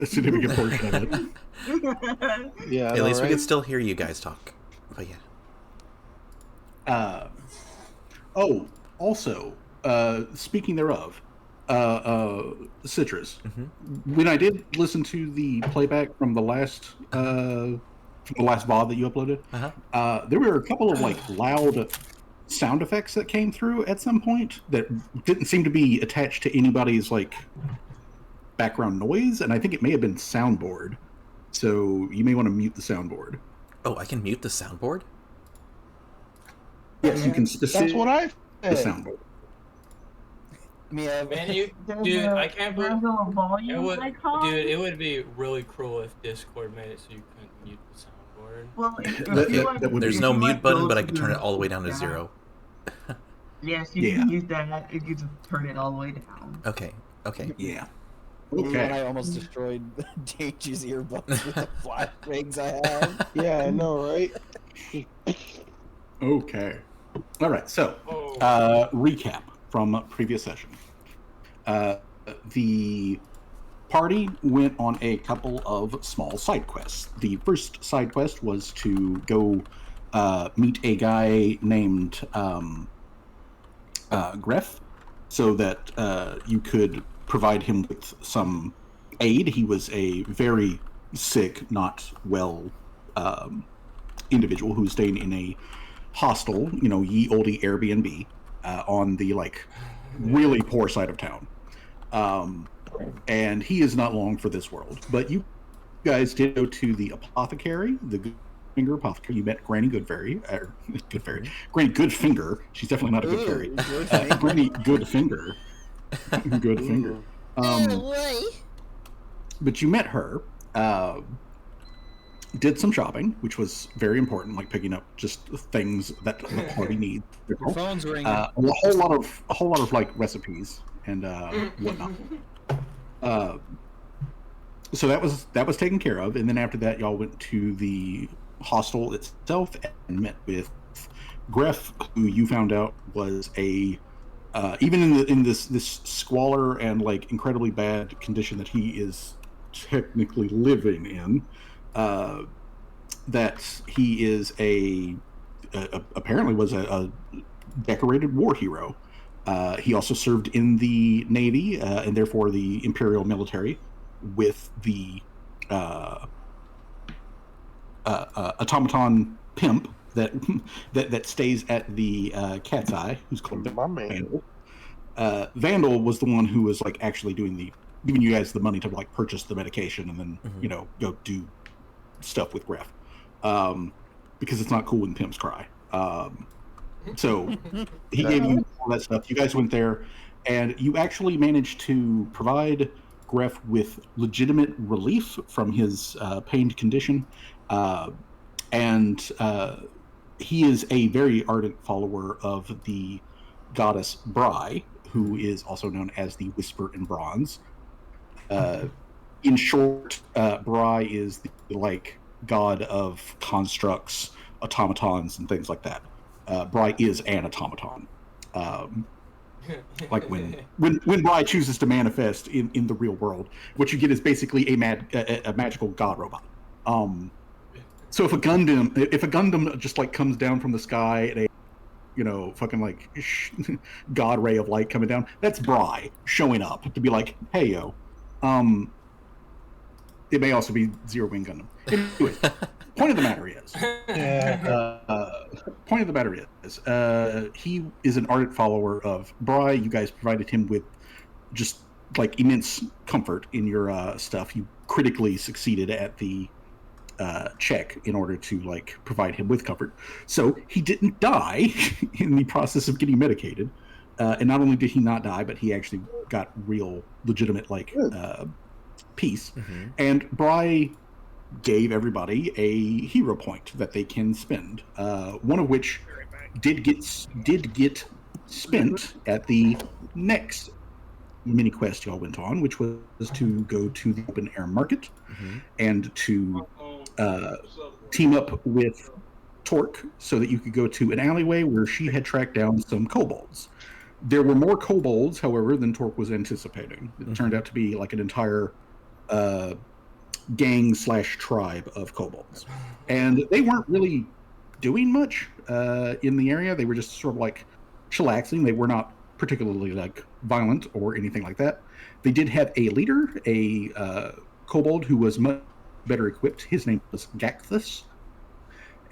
a significant portion of it. Yeah. At least we could still hear you guys talk. But yeah. Also, speaking thereof, Citrus. Mm-hmm. When I did listen to the playback from the last VOD that you uploaded, there were a couple of like loud sound effects that came through at some point that didn't seem to be attached to anybody's like background noise, and I think it may have been soundboard. So you may want to mute the soundboard. Oh, I can mute the soundboard? Yes, you can That's what I the said. soundboard. Yeah, Man, dude, I can't believe it would be really cruel if Discord made it so you couldn't mute the soundboard. Well, There's no mute button, but I can turn it all the way down to 0. Yes, you can use that. You can just turn it all the way down. Okay. Yeah. Okay. I almost destroyed Danger's earbuds with the flat rings I have. Yeah, I know, right? Okay. All right. So, recap from previous session. The party went on a couple of small side quests. The first side quest was to go meet a guy named Gref, so that you could provide him with some aid. He was a very sick, not well individual who was staying in a hostel, ye olde Airbnb, on the like really poor side of town. And he is not long for this world. But you guys did go to the apothecary, the Goodfinger apothecary. You met Granny Goodfairy. Granny Goodfinger. She's definitely not a good fairy. Granny Goodfinger. Goodfinger. But you met her. Did some shopping, which was very important, like picking up just things that the party needs. Your phone's ringing. A whole lot of like recipes and whatnot. So that was taken care of, and then after that, y'all went to the hostel itself and met with Gref, who you found out was a even in this squalor and like incredibly bad condition that he is technically living in. That he is apparently was a decorated war hero. He also served in the Navy and therefore the Imperial military with the automaton pimp that stays at the Cat's Eye, who's called Vandal. Vandal was the one who was like actually giving you guys the money to like purchase the medication and then go do stuff with Gref, because it's not cool when pimps cry. So he gave you all that stuff. You guys went there, and you actually managed to provide Gref with legitimate relief from his pained condition, and he is a very ardent follower of the goddess Bry, who is also known as the Whisper in Bronze. In short, Bry is the like god of constructs, automatons, and things like that. Bry is an automaton. Like when Bry chooses to manifest in the real world, what you get is basically a magical god robot. So if a Gundam just like comes down from the sky and a fucking like god ray of light coming down, that's Bry showing up to be like, hey yo. It may also be Zero Wing Gundam. Anyway, point of the matter is, he is an ardent follower of Bry. You guys provided him with just like immense comfort in your stuff. You critically succeeded at the check in order to like provide him with comfort. So he didn't die in the process of getting medicated. And not only did he not die, but he actually got real legitimate like peace. And Bry gave everybody a hero point that they can spend, one of which did get spent at the next mini quest y'all went on, which was to go to the open air market and to team up with Torque so that you could go to an alleyway where she had tracked down some kobolds. There were more kobolds, however, than Torque was anticipating. It turned out to be like an entire gang/tribe of kobolds, and they weren't really doing much in the area. They were just sort of like chillaxing. They were not particularly like violent or anything like that. They did have a leader, a kobold who was much better equipped. His name was Gakthus,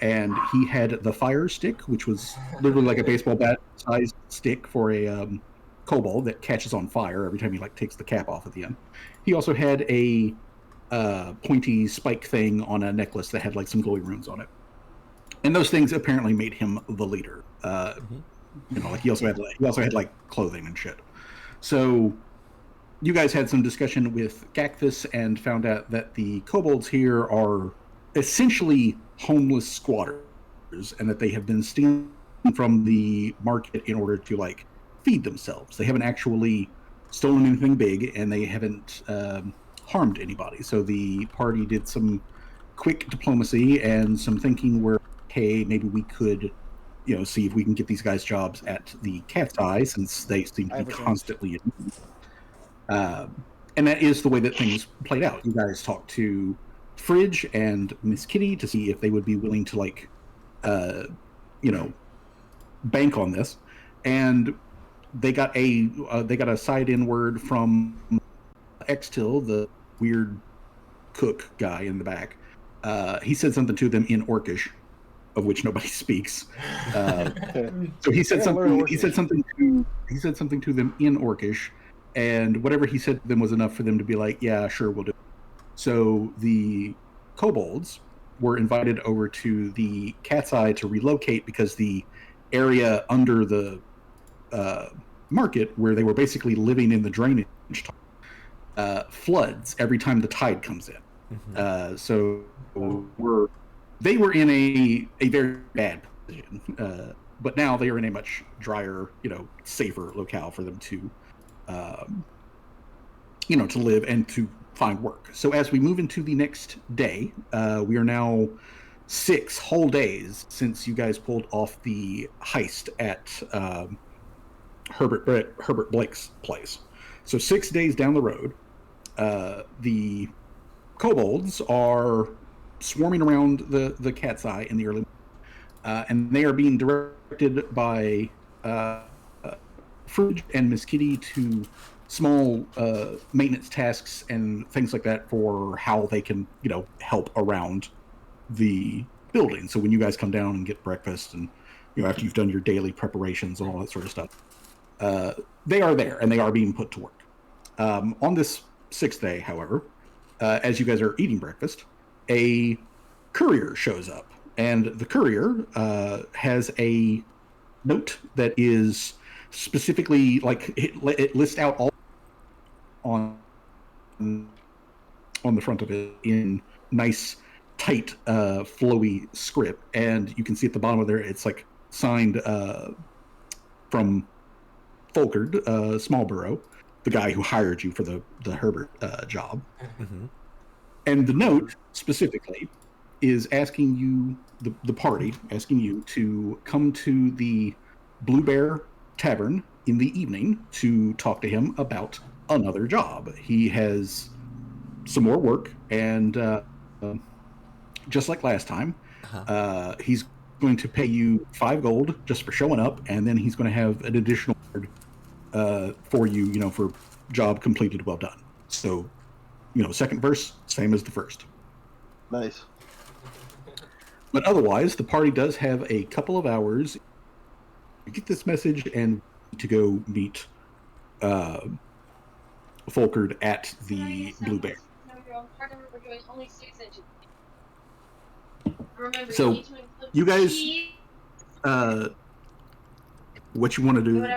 and he had the fire stick, which was literally like a baseball bat sized stick for a kobold that catches on fire every time he like takes the cap off at the end. He also had a pointy spike thing on a necklace that had like some glowing runes on it, and those things apparently made him the leader. You know, like he also had like clothing and shit. So you guys had some discussion with Gakthus and found out that the kobolds here are essentially homeless squatters, and that they have been stealing from the market in order to like feed themselves. They haven't actually stolen anything big, and they haven't harmed anybody. So the party did some quick diplomacy and some thinking where, hey, maybe we could, you know, see if we can get these guys jobs at the Cat's Eye, since they seem to be constantly in need. And that is the way that things played out. You guys talked to Fridge and Miss Kitty to see if they would be willing to like, you know, bank on this, and they got a side-in word from Extil, the weird cook guy in the back. He said something to them in Orcish, of which nobody speaks. So he said something. He said something to them in Orcish, and whatever he said to them was enough for them to be like, "Yeah, sure, we'll do it." So the kobolds were invited over to the Cat's Eye to relocate because the area under the market, where they were basically living in the drainage, floods every time the tide comes in. So they were in a very bad position, but now they are in a much drier, you know, safer locale for them to, you know, to live and to find work. So as we move into the next day, we are now 6 whole days since you guys pulled off the heist at Herbert Blake's place. So 6 days down the road, the kobolds are swarming around the Cat's Eye in the early morning, and they are being directed by Fridge and Miss Kitty to small maintenance tasks and things like that for how they can, you know, help around the building. So when you guys come down and get breakfast, and, you know, after you've done your daily preparations and all that sort of stuff, they are there and they are being put to work. On this 6th day, however, as you guys are eating breakfast, a courier shows up, and the courier has a note that is specifically like it lists out all on the front of it in nice, tight, flowy script, and you can see at the bottom of there it's like signed from Folkert Smallborough, the guy who hired you for the Herbert job. And the note specifically is asking you, the party, asking you to come to the Blue Bear Tavern in the evening to talk to him about another job. He has some more work, and just like last time, he's going to pay you 5 gold just for showing up, and then he's going to have an additional for you, you know, for job completed, well done. So, you know, second verse, same as the first. Nice. But otherwise, the party does have a couple of hours to get this message and to go meet Folkert at the Blue Bear. So, you guys, what you want to do,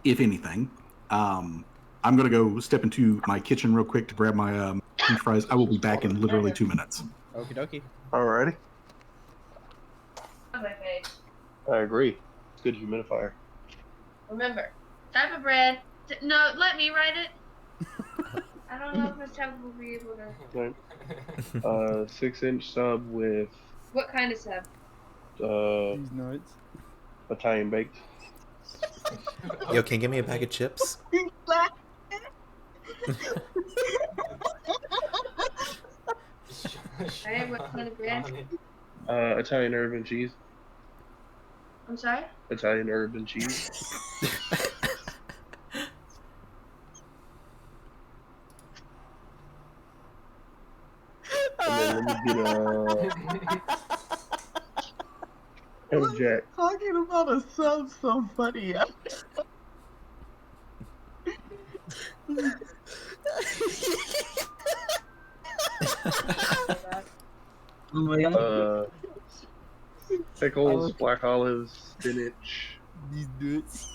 if anything, I'm going to go step into my kitchen real quick to grab my French fries. I will be back in literally 2 minutes. Okie dokie. Alrighty. I agree. It's good humidifier. Remember, type of bread. No, let me write it. I don't know if Miss Temple will be able to. Right. 6-inch sub with. What kind of sub? These nuts. Italian baked. Yo, can you give me a bag of chips? Alright, what kind of bread? Italian herb and cheese. I'm sorry? Italian herb and cheese. And then let me get a Jack. Talking about a sub so funny. Oh my god. Pickles, black olives, spinach. These dudes.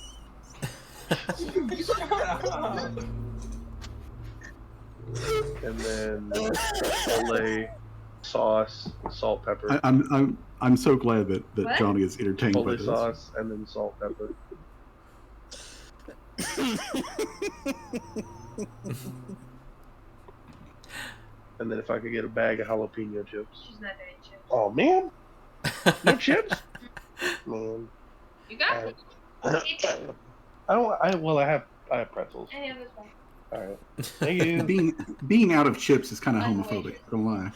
And then Olay, sauce, salt, pepper. I'm so glad that What? Johnny is entertained by Olay this. sauce, and then salt, pepper. And then if I could get a bag of jalapeno chips. She's not very chips. Oh man, no chips. Man, You got it. I have pretzels. Any of this one. All right, thank you. Being out of chips is kind of I'm homophobic. waiting. Don't lie.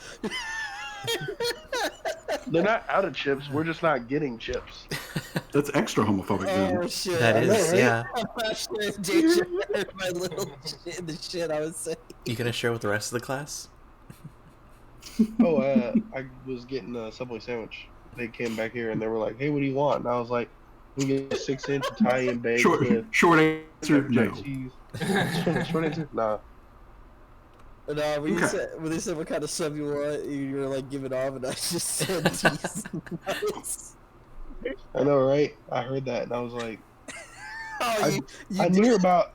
They're not out of chips. We're just not getting chips. That's extra homophobic. Then. Oh shit! That I know, is, right? yeah. I'm not sure if Jay heard my little shit, the shit I was saying. You gonna share with the rest of the class? Oh, I was getting a Subway sandwich. They came back here and they were like, "Hey, what do you want?" And I was like, "We get a 6-inch Italian bag with Short answer, pepper no. jack cheese." Short answer, nah. When when they said what kind of sub you want, you were like giving off, and I just said these nuts. I know, right? I heard that and I was like, Oh, I knew about.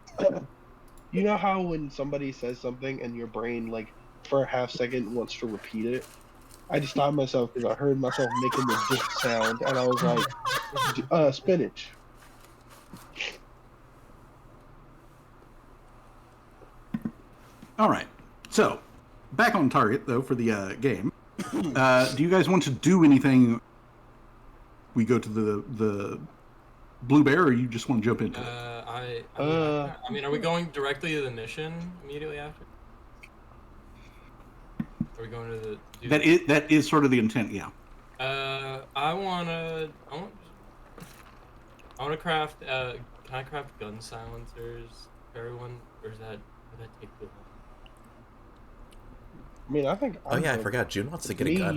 You know how when somebody says something and your brain, like, for a half second wants to repeat it? I just stopped myself because I heard myself making the dick sound, and I was like, spinach. All right. So, back on target though for the game. Do you guys want to do anything? We go to the Blue Bear, or you just want to jump into it? I mean, are we going directly to the mission immediately after? Are we going to the? That is sort of the intent, yeah. I want to craft. Can I craft gun silencers for everyone, or would that take too long? I mean, I think. Oh yeah, I forgot. June wants to get a gun.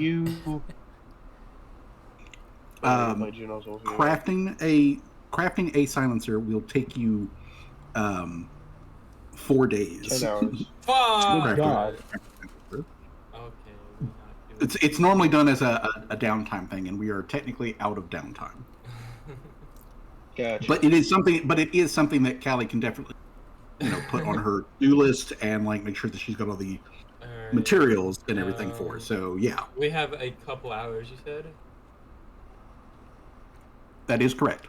Crafting a silencer will take you 4 days. 10 hours. Fuck! God. Okay. It's normally done as a downtime thing, and we are technically out of downtime. Gotcha. But it is something that Callie can definitely, put on her to-do list and like make sure that she's got all the materials and everything for. So yeah, we have a couple hours. You said. that is correct.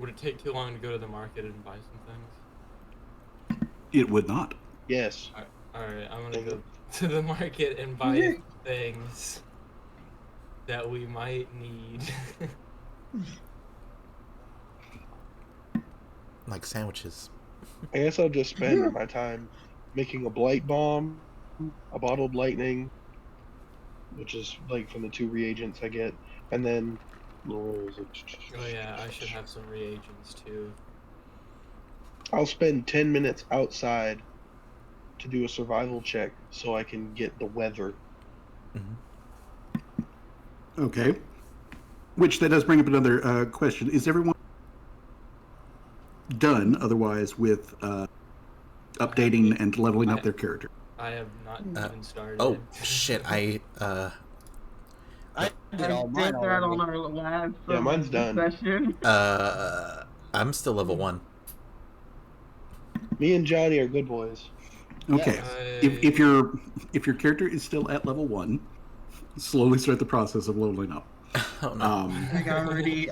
Would it take too long to go to the market and buy some things? It would not. Yes. Alright, I'm gonna go to the market and buy things that we might need. Like sandwiches. I guess I'll just spend my time making a blight bomb, a bottled lightning, which is like from the 2 reagents I get, and then where is it? Oh yeah, I should have some reagents too. I'll spend 10 minutes outside to do a survival check so I can get the weather. Mm-hmm. Okay. Which that does bring up another question. Is everyone done otherwise with updating and leveling up their character? I have not even started. Oh shit! I did all mine did that on already. our last Yeah, mine's done. session. I'm still level 1. Me and Johnny are good boys. Okay. If your character is still at level 1, slowly start the process of leveling up. Oh no. I already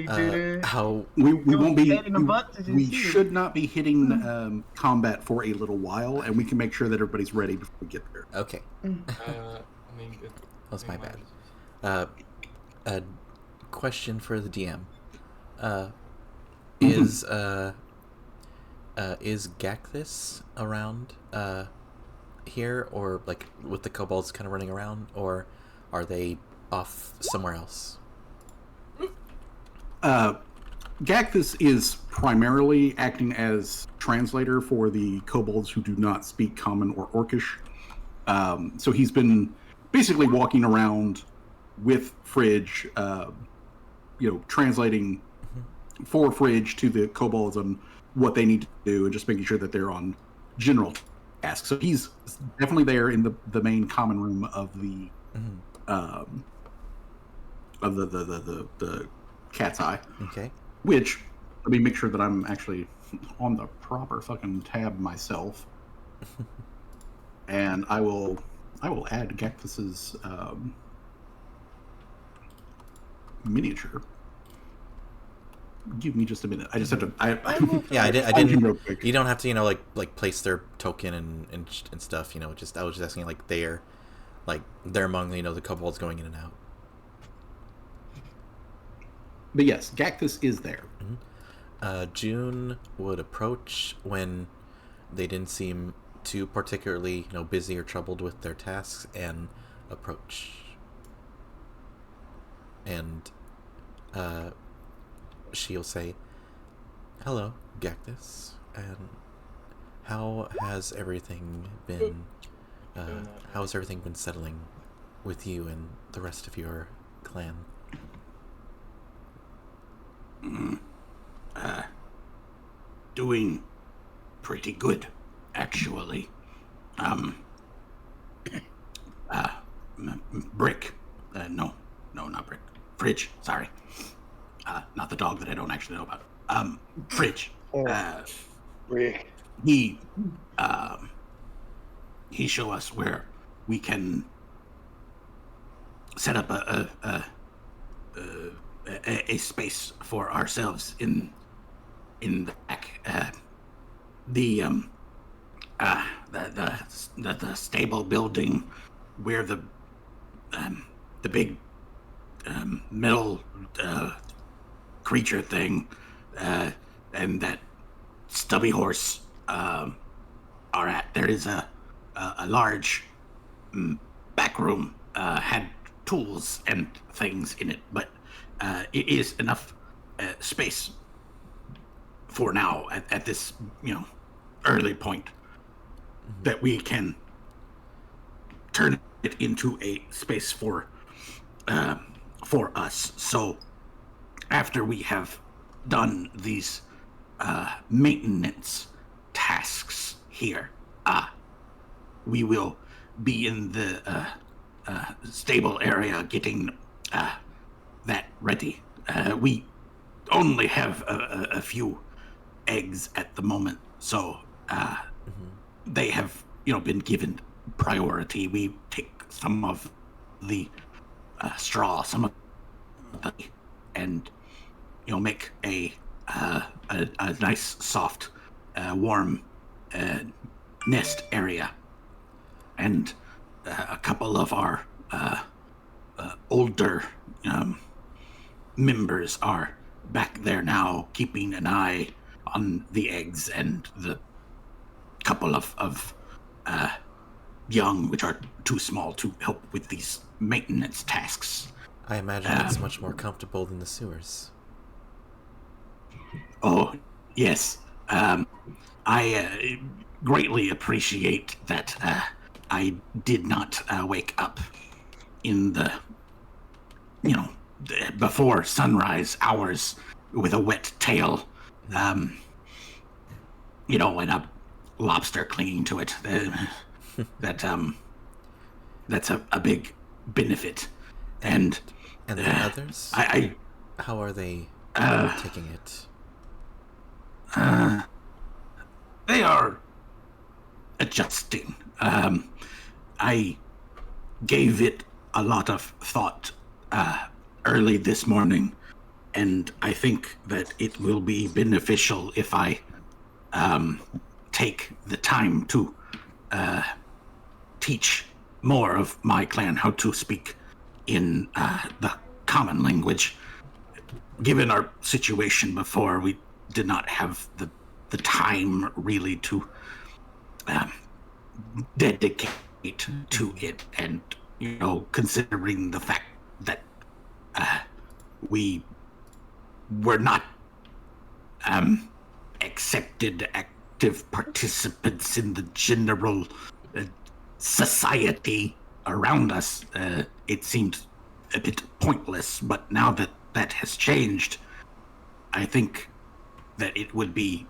did it. How We won't be. Bed in the butt to We just see it. should not be hitting combat for a little while, and we can make sure that everybody's ready before we get there. Okay. I mean, That's my bad. A question for the DM. Is Gacthus around here, or like with the kobolds kind of running around, or are they off somewhere else? Gacthus is primarily acting as translator for the kobolds who do not speak Common or Orcish. So he's been basically walking around with Fridge, translating for Fridge to the kobolds on what they need to do, and just making sure that they're on general tasks. So he's definitely there in the main common room of the the cat's eye. Okay. Which, let me make sure that I'm actually on the proper fucking tab myself. And I will add Gacthus's miniature. Give me just a minute. I just have to. I didn't. Real quick. You don't have to, like place their token and stuff. I was just asking, like they're among the kobolds going in and out. But yes, Gacthus is there. June would approach when they didn't seem too particularly, busy or troubled with their tasks, and approach. And she'll say, "Hello, Gacthus, and how has everything been? How has everything been settling with you and the rest of your clan?" Doing pretty good, actually. Brick. No, not Brick. Fridge, sorry. Not the dog that I don't actually know about. Fridge. Brick. He show us where we can set up a space for ourselves in the back. The stable building where the big metal creature thing and that stubby horse are at. There is a large back room, had tools and things in it, but it is enough space for now at this early point that we can turn it into a space for us. So after we have done these maintenance tasks here, we will be in the stable area getting that ready. We only have a few eggs at the moment, so they have been given priority. We take some of the straw, some of the, and make a nice, soft, warm nest area. And a couple of our older members are back there now, keeping an eye on the eggs, and the couple of young, which are too small to help with these maintenance tasks. I imagine it's much more comfortable than the sewers. Oh, yes. I greatly appreciate that I did not wake up in the, before sunrise hours with a wet tail, and a lobster clinging to it. That's a big benefit. And the others? How are they taking it? They are adjusting. I gave it a lot of thought early this morning, and I think that it will be beneficial if I take the time to teach more of my clan how to speak in the common language. Given our situation before, we did not have the time really to dedicate to it, and considering the fact that we were not accepted active participants in the general society around us, it seemed a bit pointless. But now that that has changed, I think that it would be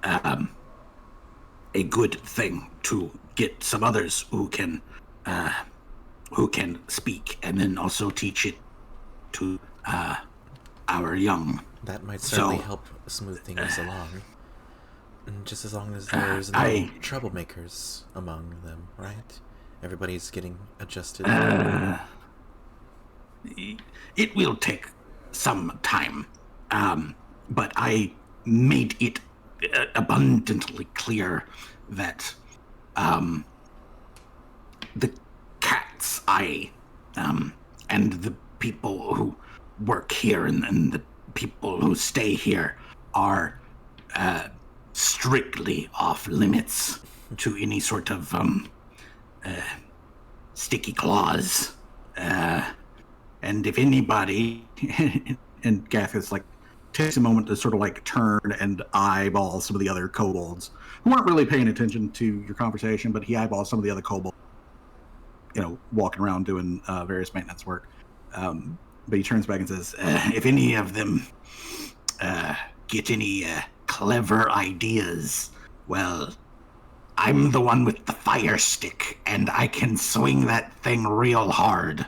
a good thing to get some others who can speak, and then also teach it to our young. That might certainly help smooth things along. Just as long as there's no troublemakers among them, right? Everybody's getting adjusted. It will take some time, but I made it abundantly clear that the cat's eye and the people who work here and the people who stay here are strictly off limits to any sort of sticky claws. And if anybody, and Gathis takes a moment to sort of turn and eyeball some of the other kobolds who weren't really paying attention to your conversation, but he eyeballs some of the other kobolds, walking around doing various maintenance work. But he turns back and says, if any of them get any clever ideas, well, I'm the one with the fire stick, and I can swing that thing real hard.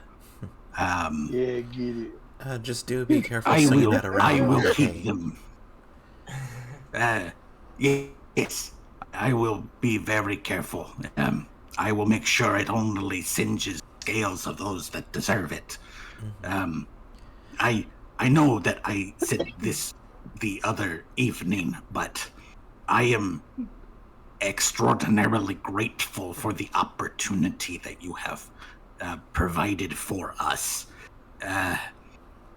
Yeah, get it. Just do be careful swinging that around. I will keep them. Yes, I will be very careful. I will make sure it only singes scales of those that deserve it. I know that I said this the other evening, but I am extraordinarily grateful for the opportunity that you have provided for us.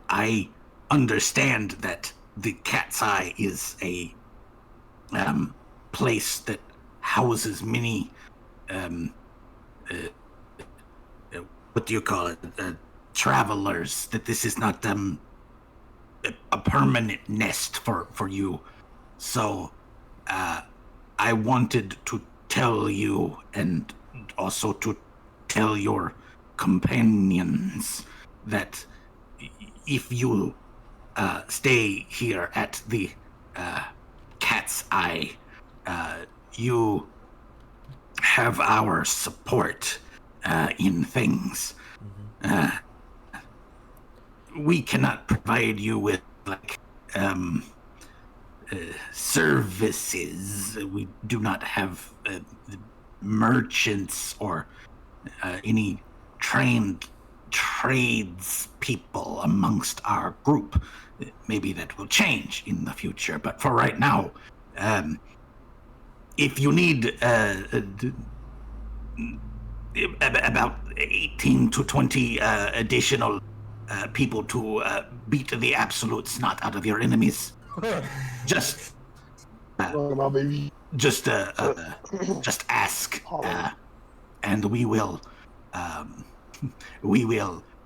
I understand that the Cat's Eye is a place that houses many what do you call it, travelers, that this is not a permanent nest for you. So I wanted to tell you, and also to tell your companions, that if you stay here at the Cat's Eye, you have our support in things. We cannot provide you with services. We do not have merchants or any trained trades people amongst our group. Maybe that will change in the future, but for right now, if you need about 18 to 20 additional people to beat the absolute snot out of your enemies, just ask, and we will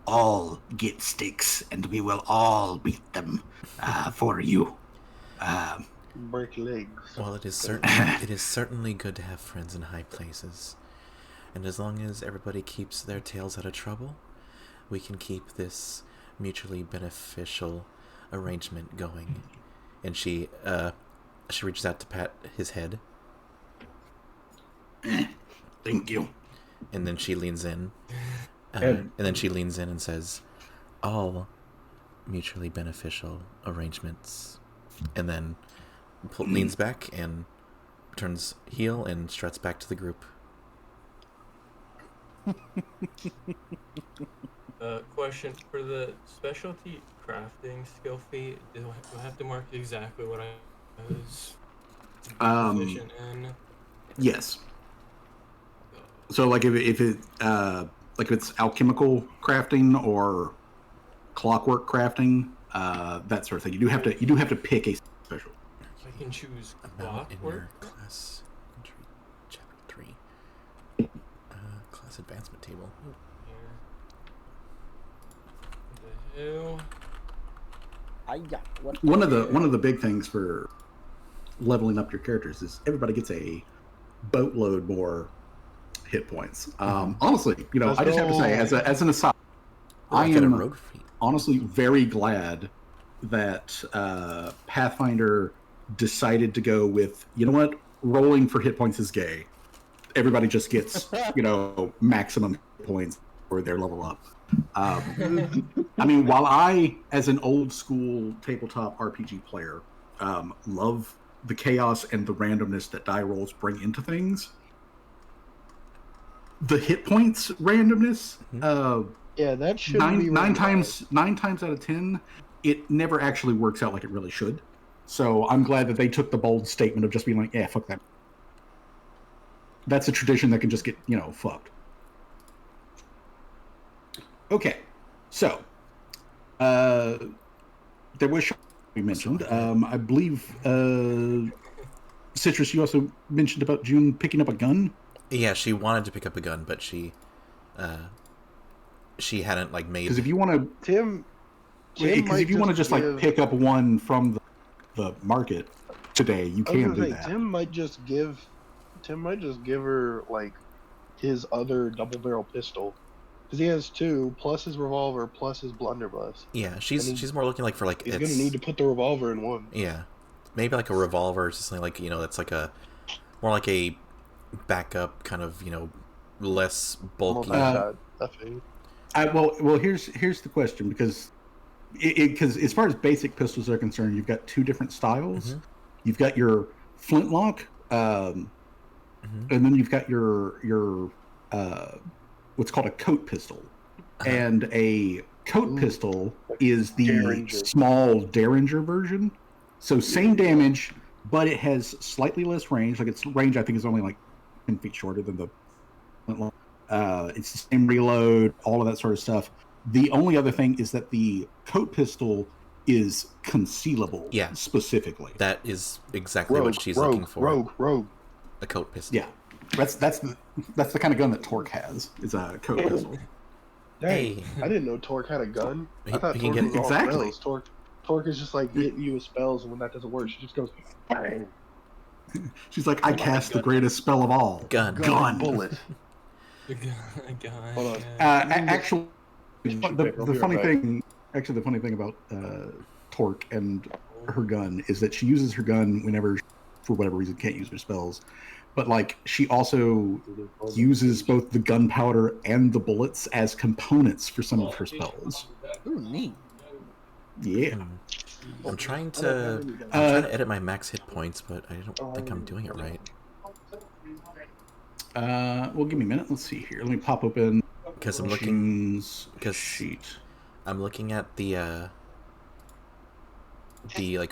all get sticks, and we will all beat them for you. Break legs. Well, it is certainly good to have friends in high places, and as long as everybody keeps their tails out of trouble, we can keep this mutually beneficial arrangement going. And she reaches out to pat his head. Thank you. And then she leans in. And says, all mutually beneficial arrangements. And then leans back and turns heel and struts back to the group. Question for the specialty crafting skill feat. Do I have to mark exactly what I was proficient in? Yes. So, if it like if it's alchemical crafting or clockwork crafting, that sort of thing. You do have to pick a special. I can choose About in clockwork. your class entry, chapter 3. Class advancement table. Ooh. Here. The hell? One of the big things for leveling up your characters is everybody gets a boatload more hit points. Honestly, I just have to say, as an aside, I am honestly very glad that Pathfinder decided to go with, you know what, rolling for hit points is gay. Everybody just gets, maximum hit points for their level up. I mean, while I, as an old school tabletop RPG player, love the chaos and the randomness that die rolls bring into things, the hit points randomness, that should be nine times out of 10, it never actually works out like it really should. So I'm glad that they took the bold statement of just being like, yeah, fuck that. That's a tradition that can just get, fucked. Okay, so there was we mentioned. I believe Citrus, you also mentioned about June picking up a gun. Yeah, she wanted to pick up a gun, but she hadn't made. Because if you want to, if you want to just pick up one from the market today, you can do that. Tim might just give her his other double barrel pistol. Because he has 2, plus his revolver, plus his blunderbuss. Yeah, she's more looking for He's gonna need to put the revolver in one. Yeah, maybe a revolver or something that's more like a backup kind of less bulky. Well, here's the question, because as far as basic pistols are concerned, you've got 2 different styles. Mm-hmm. You've got your flintlock, and then you've got your what's called a coat pistol. And a coat pistol is the Derringer. Small Derringer version. So same damage, but it has slightly less range. Its range, I think, is only 10 feet shorter than the flintlock. It's the same reload, all of that sort of stuff. The only other thing is that the coat pistol is concealable. Yeah, specifically. That is exactly what she's looking for. Rogue. A coat pistol. Yeah, that's the kind of gun that Torque has. Is a coat pistol. Dang, I didn't know Torque had a gun. I thought Torque was all spells. Torque is just hitting you with spells, and when that doesn't work, she just goes bang. She's like, I cast the greatest spell of all. Gun. Bullet. Gun. Hold on. Actually, the funny thing about Torque and her gun is that she uses her gun whenever, for whatever reason, can't use her spells. But she also uses both the gunpowder and the bullets as components for some of her spells. Ooh, neat. Yeah. I'm trying to edit my max hit points, but I don't think I'm doing it right. Well, give me a minute. Let's see here. Let me pop open because I'm looking sheet. I'm looking at the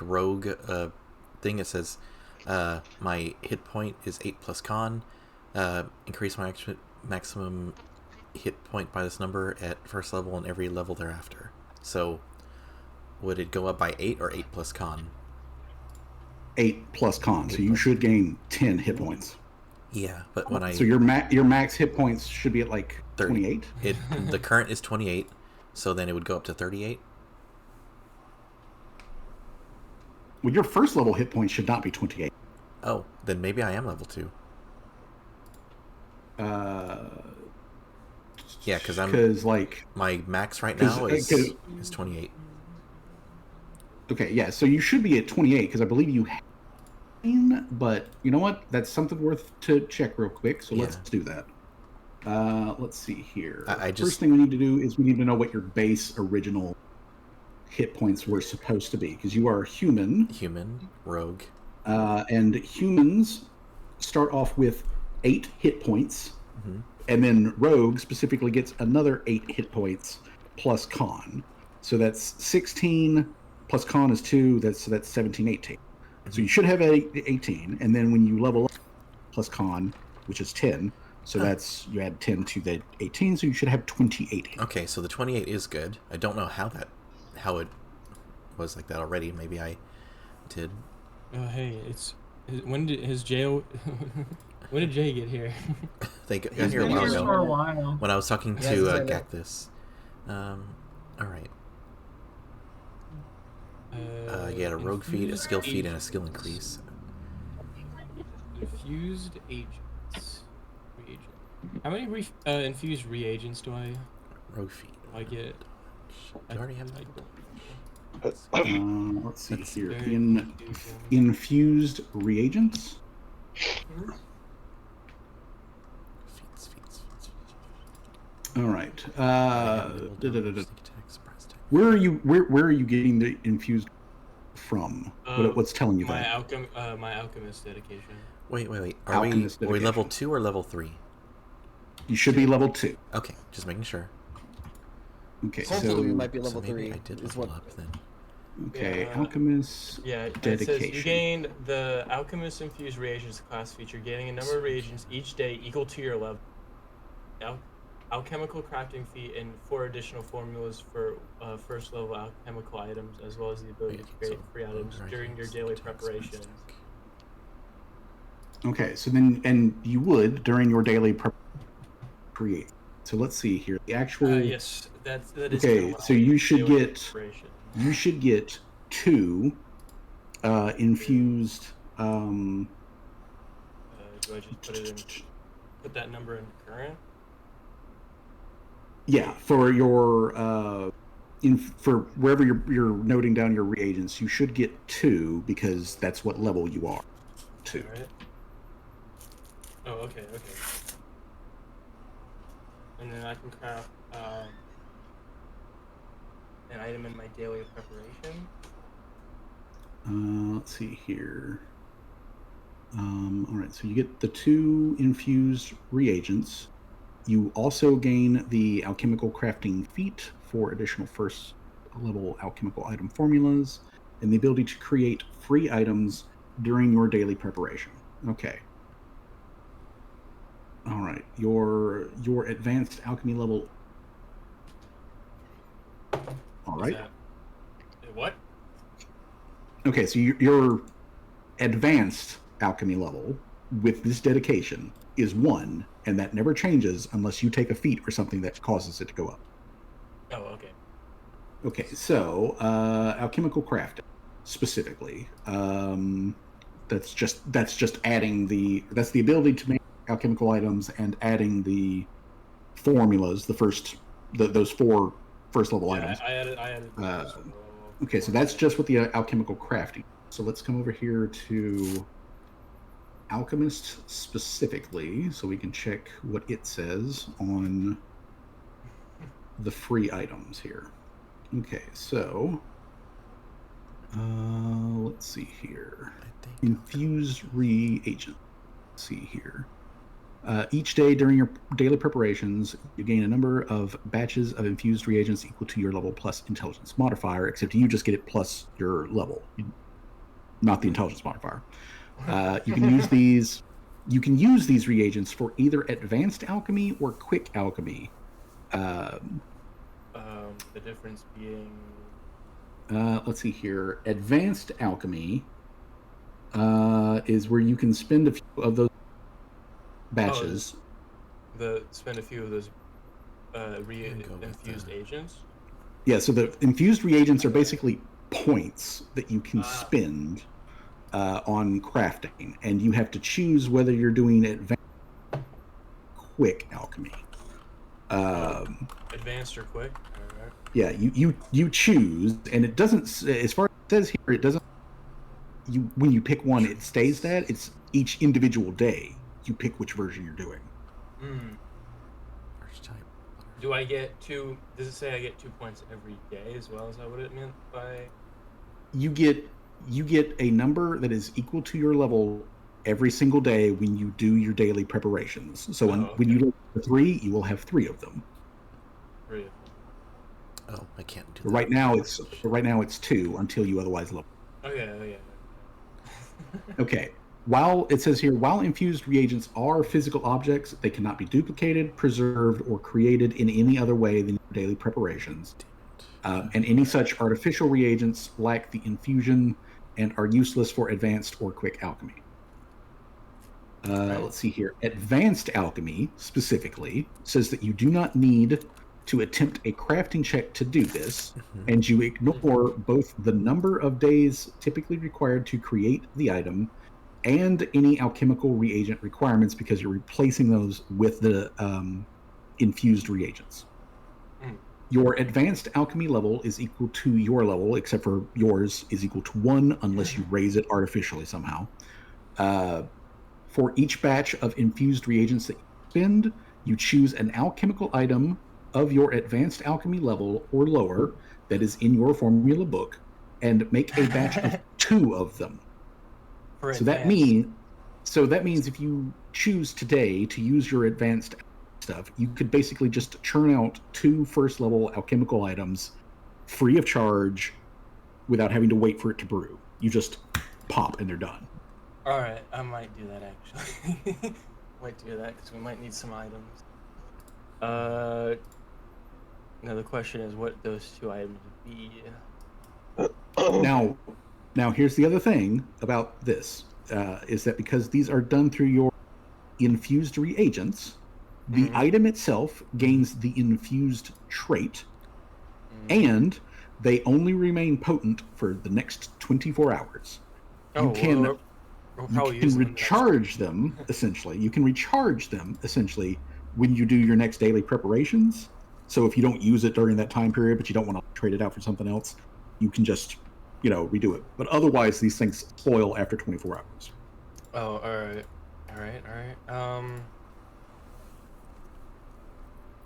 rogue thing. It says my hit point is 8 plus con. Increase my maximum hit point by this number at first level and every level thereafter. So would it go up by 8 or 8 plus con? 8 plus con. So you should gain 10 hit points. Yeah, but when so your max hit points should be at 28. The current is 28, so then it would go up to 38. Well, your first level hit points should not be 28. Oh, then maybe I am level 2. Yeah, because my max right now is 28. Okay, yeah, so you should be at 28 because I believe you have, but you know what? That's something worth to check real quick. So let's do that. Let's see here. First thing we need to do is we need to know what your base original hit points were supposed to be, because you are human rogue, and humans start off with 8 hit points, and then rogue specifically gets another 8 hit points plus con. So that's 16 plus con is 2. That's 17, 18. So you should have 18, and then when you level up plus con, which is 10, So that's, you add 10 to the 18, so you should have 28. Okay, so the 28 is good. I don't know how it was like that already. Maybe I did. Hey, when did Jay get here? They got He's here a been while here ago. for a while. When I was talking Yeah, to he's been there. Cactus. All right. You had a rogue feat, a skill feat, and a skill increase. Infused agents. Reagent. How many infused reagents do I Rogue feat. get? Do you already have that? Let's see here. Infused reagents. Feats. All right. Sneak attack, surprise attack. Where are you getting the infused from? What's telling you my that? My alchemist dedication. Wait. Are Alchemist we level dedication. 2 or level 3? You should be level 2. Okay, just making sure. Okay, Hopefully so we might be level so maybe 3. I did is level what... up then. okay, Yeah, alchemist It dedication. says you gained the alchemist infused reagents class feature, gaining a number of reagents each day equal to your level. Alchemical crafting feat and 4 additional formulas for first level alchemical items, as well as the ability to create free items during your daily preparations. Okay, so then, and you would during your daily create. So let's see here. The actual. Yes, that is. Okay, so you should get 2 infused. Do I just put that number in current? Yeah, for your for wherever you're noting down your reagents, you should get 2 because that's what level you are. 2. All right. Oh, okay. And then I can craft an item in my daily preparation. Let's see here. All right, so you get the 2 infused reagents. You also gain the alchemical crafting feat for additional first level alchemical item formulas and the ability to create free items during your daily preparation. Okay. All right, your advanced alchemy level. All right. What? Okay, so your advanced alchemy level with this dedication is 1, and that never changes unless you take a feat or something that causes it to go up. Oh, okay. Okay, so alchemical crafting specifically. That's just adding that's the ability to make alchemical items and adding the formulas, those 4 first level items. I added okay, so that's just with the alchemical crafting. So let's come over here to alchemist specifically, so we can check what it says on the free items here. Okay, so let's see here. Infused reagent. Let's see here. Each day during your daily preparations, you gain a number of batches of infused reagents equal to your level plus intelligence modifier, except you just get it plus your level, not the intelligence modifier. You can use these. You can use these reagents for either advanced alchemy or quick alchemy. The difference being. Let's see here. Advanced alchemy is where you can spend a few of those batches. Spend a few of those infused agents. Yeah, so the infused reagents are basically points that you can spend on crafting, and you have to choose whether you're doing advanced quick alchemy. Advanced or quick? Right. Yeah, you choose, and it doesn't. As far as it says here, it doesn't. When you pick one, it stays that. It's each individual day you pick which version you're doing. Do I get 2? Does it say I get 2 points every day as well? Is that what it meant by? You get a number that is equal to your level every single day when you do your daily preparations. So when you look for 3, you will have 3 of them. 3 of them. Oh, I can't do that. Right now it's 2 until you otherwise level. Okay. Okay. while it says here, while infused reagents are physical objects, they cannot be duplicated, preserved, or created in any other way than your daily preparations. And any such artificial reagents lack the infusion and are useless for advanced or quick alchemy. Let's see here. Advanced alchemy, specifically, says that you do not need to attempt a crafting check to do this, and you ignore both the number of days typically required to create the item and any alchemical reagent requirements because you're replacing those with the infused reagents. Your advanced alchemy level is equal to your level, except for yours is equal to 1 unless you raise it artificially somehow. For each batch of infused reagents that you spend, you choose an alchemical item of your advanced alchemy level or lower that is in your formula book and make a batch of 2 of them. So that means if you choose today to use your advanced stuff, you could basically just churn out 2 first level alchemical items free of charge without having to wait for it to brew. You just pop and they're done. All right, I might do that actually. Might do that because we might need some items. Now the question is what those 2 items would be. Now here's the other thing about this, is that because these are done through your infused reagents, the item itself gains the infused trait, and they only remain potent for the next 24 hours. You can recharge them, essentially. You can recharge them, essentially, when you do your next daily preparations. So if you don't use it during that time period, but you don't want to trade it out for something else, you can just, redo it. But otherwise, these things spoil after 24 hours. Oh, all right.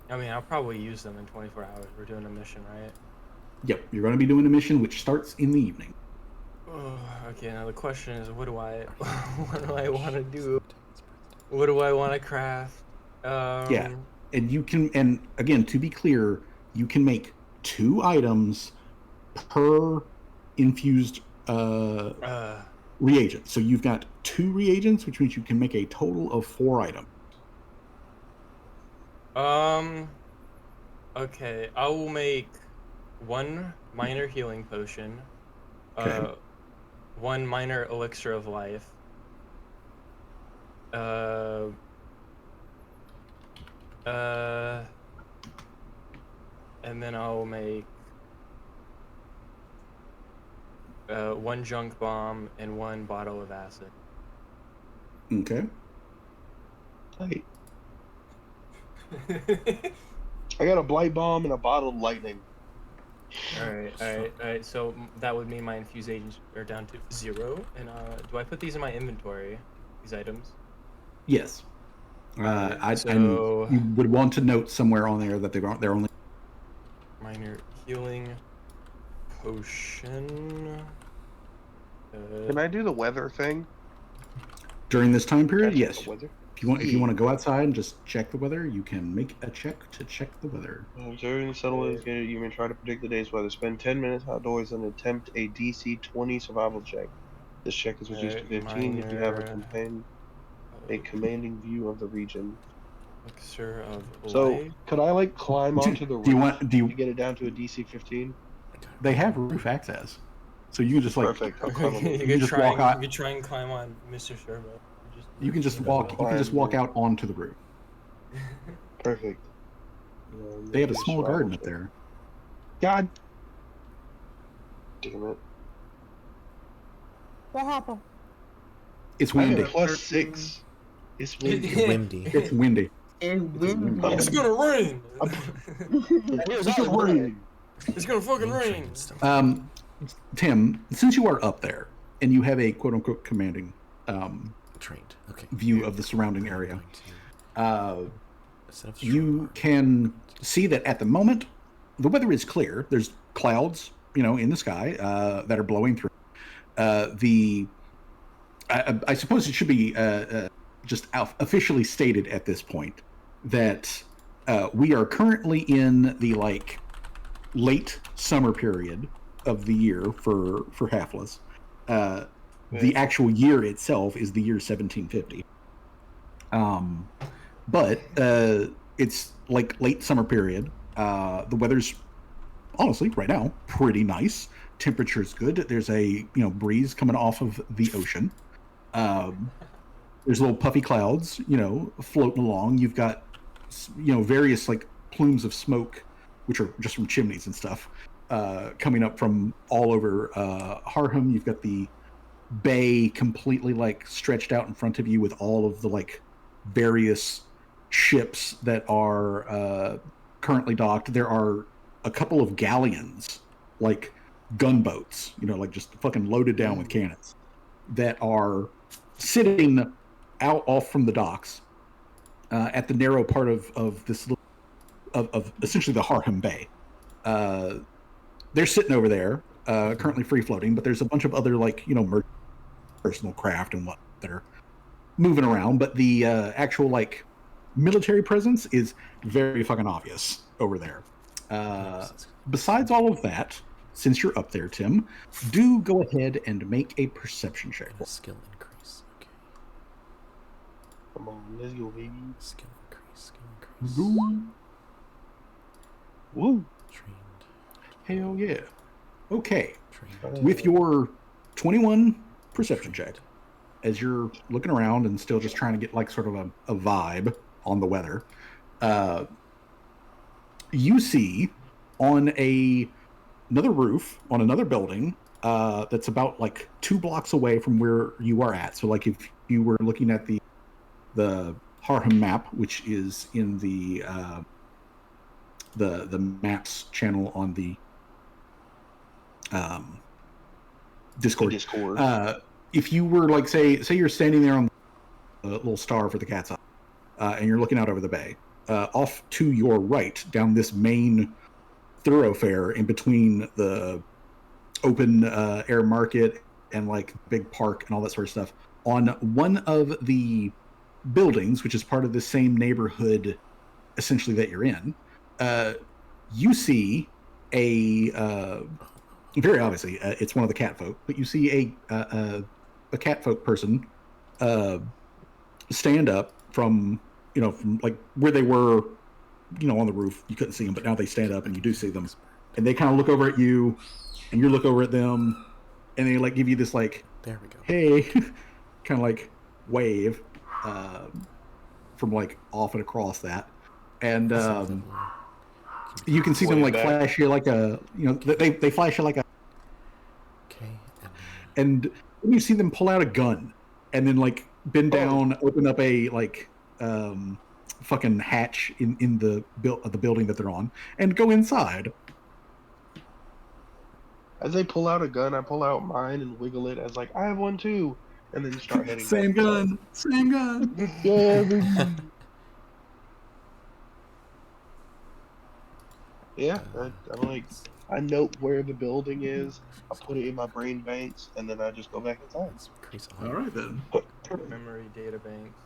I mean, I'll probably use them in 24 hours. We're doing a mission, right? Yep, you're going to be doing a mission which starts in the evening. Oh, okay, now the question is, what do I want to do? What do I want to craft? Yeah, and you can, and again, to be clear, you can make 2 items per infused reagent. So you've got 2 reagents, which means you can make a total of 4 items. Okay, I will make 1 minor healing potion. Okay. 1 minor elixir of life. And then I'll make 1 junk bomb and 1 bottle of acid. Okay. Tight. I got a blight bomb and a bottle of lightning. All right. So that would mean my infused agents are down to 0. And do I put these in my inventory? These items? Yes. You would want to note somewhere on there that they're only minor healing potion. Can I do the weather thing during this time period? Yes. If you want to go outside and just check the weather, you can make a check to check the weather. Observing the settlements, you may try to predict the day's weather. Spend 10 minutes outdoors and attempt a DC 20 survival check. This check is reduced to 15 if you have a commanding view of the region. Elixir of so, life. could I climb onto the roof do you to get it down to a DC 15? They have roof access, so you can just perfect. You can just walk out. You can try and climb on Mr. Sherbo. You can just walk. You can just walk out onto the roof. Perfect. They have a small garden up there. God damn it! What happened? It's windy. +6. It's windy. It's windy. It's gonna rain. It's gonna rain. It's gonna fucking rain. Tim, since you are up there and you have a quote unquote commanding trained view of the surrounding area, you can see that at the moment the weather is clear. There's clouds, in the sky that are blowing through. I suppose it should be just officially stated at this point that we are currently in the late summer period of the year for Halfus. The actual year itself is the year 1750. But it's like late summer period. The weather's honestly right now pretty nice. Temperature's good. There's a breeze coming off of the ocean. There's little puffy clouds, floating along. You've got various like plumes of smoke, which are just from chimneys and stuff, coming up from all over Harham. You've got the bay completely like stretched out in front of you with all of the like various ships that are currently docked. There are a couple of galleons, like gunboats, like just fucking loaded down with cannons, that are sitting out off from the docks at the narrow part of this little, of essentially the Harham Bay. They're sitting over there, currently free floating, but there's a bunch of other like personal craft and what that are moving around. But the actual like military presence is very fucking obvious over there. Besides all of that, since you're up there, Tim, do go ahead and make a perception check. And a skill increase. Okay. Come on, let's go, baby. Skill increase. Woo. Trained. Hell yeah. Okay. Trained. With your 21 perception check, as you're looking around and still just trying to get like sort of a vibe on the weather, you see on another roof on another building that's about like 2 blocks away from where you are at. So like if you were looking at the Harham map, which is in the maps channel on the Discord. If you were like say you're standing there on the little star for the cat's eye, and you're looking out over the bay, off to your right down this main thoroughfare in between the open air market and like big park and all that sort of stuff, on one of the buildings, which is part of the same neighborhood essentially that you're in, you see a very obviously it's one of the catfolk, but you see a catfolk person stand up from like where they were on the roof. You couldn't see them, but now they stand up and you do see them, and they kind of look over at you and you look over at them, and they like give you this like, there we go, hey, kind of like wave from like off and across that, and you can see them like flash you like a they flash you like a, okay, and you see them pull out a gun and then like bend down, open up a like fucking hatch in the building that they're on, and go inside. As they pull out a gun, I pull out mine and wiggle it as like, I have one too, and then start heading same gun. Yeah, baby. Yeah, I note where the building is, I put it in my brain banks, and then I just go back inside. All right then. Memory data banks.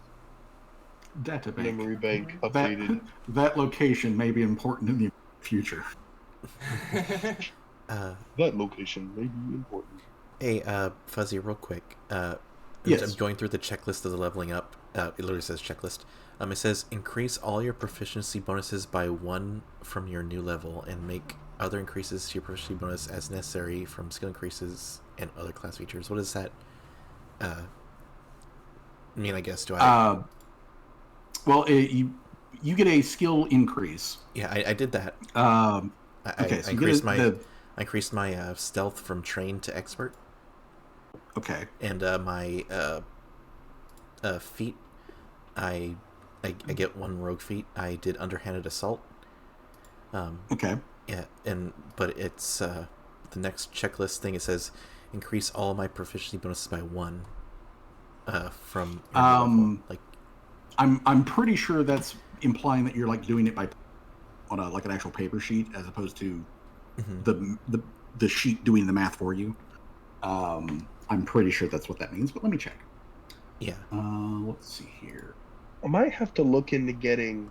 Data bank. Memory bank updated. That location may be important in the future. That location may be important. Hey, Fuzzy, real quick. Yes. I'm going through the checklist of the leveling up. It literally says checklist. It says increase all your proficiency bonuses by 1 from your new level, and make other increases to your proficiency bonus as necessary from skill increases and other class features. What does that mean? I guess well, you get a skill increase. Yeah, I did that. Okay, so I increased my stealth from trained to expert. Okay. And my feat, I get 1 rogue feat. I did underhanded assault. Okay. Yeah, but it's the next checklist thing. It says increase all my proficiency bonuses by 1 from level. Like, I'm pretty sure that's implying that you're like doing it by on a like an actual paper sheet as opposed to the sheet doing the math for you. I'm pretty sure that's what that means, but let me check. Yeah. Let's see here. I might have to look into getting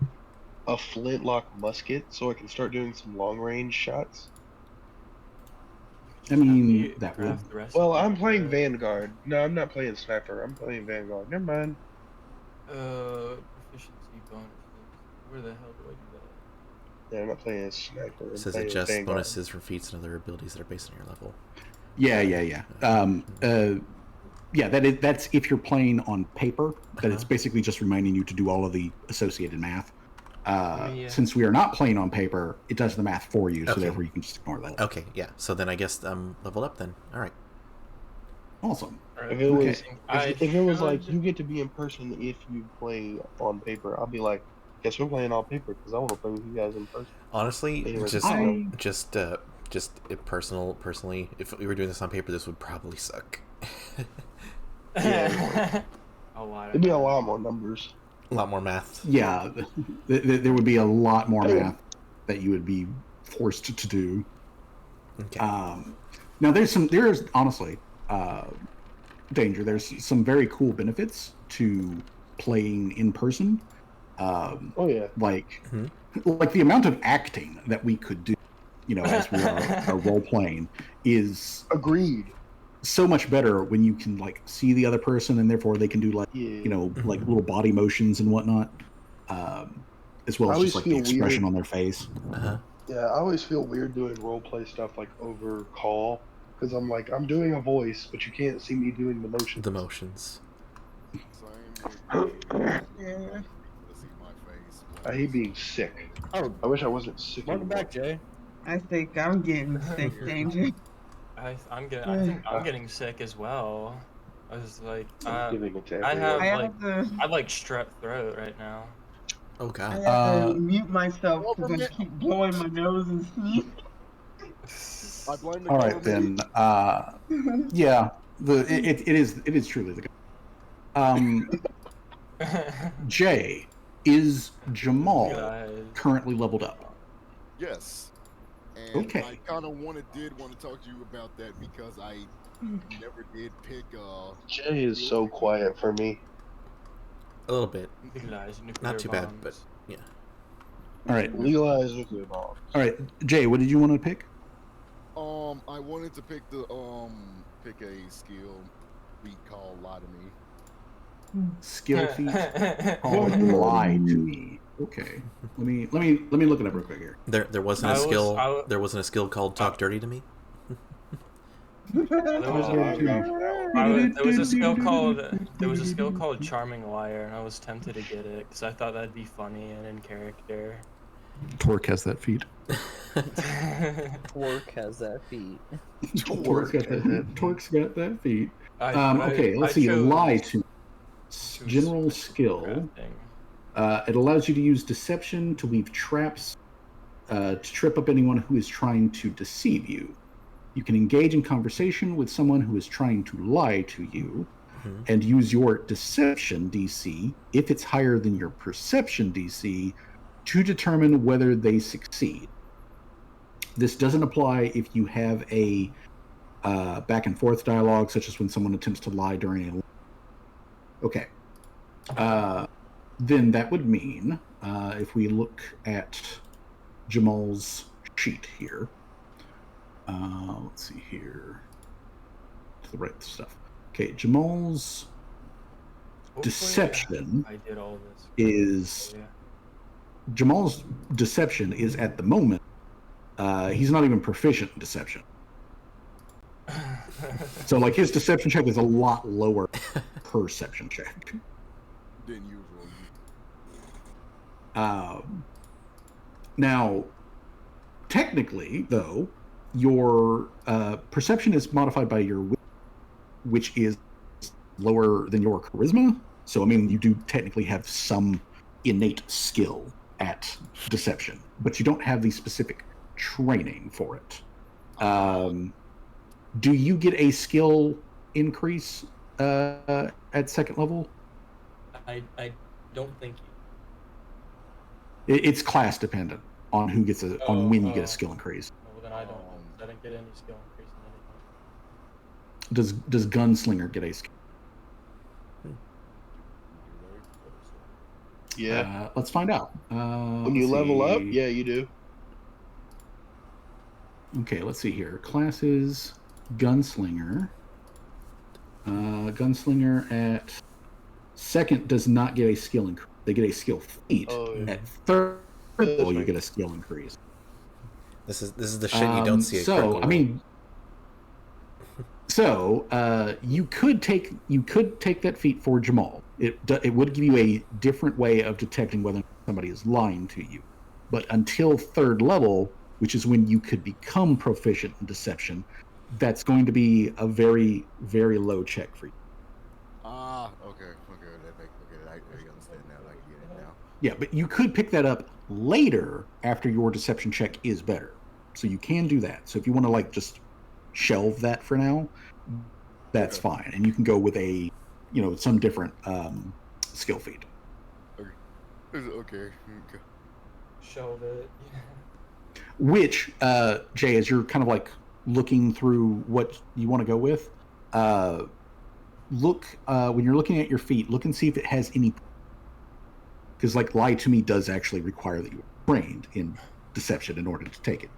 a flintlock musket so I can start doing some long range shots. I mean, that would. Well, I'm playing Vanguard. No, I'm not playing Sniper. I'm playing Vanguard. Never mind. Proficiency bonuses. Where the hell do I do that? Yeah, I'm not playing Sniper. I'm It says playing adjust Vanguard. bonuses from feats and other abilities that are based on your level. Yeah. Yeah, that's if you're playing on paper. That it's basically just reminding you to do all of the associated math. Since we are not playing on paper, it does the math for you, so therefore you can just ignore that. Okay, yeah. So then I guess I'm leveled up then. All right. Awesome. If it was like you get to be in person if you play on paper, I'll be like, guess we're playing on paper because I want to play with you guys in person. Honestly, Anyways, personally, if we were doing this on paper, this would probably suck. Yeah, it'd be a lot more numbers. A lot more math. Yeah, there would be a lot more math that you would be forced to do. Okay. Now there's honestly danger. There's some very cool benefits to playing in person. Like the amount of acting that we could do, as we are role playing is agreed. So much better when you can like see the other person and therefore they can do like like little body motions and whatnot, as well as just like the expression on their face. Yeah, I always feel weird doing role play stuff like over call because I'm like I'm doing a voice, but you can't see me doing the motions. The motions. I hate being sick. I wish I wasn't sick. Welcome back, Jay. I think I'm getting sick, Danger. I think I'm getting sick as well. I was like, I have strep throat right now. Oh god. I have to mute myself because I keep blowing my nose and sneezing. All right then. Yeah, it is truly the guy. Jay, is Jamal currently leveled up? Yes. And okay. I kind of did want to talk to you about that because I never did pick. Jay is so quiet for me. A little bit. Not too bad, but yeah. All right. Legalize nuclear bombs. All right, Jay, what did you want to pick? I wanted to pick a skill feat called Lie to Me. Skill feat called Lie to Me. Okay. Let me look it up real quick here. There wasn't a skill. There wasn't a skill called Talk Dirty to Me. There was a skill called Charming Liar, and I was tempted to get it because I thought that'd be funny and in character. Torque has that feat. Torque has that feat. Torque's got that feat. Okay, let's see. Lie to general skill. It allows you to use deception to weave traps to trip up anyone who is trying to deceive you. You can engage in conversation with someone who is trying to lie to you and use your deception DC, if it's higher than your perception DC, to determine whether they succeed. This doesn't apply if you have a back and forth dialogue, such as when someone attempts to lie during a... Okay. Then that would mean, if we look at Jamal's sheet here, let's see here, to the right stuff. Okay, Jamal's deception Jamal's deception is at the moment, he's not even proficient in deception. So like his deception check is a lot lower perception check than usual. Now, technically, though, your perception is modified by your wit, which is lower than your charisma. So, I mean, you do technically have some innate skill at deception, but you don't have the specific training for it. Do you get a skill increase at second level? I don't think It's class dependent on who gets on when you get a skill increase. Well, then I don't. I didn't get any skill increase in anything. Does Gunslinger get a skill? Yeah. Let's find out. When you level up, yeah, you do. Okay, let's see here. Classes, Gunslinger. Gunslinger at second does not get a skill increase. They get a skill feat. Oh, yeah. At third level, you right. get a skill increase. This is the shit you don't see at So, Critical I Role. mean, you could take that feat for Jamal. It would give you a different way of detecting whether somebody is lying to you. But until third level, which is when you could become proficient in deception, that's going to be a very, very low check for you. Okay, I understand now. I get it now. Yeah, but you could pick that up later after your deception check is better. So you can do that. So if you want to like just shelve that for now, that's fine. And you can go with a, some different skill feat. Okay. Shelve it. Which, Jay, as you're kind of like looking through what you want to go with, look when you're looking at your feet, look and see if it has any. Because like lie to me does actually require that you are trained in deception in order to take it.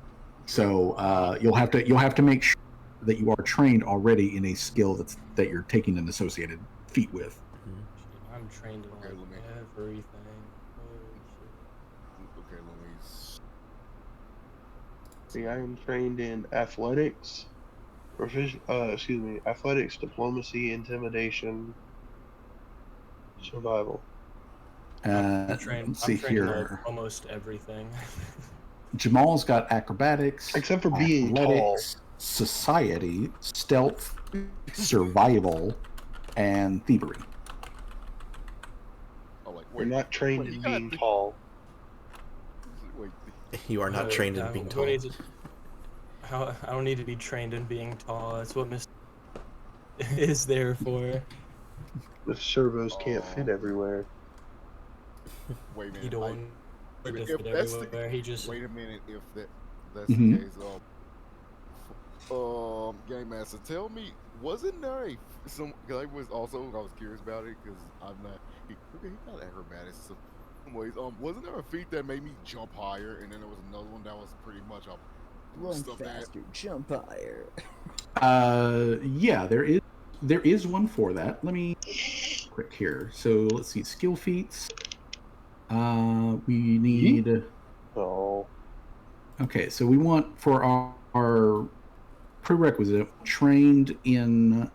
So you'll have to make sure that you are trained already in a skill that you're taking an associated feat with. I'm trained in like everything. Okay, let me. See, I am trained in athletics, athletics, diplomacy, intimidation, survival. I'm trained in like almost everything. Jamal's got acrobatics, except for being athletics, tall, society, stealth, survival, and thievery. We're not trained in being tall. Wait. You are not trained in being tall. I don't need to be trained in being tall. That's what Mr. is there for. The servos can't fit everywhere. Wait a minute. He don't If that's everywhere. He just. Wait a minute. If that's the case, Game Master, tell me, wasn't there some? Cause I was curious about it because I'm not. He got acrobatics. So, anyways, wasn't there a feat that made me jump higher, and then there was another one that was pretty much a run faster, jump higher. Yeah, there is one for that. Let me click here. So let's see, skill feats. We need. Oh. Okay, so we want for our prerequisite trained in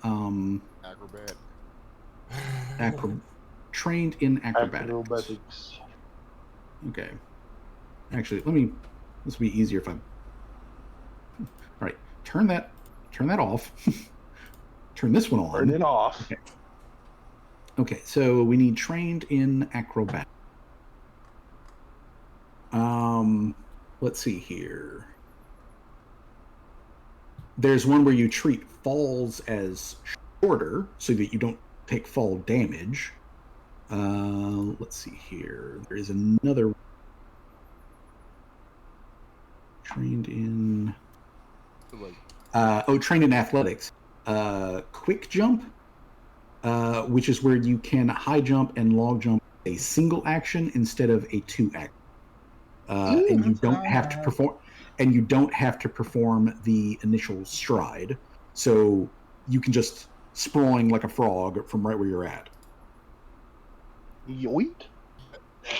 trained in acrobatics. Okay. Actually, this will be easier if I'm. All right, turn that off. Turn this one on. Turn it off. Okay, so we need trained in acrobatics. Let's see here. There's one where you treat falls as shorter so that you don't take fall damage. Let's see here. There is another trained in trained in athletics. Quick jump, which is where you can high jump and log jump a single action instead of a 2 action. And you don't have to perform the initial stride, so you can just sprawling like a frog from right where you're at. Yoink.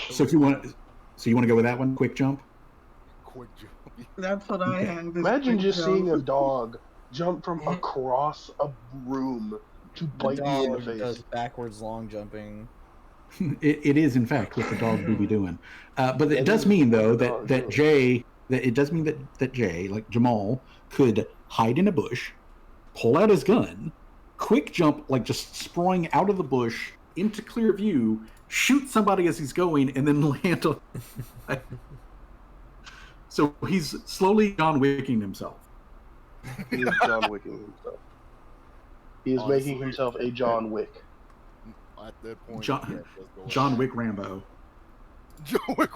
So you want to go with that one, quick jump. That's what I have. Imagine just seeing a dog jump from across a room to bite you in the face. Does backwards long jumping. It is in fact what the dog will be doing, but it does mean though that Jay, like Jamal, could hide in a bush, pull out his gun, quick jump, like just sprawling out of the bush into clear view, shoot somebody as he's going, and then land on. So he's slowly John Wicking himself. He is John Wicking himself. He is making himself a John Wick. At that point, John Wick Rambo. John Wick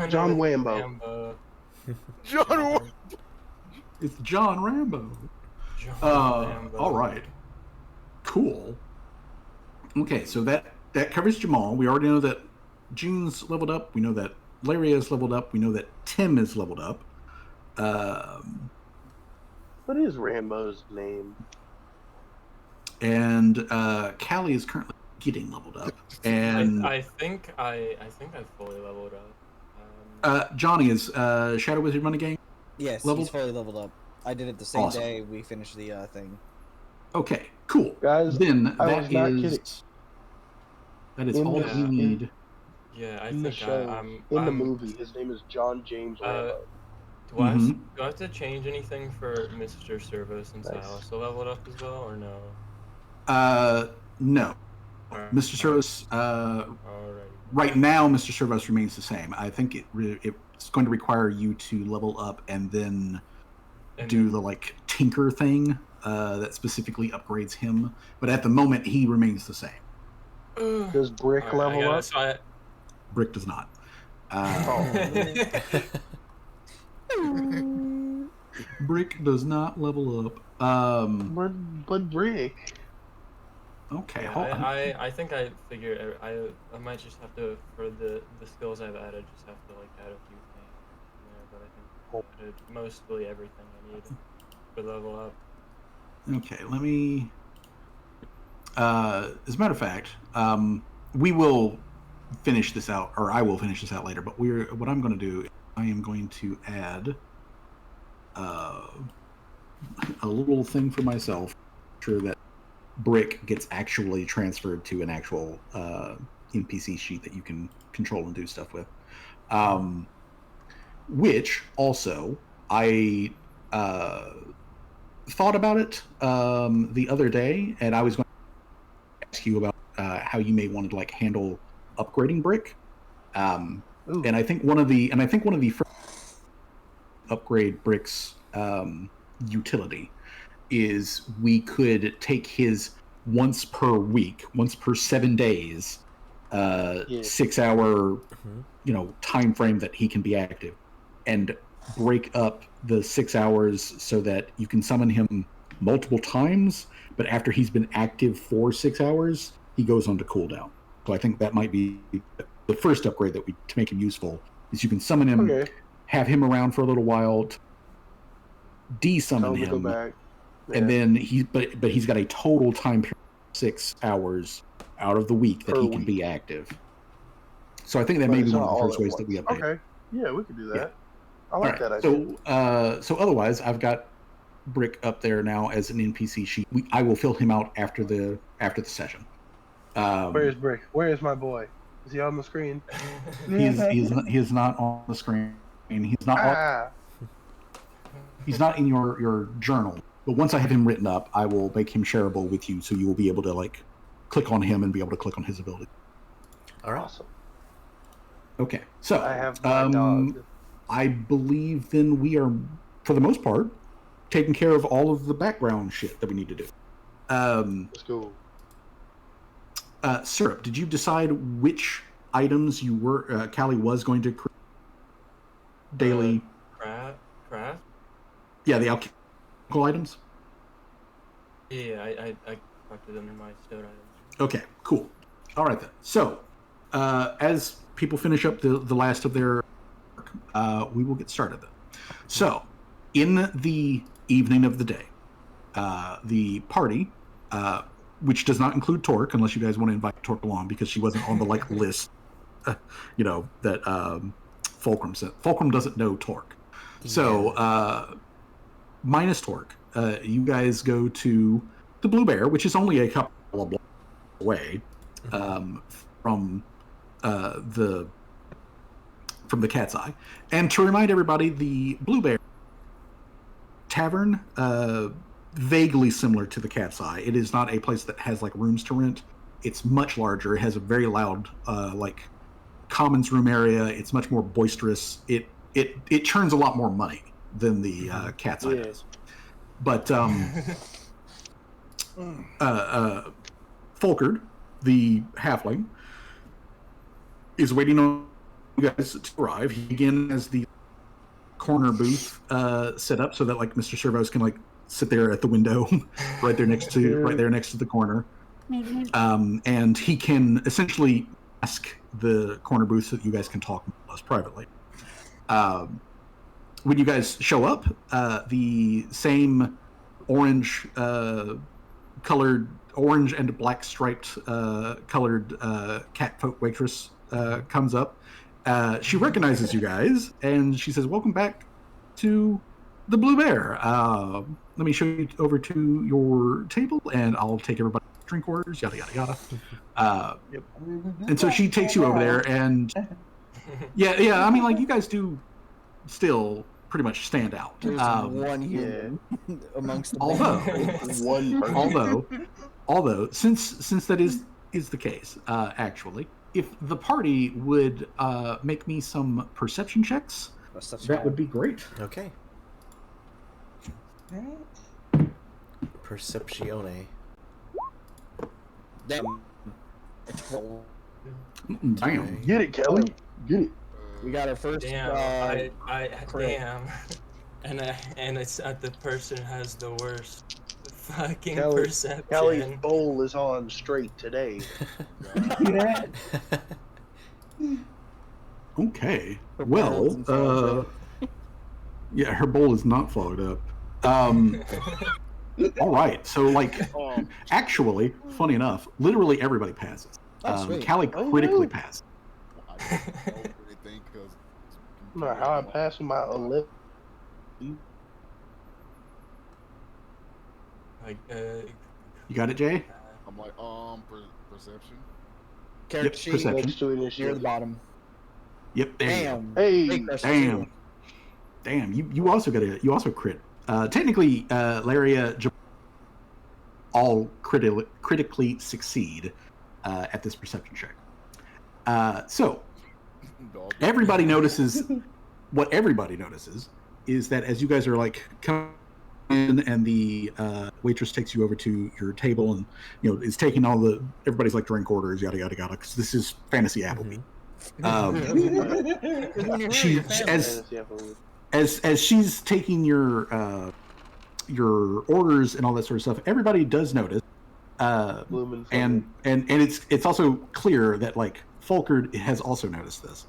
John Wambo. John. It's John Rambo. Rambo. All right. Cool. Okay, so that covers Jamal. We already know that June's leveled up. We know that Larry is leveled up. We know that Tim is leveled up. What is Rambo's name? And Callie is currently getting leveled up. And I think I've fully leveled up. Johnny, is Shadow Wizard Money Gang Yes, leveled? he's fully leveled up. I did it the same Awesome. day we finished the thing. Okay, cool. Guys, then I that was not is kidding. that is In all the- that you need. Yeah, I In the think show, in the movie, his name is John James Rambo. Do I have to change anything for Mr. Servo since I also leveled up as well, or no? No. Mr. Servos, right now, Mr. Servos remains the same. I think it's going to require you to level up and then do the like tinker thing that specifically upgrades him. But at the moment, he remains the same. Does Brick level up? Brick does not. Brick does not level up. But Brick. Okay, yeah, hold on. I think I figured I might just have to, for the skills I've added, just have to like add a few things in there, but I think I added mostly everything I need for level up. Okay, let me. As a matter of fact, we will finish this out, or I will finish this out later. But what I'm going to do, I am going to add a little thing for myself, sure that Brick gets actually transferred to an actual NPC sheet that you can control and do stuff with. Which also I thought about it the other day, and I was going to ask you about how you may want to like handle upgrading Brick. And I think one of the first upgrade Brick's utility is we could take his once per 7 days, 6 hour, time frame that he can be active, and break up the 6 hours so that you can summon him multiple times, but after he's been active for 6 hours, he goes on to cooldown. So I think that might be the first upgrade to make him useful, is you can summon him, have him around for a little while, de-summon him, go back. and then he's got a total time period of 6 hours out of the week that he can be active. So I think that may be one of the first ways that we update. Okay, yeah, we could do that. Yeah. I like that idea. So otherwise, I've got Brick up there now as an NPC sheet. I will fill him out after the session. Where's Brick? Where is my boy? Is he on the screen? He's not on the screen. He's not. He's not in your journal. But once I have him written up, I will make him shareable with you, so you will be able to like click on him and be able to click on his ability. All right. Awesome. Okay, so I have my dog. I believe then we are, for the most part, taking care of all of the background shit that we need to do. Let's go. Syrup, did you decide which items you were Callie was going to create daily? Craft? Yeah, the alchemical items? Yeah, I collected them in my stone items. Okay, cool. All right then. So, as people finish up the last of their work, we will get started then. So, in the evening of the day, the party, which does not include Torque, unless you guys want to invite Torque along, because she wasn't on the list, that Fulcrum sent. Fulcrum doesn't know Torque. So, minus Torque, you guys go to the Blue Bear, which is only a couple of blocks away from the Cat's Eye. And to remind everybody, the Blue Bear Tavern, vaguely similar to the Cat's Eye. It is not a place that has like rooms to rent. It's much larger. It has a very loud commons room area. It's much more boisterous. It churns a lot more money than the Cat's Eye does. But Folkert, the halfling, is waiting on you guys to arrive. He again has the corner booth set up so that like Mr. Servos can like sit there at the window right there next to the corner. And he can essentially ask the corner booth so that you guys can talk less privately. when you guys show up, the same orange orange and black striped colored catfolk waitress comes up. She recognizes you guys, and she says, "Welcome back to the Blue Bear. Let me show you over to your table, and I'll take everybody's drink orders, yada, yada, yada." And so she takes you over there, and yeah, I mean, like, you guys do still pretty much stand out. There's one human amongst the one person. Although, since that is the case, actually, if the party would make me some perception checks, that would be great. Okay. Perceptione. Damn. Damn. Get it, Kelly. Get it. We got our first. Damn, crit. damn. And it's the person has the worst fucking Kelly, perception. Kelly's bowl is on straight today. Okay. Her Well, bowl's in fogged yeah, her bowl is not fogged up. All right. So, like, actually, funny enough, literally everybody passes. sweet. Callie critically passed. I don't really think because. I don't know how I passed with my 11. Like, You got it, Jay? I'm like, perception. Character Yep, sheet perception. Next to near the initiative. bottom. Yep. There you go. Damn. Hey. Big perception. Damn. You also crit. Technically, Laria all critically succeed at this perception check. So everybody notices. What everybody notices is that as you guys are like coming in, and the waitress takes you over to your table, and is taking everybody's like drink orders, yada yada yada, because this is fantasy Applebee. She as she's taking your orders and all that sort of stuff, everybody does notice, and it's also clear that like Folkert has also noticed this,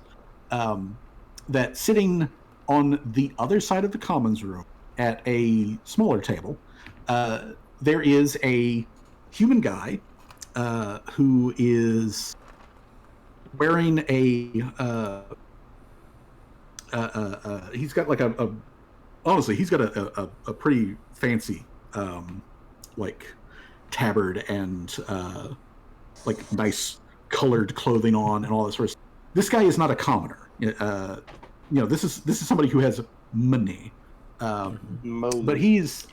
that sitting on the other side of the commons room at a smaller table, there is a human guy who is wearing he's got like honestly, he's got a pretty fancy like tabard and like nice colored clothing on and all that sort of stuff. This guy is not a commoner. This is somebody who has money. But he's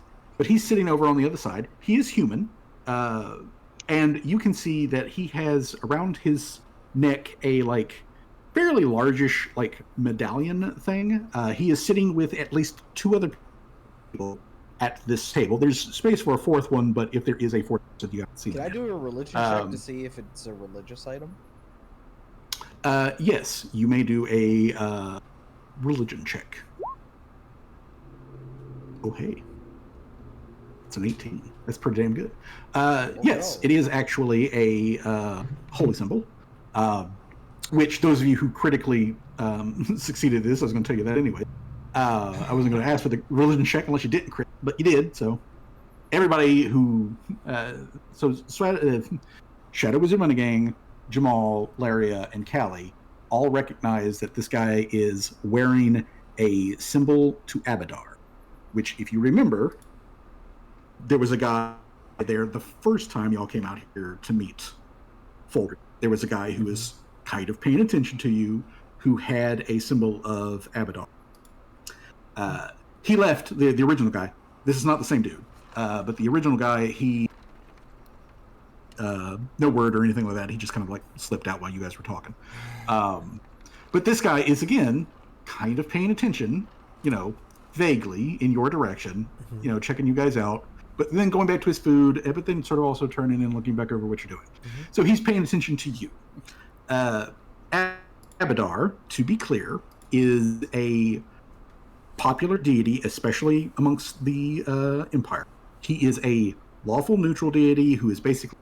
sitting over on the other side. He is human, and you can see that he has around his neck a like fairly largish like medallion thing. He is sitting with at least two other people at this table. There's space for a fourth one, but if there is a fourth, you haven't seen. Can I do a religion check to see if it's a religious item? Yes, you may do a religion check. Oh, hey. It's an 18. That's pretty damn good. Yes, it is actually a holy symbol, which those of you who critically succeeded this, I was going to tell you that anyway. I wasn't going to ask for the religion check unless you didn't crit, but you did, so everybody who... Shadow Wizard Money Gang, Jamal, Laria, and Callie all recognize that this guy is wearing a symbol to Abadar, which, if you remember, there was a guy there the first time y'all came out here to meet Folkert. There was a guy who was kind of paying attention to you who had a symbol of Abadar. He left, the original guy. This is not the same dude, but the original guy, he... no word or anything like that. He just kind of like slipped out while you guys were talking. But this guy is, again, kind of paying attention, vaguely in your direction, checking you guys out, but then going back to his food, but then sort of also turning and looking back over what you're doing. So he's paying attention to you. Abadar, to be clear, is a popular deity, especially amongst the Empire. He is a lawful neutral deity who is basically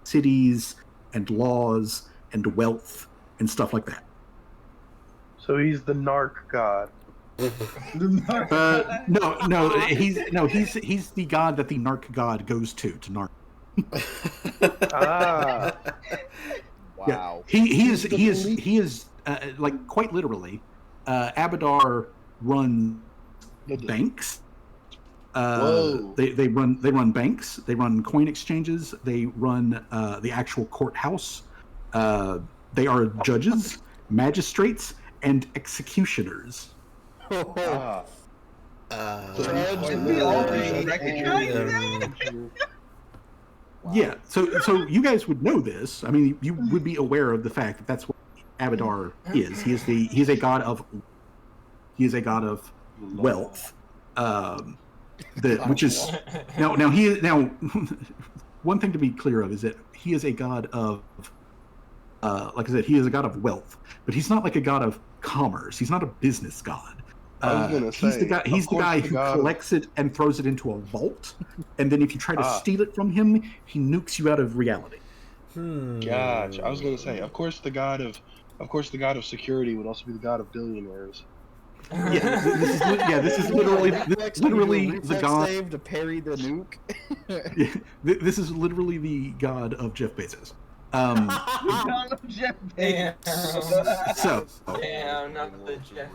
cities and laws and wealth and stuff like that. So he's the narc god. He's the god that the narc god goes to narc. Ah. Wow. Yeah. He is like quite literally, Abadar runs banks. They run banks. They run coin exchanges. They run the actual courthouse. They are judges, magistrates, and executioners. Ah. Should we all just recognize that? Yeah, so you guys would know this. I mean, you would be aware of the fact that that's what Abadar is. He's a god of wealth. Which is now one thing to be clear of is that he is a god of like I said, he is a god of wealth, but he's not like a god of commerce. He's not a business god. I was gonna say, he's the guy who collects it and throws it into a vault, and then if you try to steal it from him, he nukes you out of reality. Gotcha. I was gonna say, of course the god of security would also be the god of billionaires. This is literally the god to parry the nuke. This is literally the god of Jeff Bezos. Jeff Bezos. So not the Jeff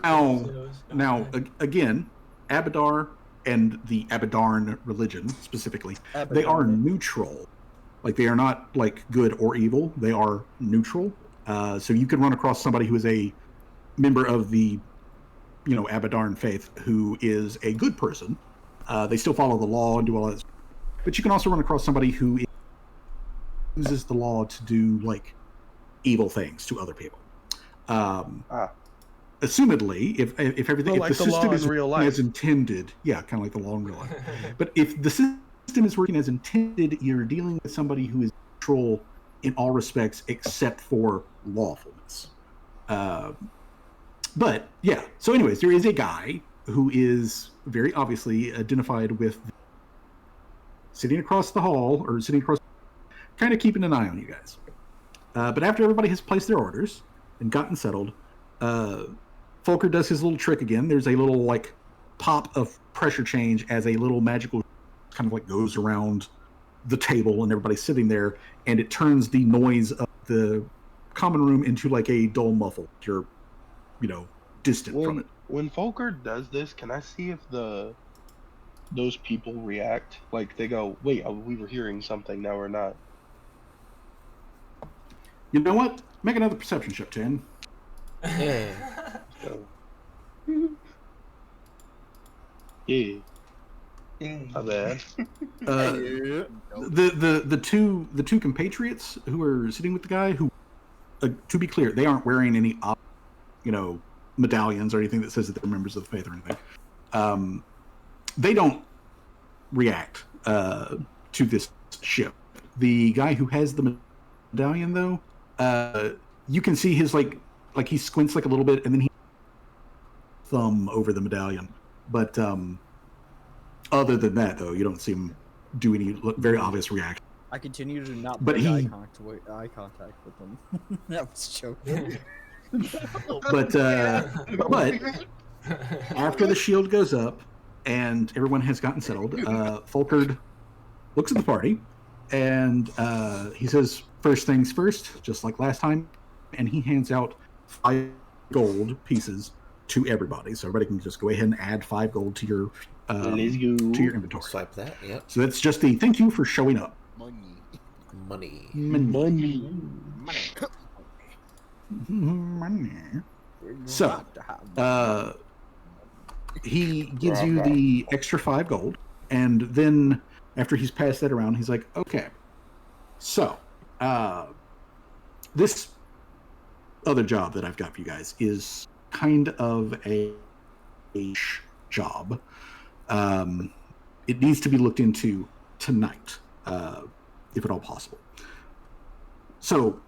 now again, Abadar and the Abadarn religion specifically, they are neutral. Like they are not like good or evil. They are neutral. So you can run across somebody who is a member of the Abadarn faith who is a good person. They still follow the law and do all that. But you can also run across somebody who uses the law to do like evil things to other people. Assumedly, if everything, if the system is real life as intended, kind of like the law in real life. But if the system is working as intended, you're dealing with somebody who is neutral in all respects except for lawfulness. But yeah, so anyways, there is a guy who is very obviously identified with sitting across the hall or sitting across, kind of keeping an eye on you guys. But after everybody has placed their orders and gotten settled, Folker does his little trick again. There's a little like pop of pressure change as a little magical kind of like goes around the table and everybody's sitting there, and it turns the noise of the common room into like a dull muffle. You're distant from it. When Folker does this, can I see if those people react? Like they go, wait, we were hearing something, now we're not. You know what? Make another perception check, 10. Yeah. Yeah. Not bad. The two compatriots who are sitting with the guy who, to be clear, they aren't wearing any medallions or anything that says that they're members of the faith or anything. They don't react to this ship. The guy who has the medallion, though, you can see his like he squints like a little bit, and then he thumb over the medallion. But other than that, though, you don't see him do any very obvious reaction. I continue to not But make he- eye contact with them. That was joking. But after the shield goes up and everyone has gotten settled, Folkard looks at the party and he says, "First things first, just like last time," and he hands out 5 gold pieces to everybody. So everybody can just go ahead and add 5 gold to your Let's go. to your inventory. Swipe that. Yep. So that's just the thank you for showing up. Money. Money. So, he gives you the extra 5 gold, and then after he's passed that around, he's like, "Okay, so this other job that I've got for you guys is kind of a job. It needs to be looked into tonight, if at all possible. So,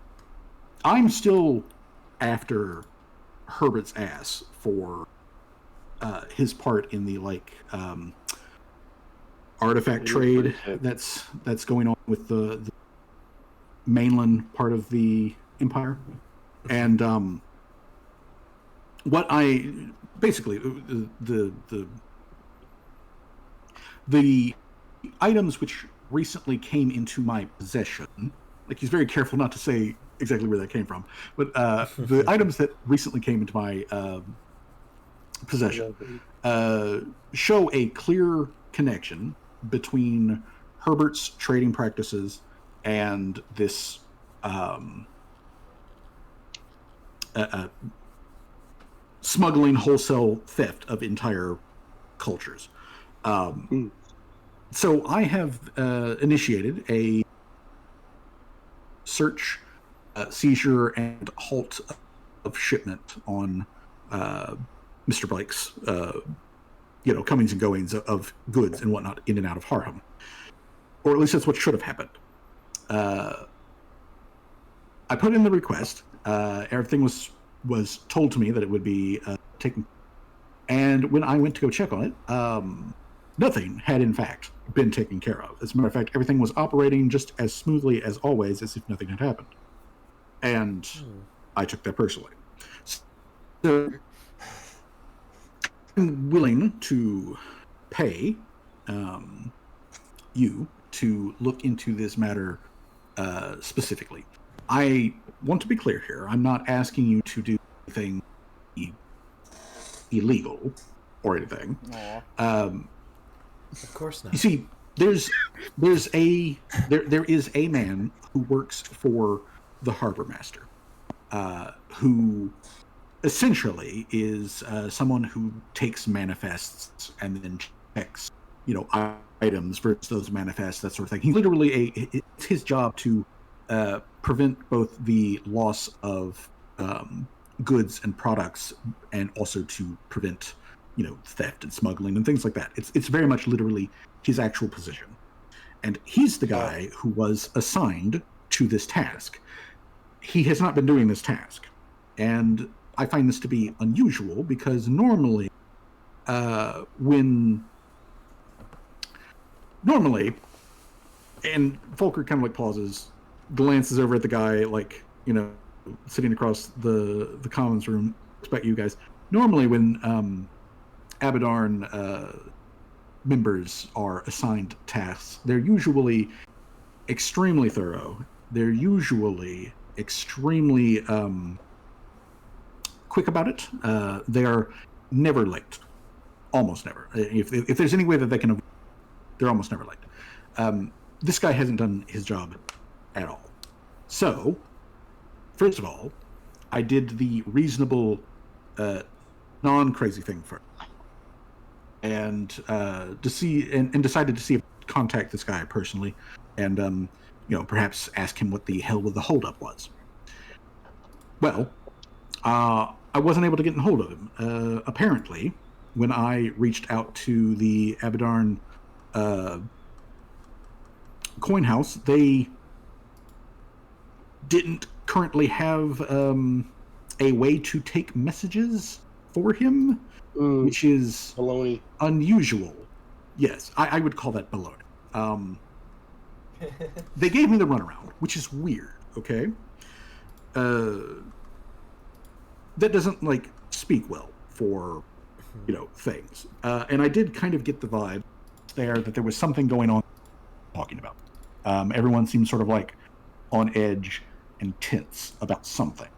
I'm still after Herbert's ass for his part in the artifact trade that's going on with the mainland part of the empire, and what I basically the items which recently came into my possession, like he's very careful not to say exactly where that came from, but the items that recently came into my possession show a clear connection between Herbert's trading practices and this smuggling wholesale theft of entire cultures. So I have initiated a search, seizure, and halt of shipment on Mr. Blake's, comings and goings of goods and whatnot in and out of Harham, or at least that's what should have happened. I put in the request. Everything was told to me that it would be taken, and when I went to go check on it, nothing had in fact been taken care of. As a matter of fact, everything was operating just as smoothly as always, as if nothing had happened. And I took that personally. So I'm willing to pay you to look into this matter specifically. I want to be clear here. I'm not asking you to do anything illegal or anything. Of course not. You see, there is a man who works for the harbor master, who essentially is someone who takes manifests and then checks, items versus those manifests, that sort of thing. He's literally it's his job to prevent both the loss of goods and products, and also to prevent theft and smuggling and things like that. It's very much literally his actual position, and he's the guy who was assigned to this task. He has not been doing this task, and I find this to be unusual because normally, and Volker kind of like pauses, glances over at the guy sitting across the commons room, expect you guys. Normally when Abadarn members are assigned tasks, they're usually extremely thorough. They're usually extremely quick about it. They are never late. Almost never. If there's any way that they can avoid, they're almost never late. This guy hasn't done his job at all. So, first of all, I did the reasonable, non-crazy thing first, and decided to see if I could contact this guy personally, and perhaps ask him what the hell the holdup was. Well, I wasn't able to get in hold of him. Apparently, when I reached out to the Abadarn coin house, they didn't currently have a way to take messages for him, which is baloney. Unusual. Yes, I would call that baloney. They gave me the runaround, which is weird, okay? That doesn't, speak well for, things. And I did kind of get the vibe there that there was something going on talking about. Everyone seemed sort of on edge and tense about something.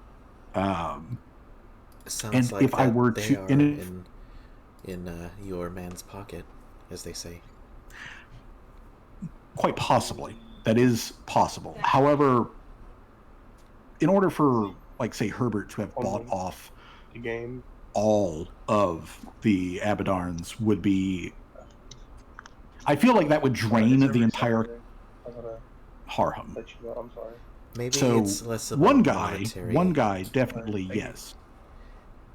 Sounds and like if I were they to are in your man's pocket, as they say. Quite possibly. That is possible. However, in order for, say, Herbert to have bought off the game, all of the Abadarns would be... I feel like that would drain the entire Harham. I'm sorry. Maybe so it's less one monetary. guy definitely yes.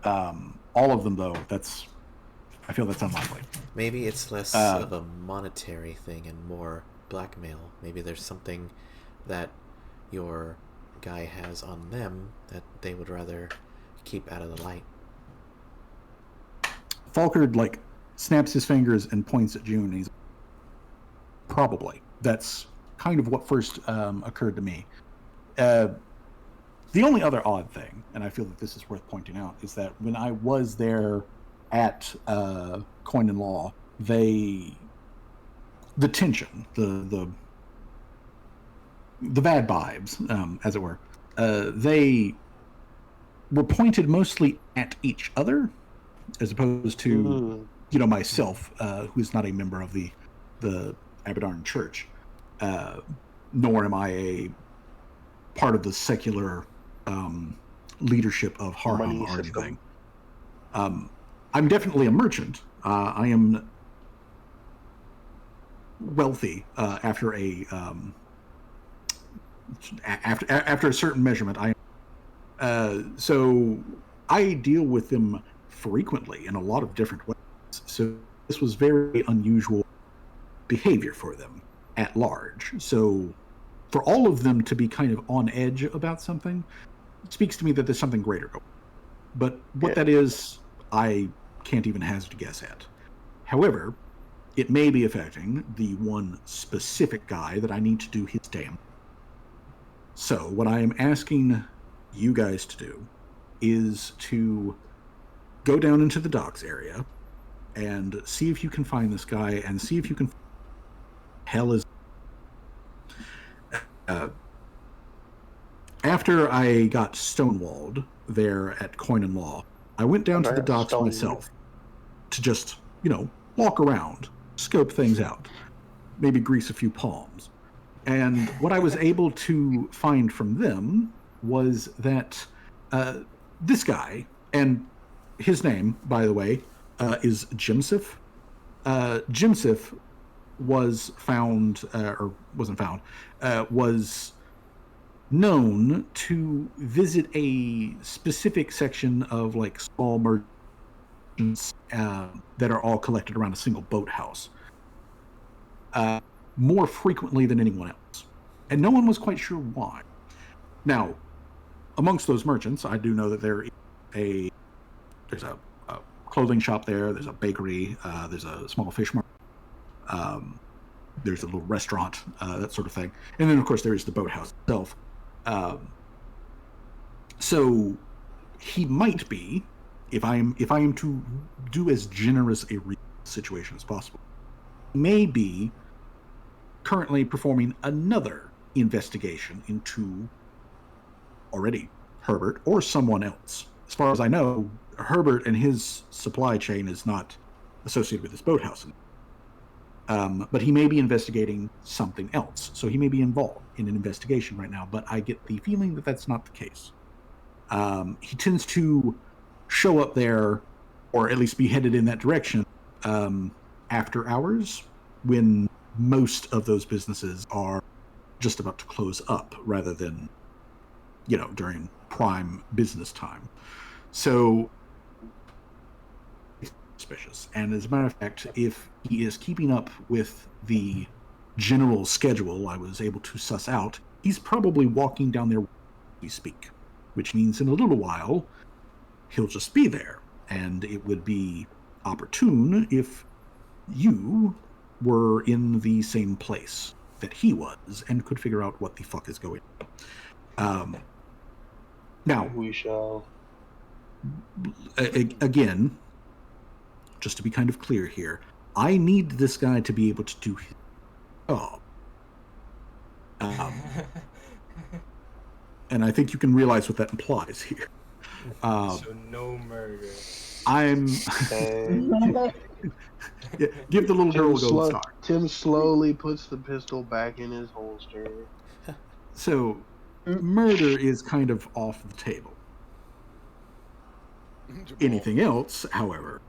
All of them though, I feel that's unlikely. Maybe it's less of a monetary thing and more blackmail. Maybe there's something that your guy has on them that they would rather keep out of the light. Falkard snaps his fingers and points at June, and he's probably. That's kind of what first occurred to me. The only other odd thing, and I feel that this is worth pointing out, is that when I was there at Coin and Law, the tension, the bad vibes, as it were, they were pointed mostly at each other, as opposed to myself, who is not a member of the Abadarn Church, nor am I a part of the secular leadership of Harham or anything. I'm definitely a merchant. I am wealthy after a certain measurement. So I deal with them frequently in a lot of different ways. So this was very unusual behavior for them at large. So for all of them to be kind of on edge about something, it speaks to me that there's something greater going on. But what that is, I can't even hazard a guess at. However, it may be affecting the one specific guy that I need to do his damn. So what I am asking you guys to do is to go down into the docks area and see if you can find this guy and see if you can hell is after I got stonewalled there at Coin and Law, I went down to the docks myself to just, walk around, scope things out, maybe grease a few palms. And what I was able to find from them was that this guy, and his name, by the way, is Jimsif. Jimsif was found, or wasn't found, was known to visit a specific section of small merchants that are all collected around a single boathouse more frequently than anyone else, and no one was quite sure why. Now, amongst those merchants, I do know that there's a clothing shop there, there's a bakery, there's a small fish market, there's a little restaurant, that sort of thing, and then of course there is the boathouse itself. So he might be, if I am to do as generous a situation as possible, may be currently performing another investigation into already Herbert or someone else. As far as I know, Herbert and his supply chain is not associated with this boathouse. But he may be investigating something else. So he may be involved in an investigation right now, but I get the feeling that that's not the case. He tends to show up there, or at least be headed in that direction, after hours, when most of those businesses are just about to close up, rather than, during prime business time. So, suspicious. And as a matter of fact, if he is keeping up with the general schedule I was able to suss out, he's probably walking down there as we speak, which means in a little while he'll just be there, and it would be opportune if you were in the same place that he was and could figure out what the fuck is going on. Now we shall. Again, just to be kind of clear here, I need this guy to be able to do his job. And I think you can realize what that implies here. So no murder. I'm... Yeah, give the little girl a gold star. Tim slowly puts the pistol back in his holster. So, murder is kind of off the table. Anything else, however,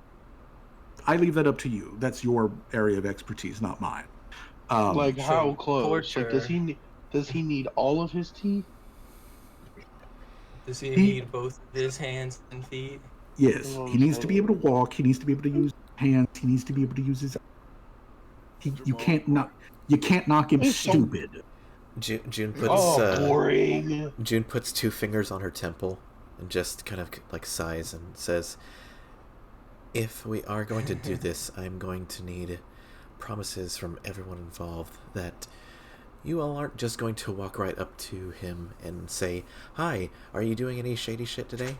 I leave that up to you. That's your area of expertise, not mine. How close? Torture. Does he need all of his teeth? Does he need both his hands and feet? Yes, he needs to be able to walk. He needs to be able to use hands. He needs to be able to use his. You can't knock him stupid. June puts boring. June puts 2 fingers on her temple and just kind of sighs and says, "If we are going to do this, I'm going to need promises from everyone involved that You all aren't just going to walk right up to him and say, "Hi, are you doing any shady shit today?"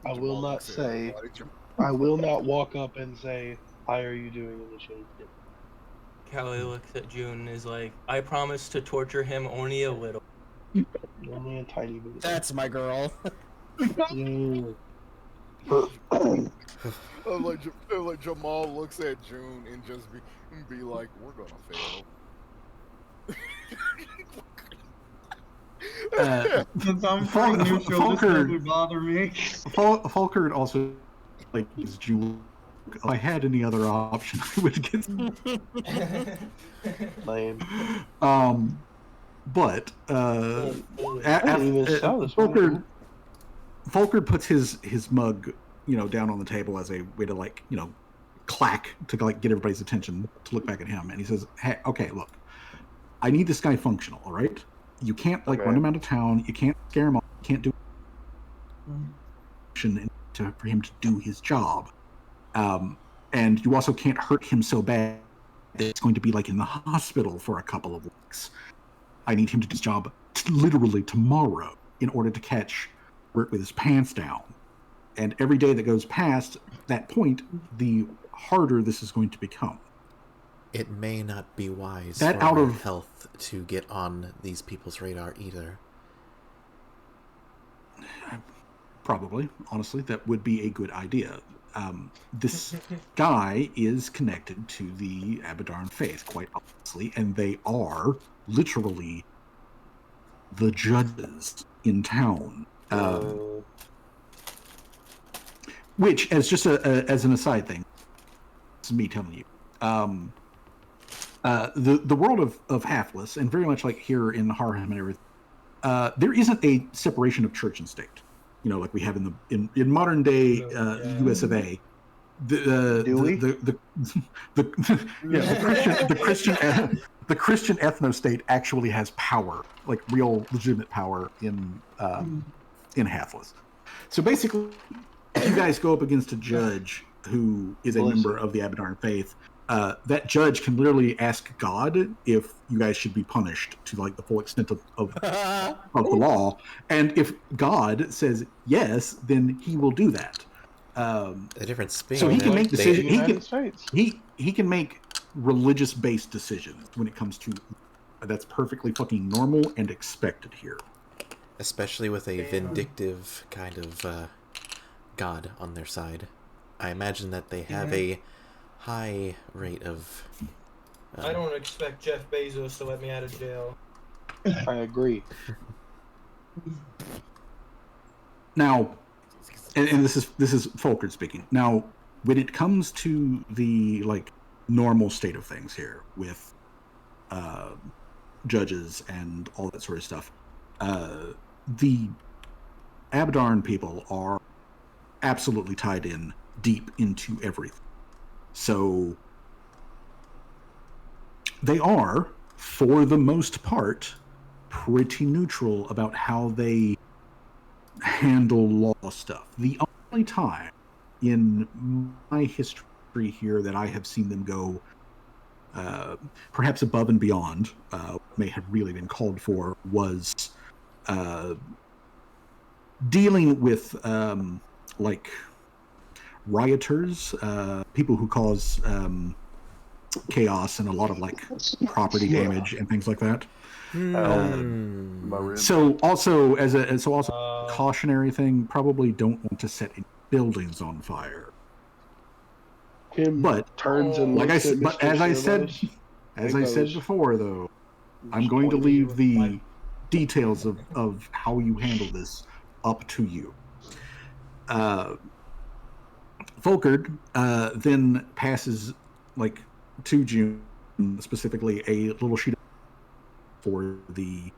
I will Jamal not looks at say. everybody. I will not walk up and say, "Hi, are you doing any shady shit?" Callie looks at June and is like, I promise to torture him only a little. Only a tiny bit. That's my girl. Yeah. Like Jamal looks at June and just be like, "We're gonna fail." Since I'm pretty neutral, this doesn't bother me. Falkard also like is June. If I had any other option, I would get. Lame. But Falkard puts his mug, down on the table as a way to clack to get everybody's attention to look back at him, and he says, "Hey, okay, look, I need this guy functional, all right? You can't run him out of town. You can't scare him off. You can't do for him to do his job, and you also can't hurt him so bad that it's going to be in the hospital for a couple of weeks. I need him to do his job literally tomorrow in order to catch Bert with his pants down. And every day that goes past that point, the harder this is going to become." It may not be wise That for out your of- health to get on these people's radar either. Probably, honestly, that would be a good idea. This guy is connected to the Abadarn faith, quite obviously, and they are literally the judges in town. Which, as just as an aside thing, it's me telling you, the world of Halfus, and very much like here in Harham and everything, there isn't a separation of church and state. Like we have in modern day U.S. of A. The Christian ethno-state actually has power, like real legitimate power in Halfus. So basically, if you guys go up against a judge who is a member of the Abadarn faith, that judge can literally ask God if you guys should be punished to the full extent of the law, and if God says yes, then he will do that. A different spin. So he can make decisions. He can make religious-based decisions when it comes to. That's perfectly fucking normal and expected here. Especially with a vindictive kind of god on their side. I imagine that they have a high rate of... I don't expect Jeff Bezos to let me out of jail. I agree. Now, and this is Falkard speaking. Now, when it comes to the normal state of things here with judges and all that sort of stuff, the Abadarn people are absolutely tied in deep into everything. So they are, for the most part, pretty neutral about how they handle law stuff. The only time in my history here that I have seen them go perhaps above and beyond may have really been called for was dealing with rioters, people who cause chaos and a lot of property damage and things like that. So also as a cautionary thing, probably don't want to set any buildings on fire. But turns and as I said before, though, I'm going to leave the details of how you handle this up to you. Falkard then passes to June specifically a little sheet for the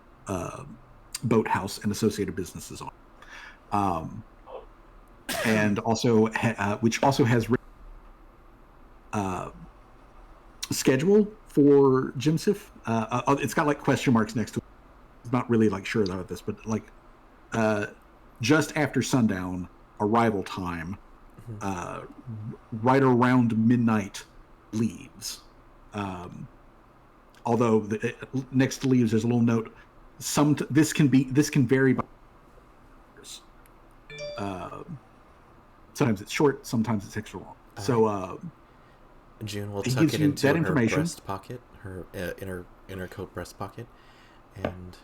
boathouse and associated businesses on, and also which also has schedule for Jimsif. It's got question marks next to it. I'm not really sure about this, but just after sundown arrival time, right around midnight leaves. Although next to leaves, there's a little note. This can vary by years. Sometimes it's short, sometimes it's extra long. So June will tuck it into her breast pocket, her inner coat breast pocket. And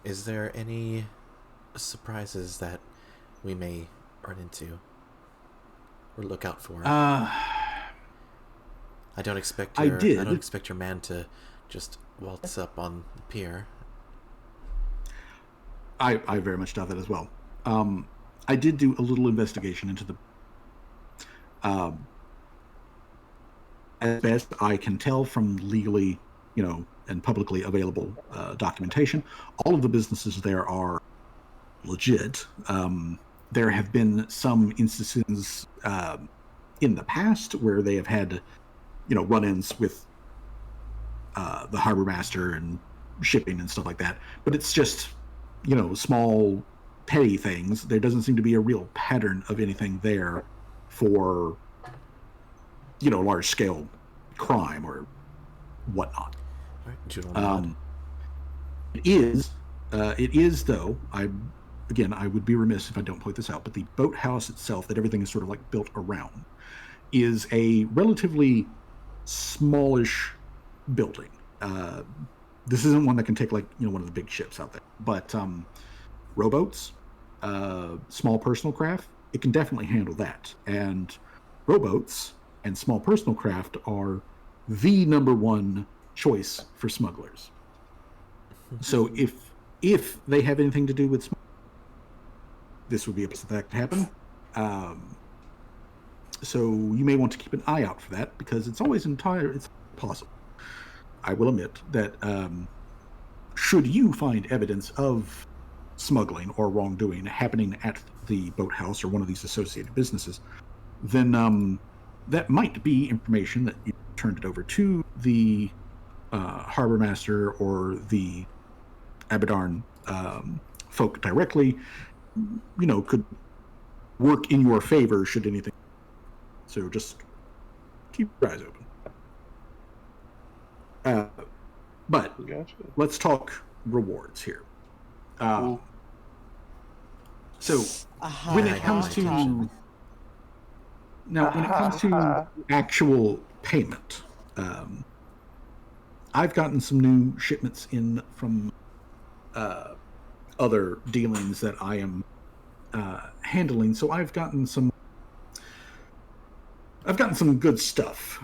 is there any surprises that we may run into or look out for? I don't expect your man to just waltz up on the pier. I very much doubt that as well. I did do a little investigation into the. As best I can tell from legally, and publicly available documentation, all of the businesses there are legit. There have been some instances in the past where they have had, run-ins with the harbor master and shipping and stuff like that. But it's just, small, petty things. There doesn't seem to be a real pattern of anything there for, large-scale crime or whatnot. It is though. I would be remiss if I don't point this out. But the boathouse itself, that everything is sort of like built around, is a relatively smallish building. This isn't one that can take one of the big ships out there. But rowboats, small personal craft, it can definitely handle that. And rowboats and small personal craft are the number one choice for smugglers. So if they have anything to do with this would be a place that could happen. So you may want to keep an eye out for that, because it's always it's possible. I will admit that should you find evidence of smuggling or wrongdoing happening at the boathouse or one of these associated businesses, then that might be information that you turned it over to the harbor master or the Abadarn folk directly, could work in your favor should anything. So just keep your eyes open. But Gotcha. Let's talk rewards here. So when it comes to actual payment, I've gotten some new shipments in from other dealings that I am handling. So I've gotten some good stuff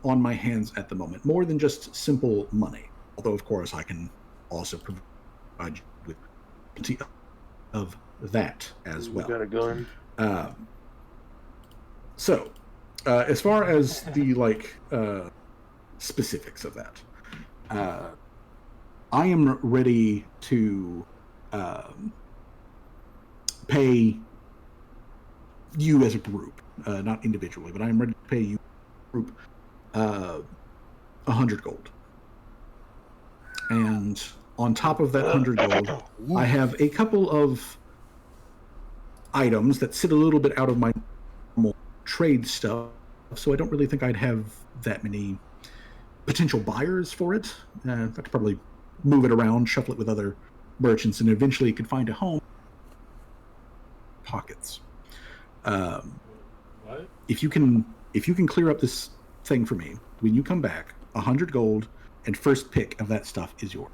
on my hands at the moment, more than just simple money. Although, of course, I can also provide you with plenty of that as well. You got a gun? So, as far as the specifics of that, I am ready to pay you as a group, not individually, but I am ready to pay you group 100 gold. And on top of that 100 gold, I have a couple of items that sit a little bit out of my normal trade stuff, so I don't really think I'd have that many potential buyers for it. I could probably move it around, shuffle it with other merchants, and eventually could find a home. Pockets. What? If you can clear up this thing for me, when you come back, 100 gold and first pick of that stuff is yours.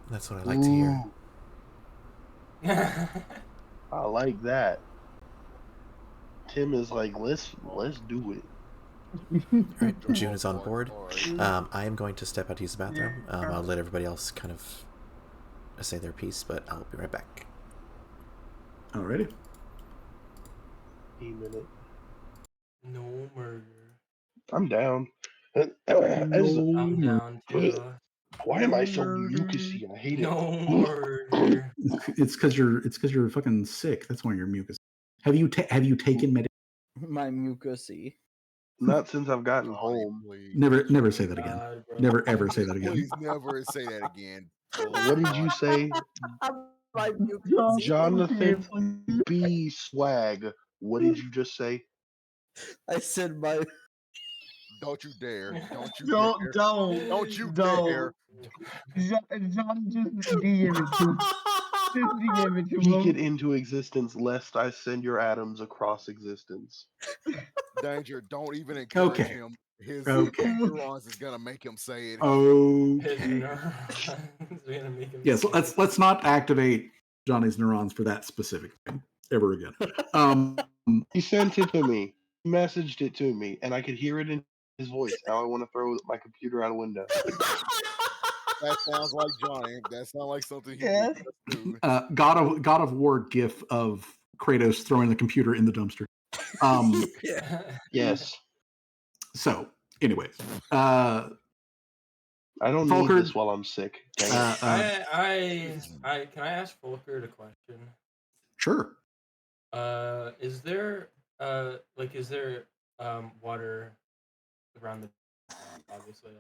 That's what I like to hear. I like that. Tim is like, let's do it. Alright, June is on board. I am going to step out to use the bathroom. I'll let everybody else kind of say their piece, but I'll be right back. Alrighty. A minute. No murder. I'm down. I'm down too. Why am I so mucusy? I hate it. No murder. It's because you're fucking sick. That's why you're mucus. Have you taken medication? My mucusy. Not since I've gotten home. Never say that again. Never ever say that again. Please never say that again. What did you say? My mucusy. Jonathan B. Swag. What did you just say? I said my. Don't you dare! Don't you Don't, dare! don't, Don't you don't. dare! John, just DM it to him. Just DM it to Speak it him. into existence, lest I send your atoms across existence. Danger! Don't even encourage Okay. him. His Okay. neurons is gonna make him say it. His Okay. neurons gonna make him Yes. say it. Let's not activate Johnny's neurons for that specific thing ever again. He sent it to me. He messaged it to me, and I could hear it in his voice. Now I want to throw my computer out a window. That sounds like Johnny. That sounds like something he Yeah. would do. God of War gif of Kratos throwing the computer in the dumpster. Yes. So, anyways, I don't need Volker, this while I'm sick. Dang it. I can I ask Volker a question? Sure. Is there water around the obviously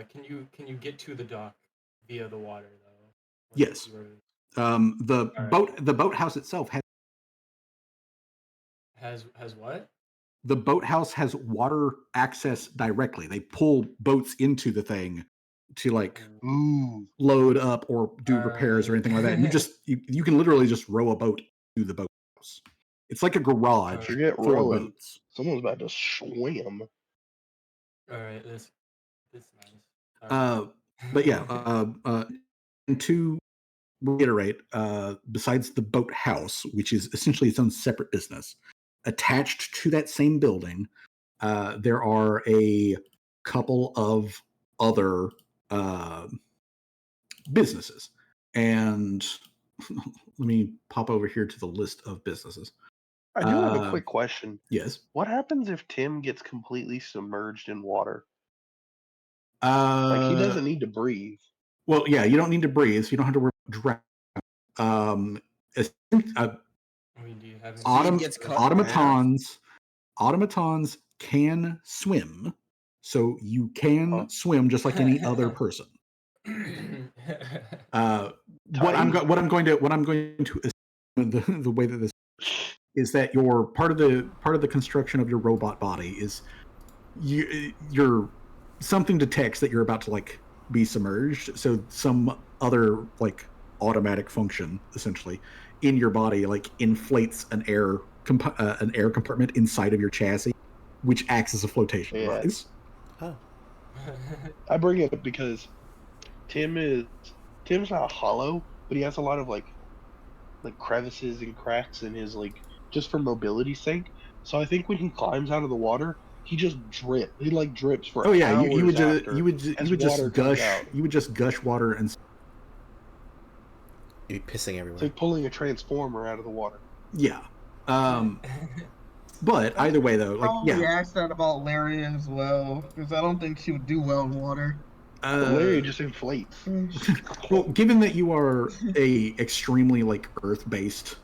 can you get to the dock via the water though? Like, Yes. if you were- The boathouse itself has what? the boathouse has water access directly. They pull boats into the thing to like Ooh. load up or do repairs or anything like that. And you can literally just row a boat to the boathouse. It's like a garage Forget for rowing. boats. Someone's about to swim. All right, that's nice. All right. But yeah, and to reiterate, besides the boathouse, which is essentially its own separate business, attached to that same building, there are a couple of other businesses. And let me pop over here to the list of businesses. I do have a quick question. Yes. What happens if Tim gets completely submerged in water? Like, he doesn't need to breathe. Well, yeah, you don't need to breathe. So you don't have to worry about drown. I mean, do you have automatons can swim, so you can swim just like any other person. What I'm going to assume, the way that this is that your part of the construction of your robot body is you're something detects that you're about to like be submerged, so some other like automatic function essentially in your body like inflates an air compartment inside of your chassis, which acts as a flotation device. Oh. I bring it up because Tim's not hollow, but he has a lot of like crevices and cracks in his like just for mobility's sake. So I think when he climbs out of the water, he just drips. He like drips for hours. You would just gush water and you'd be pissing everywhere. It's like pulling a transformer out of the water. Yeah. But either way though, like Probably asked that about Larry as well, because I don't think she would do well in water. Larry just inflates. Well, given that you are a extremely like earth-based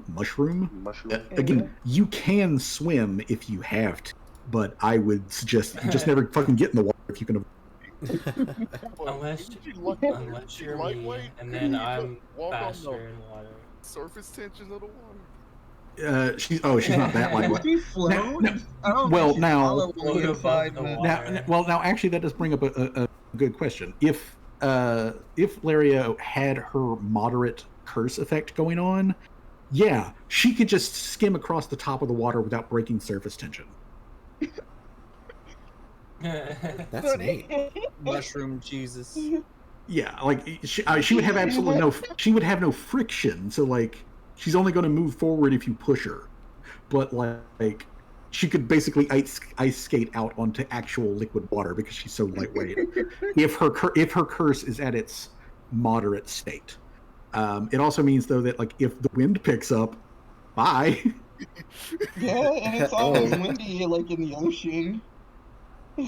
mushroom, again, you can swim if you have to, but I would suggest you just never fucking get in the water if you can. Unless you're me, and then I'm faster in water. Surface tension of the water. She's not that lightweight. Now, actually, that does bring up a good question. If Laria had her moderate curse effect going on, yeah, she could just skim across the top of the water without breaking surface tension. That's neat. Mushroom Jesus. Yeah, like she would have absolutely no friction. So like she's only going to move forward if you push her, but like she could basically ice skate out onto actual liquid water because she's so lightweight. if her curse is at its moderate state. It also means though that like if the wind picks up, bye. Yeah, and it's always windy like in the ocean.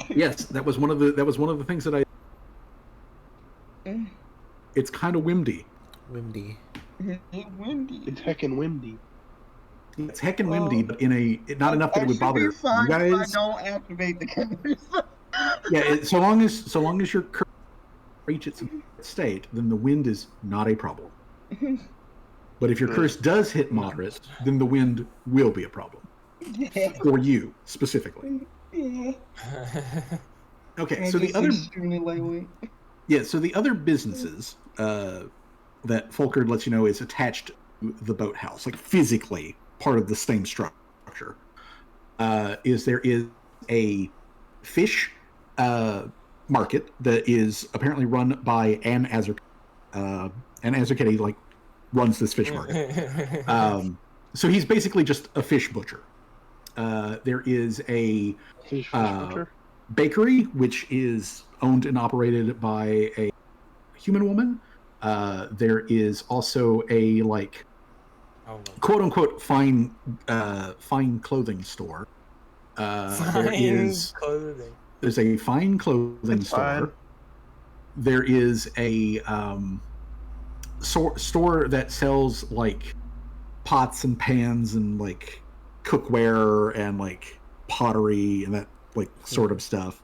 Yes, that was one of the things that I. It's kind of windy. Windy. It's heckin' windy. It's heckin' windy, but not enough that it would bother you guys. I don't activate the cameras. Yeah, so long as your curve reaches its state, then the wind is not a problem. But if your curse does hit moderate, then the wind will be a problem. For you, specifically. Okay, so the other... so the other businesses that Folkert lets you know is attached to the boathouse, like physically part of the same structure, is there is a fish market that is apparently run by Ann Azarketti. Ann Azarketti, like, runs this fish market. So he's basically just a fish butcher. There is a Fish butcher? bakery, which is owned and operated by a human woman. There is also a, like, quote unquote fine clothing store. There's a fine clothing store. Fine. There is a store that sells, like, pots and pans and, like, cookware and, like, pottery and that, like, sort of stuff.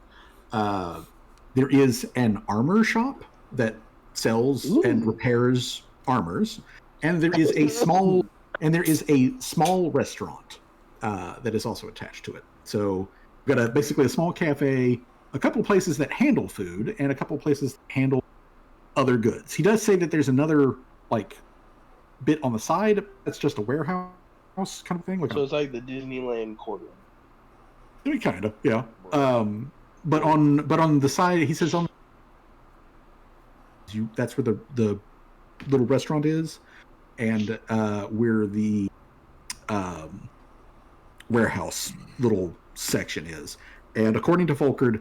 There is an armor shop that sells and repairs armors, and there is a small restaurant that is also attached to it. So we've got basically a small cafe, a couple places that handle food, and a couple places that handle other goods. He does say that there's another, like, bit on the side that's just a warehouse kind of thing. Like, So it's like the Disneyland quarter. Kind of, yeah. But on the side, he says that's where the little restaurant is, and where the warehouse little section is. And according to Folkert,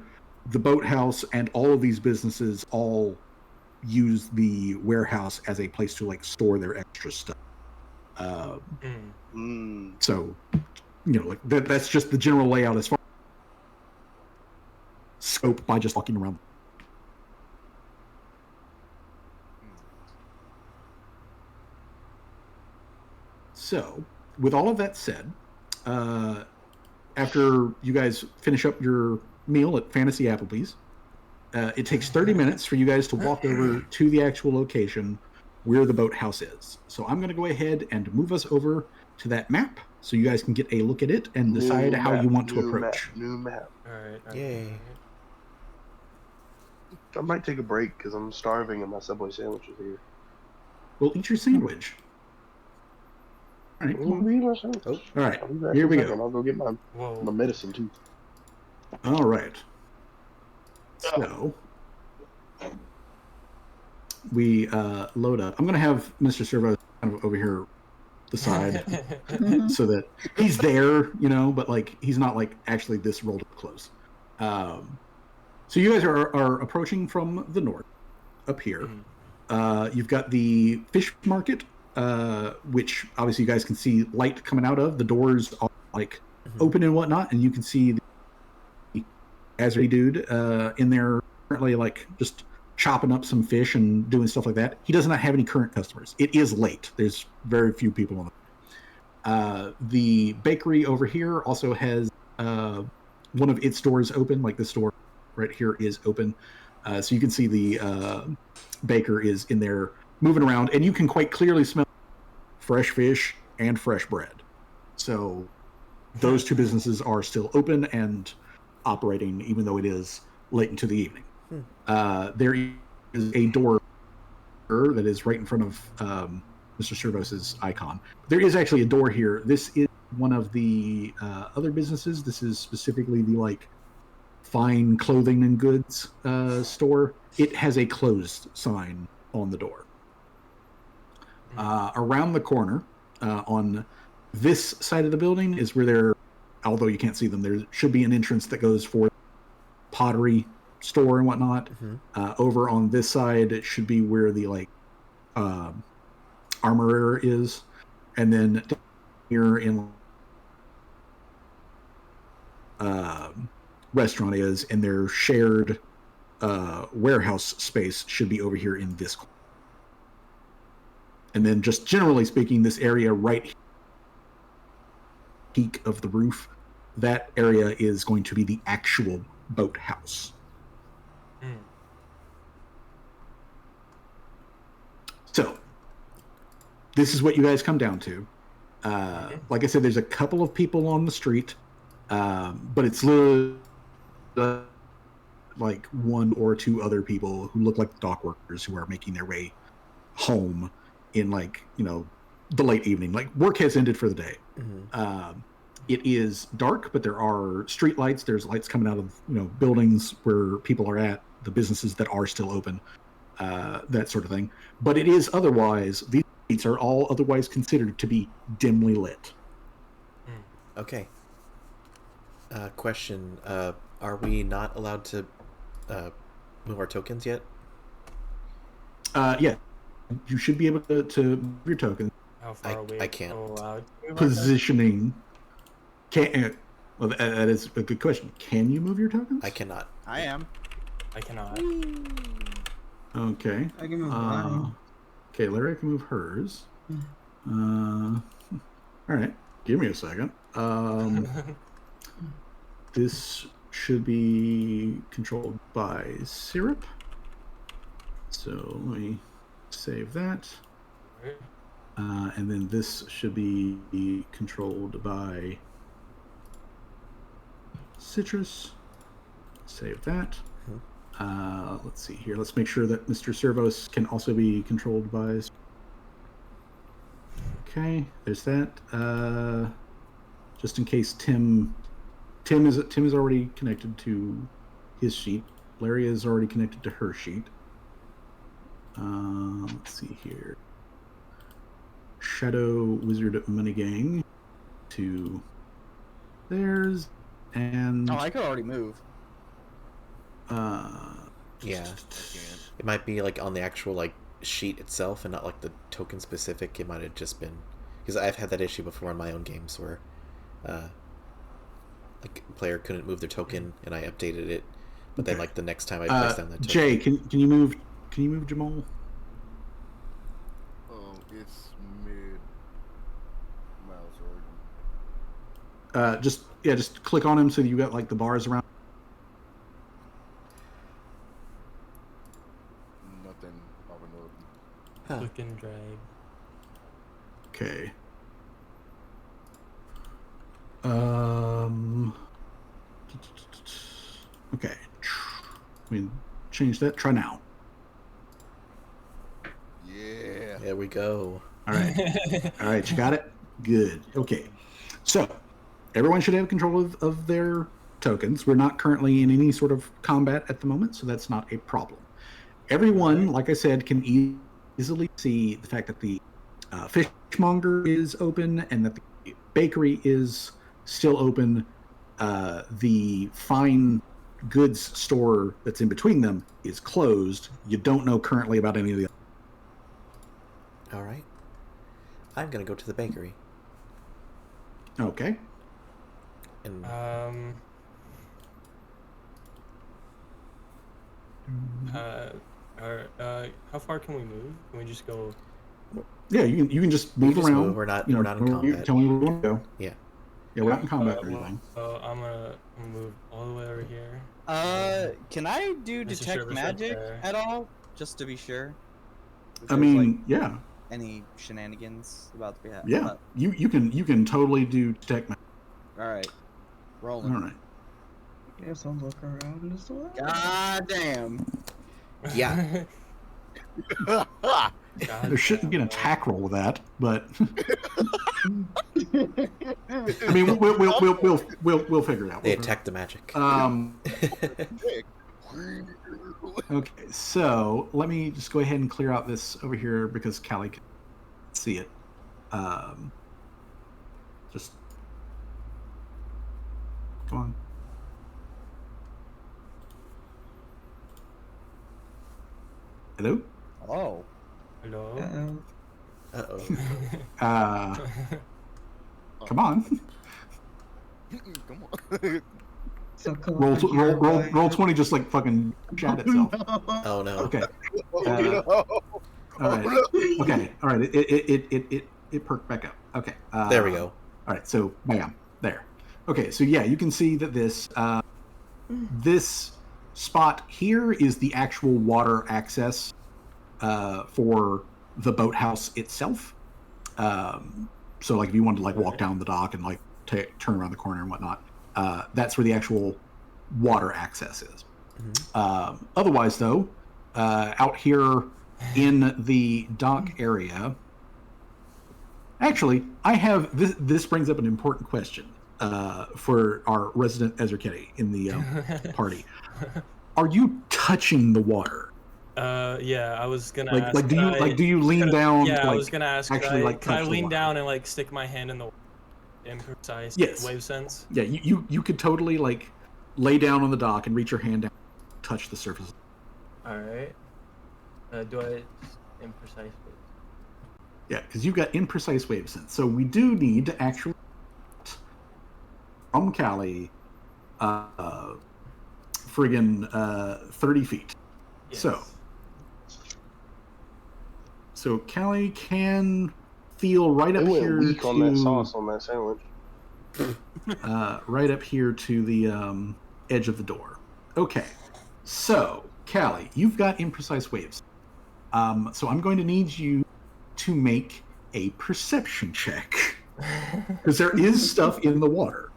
the boathouse and all of these businesses all use the warehouse as a place to, like, store their extra stuff. So, like, that's just the general layout as far as scope by just walking around. So, with all of that said, after you guys finish up your meal at Fantasy Applebee's, it takes 30 minutes for you guys to walk over to the actual location where the boathouse is. So I'm going to go ahead and move us over to that map so you guys can get a look at it and decide how you want to approach. New map. Alright. Yay. I might take a break because I'm starving and my Subway sandwich is here. Well, eat your sandwich. All right, come on. Eat my sandwich. All right, I'll be back here in we a go. second. I'll go get my Whoa. medicine too. All right. So we load up. I'm going to have Mr. Servo kind of over here the side so that he's there, but, like, he's not, like, actually this rolled up close. So you guys are approaching from the north up here. You've got the fish market, which obviously you guys can see light coming out of. The doors are, like, open and whatnot, and you can see the Azri dude in there currently, like, just chopping up some fish and doing stuff like that. He does not have any current customers. It is late. There's very few people on the bakery over here also has one of its doors open, like this door right here is open. So you can see the baker is in there moving around, and you can quite clearly smell fresh fish and fresh bread. So those two businesses are still open and operating, even though it is late into the evening. There is a door that is right in front of Mr. Servos's icon. There is actually a door here. This is one of the other businesses. This is specifically the, like, fine clothing and goods store. It has a closed sign on the door. Around the corner, on this side of the building, is where although you can't see them, there should be an entrance that goes for pottery store and whatnot. Over on this side, it should be where the, like, armorer is, and then here in restaurant is, and their shared warehouse space should be over here in this corner. And then, just generally speaking, this area right here, peak of the roof, that area is going to be the actual boathouse. So, this is what you guys come down to. Like I said, there's a couple of people on the street, but it's literally like one or two other people who look like dock workers who are making their way home in the late evening. Like work has ended for the day. It is dark, but there are street lights. There's lights coming out of buildings where people are at, the businesses that are still open, that sort of thing. But it is otherwise, these streets are all otherwise considered to be dimly lit. Okay. Question: are we not allowed to move our tokens yet? Yeah, you should be able to move your tokens. How far away? I can't. Positioning. Well, that is a good question. Can you move your tokens? I cannot. I am. I cannot. Okay. I can move mine. Okay, Larry can move hers. All right. Give me a second. This should be controlled by Syrup. So let me save that. And then this should be controlled by Citrus. Save that. Let's see here. Let's make sure that Mr. Servos can also be controlled by. Okay, there's that. Just in case Tim is already connected to his sheet. Larry is already connected to her sheet. Let's see here. Shadow Wizard Money Gang to theirs, and I could already move. Yeah, it might be like on the actual sheet itself and not like the token specific. It might have just been because I've had that issue before in my own games where a player couldn't move their token and I updated it, but then the next time I placed down that token. Jay, can you move Jamal? It's mid mouse or just click on him so you got the bars around. nothing popping up. Huh. Click and drag. Okay. Okay. We change that. Try now. Yeah. There we go. All right. All right. You got it? Good. Okay. So everyone should have control of their tokens. We're not currently in any sort of combat at the moment, so that's not a problem. Everyone, like I said, can easily see the fact that the fishmonger is open and that the bakery is still open. The fine goods store that's in between them is closed. You don't know currently about any of the. All right. I'm gonna go to the bakery. Okay. And how far can we move? Can we just go? Yeah, you can just move around. Move. We're not in combat. Tell me where we want to go. Yeah. Yeah, we're not in combat or anything. So I'm gonna move all the way over here. Can I do Mr. detect Service magic right there. at all, just to be sure? If I there's, mean, yeah, any shenanigans about to be happening? yeah. You can totally do detect magic. All right, rolling. All right. Guess I'll look around as well. God damn. Yeah. There shouldn't be an attack roll with that, but I mean, we'll figure it out. They attack the magic. Okay, so let me just go ahead and clear out this over here because Callie can see it. Just come on. Hello? Oh. Hello. Uh-oh. Come on. Come on. So Roll 20 just fucking chat itself. Oh no. Okay. All right. Okay. All right. It perked back up. Okay. There we go. All right. So bam, there. Okay. So yeah, you can see that this spot here is the actual water access for the boathouse itself. So like if you wanted to like walk down the dock and like turn around the corner and whatnot, that's where the actual water access is. Otherwise, though, out here in the dock area, actually, I have this. This brings up an important question for our resident Ezerketi in the party. Are you touching the water? Yeah, I was gonna Like, ask. like, do you lean down? Yeah, like, I was gonna ask. Actually, like, can I touch the lean water? down and like stick my hand in the imprecise Yes. wave sense? Yeah, you could totally like lay down on the dock and reach your hand down, touch the surface. All right. Do I imprecise wave? Yeah, because you've got imprecise wave sense. So we do need to actually from Callie, friggin' 30 feet. Yes. So Callie can feel right up went here weak to on that sauce on that sandwich. right up here to the edge of the door. Okay, so Callie, you've got imprecise waves. So I'm going to need you to make a perception check because there is stuff in the water.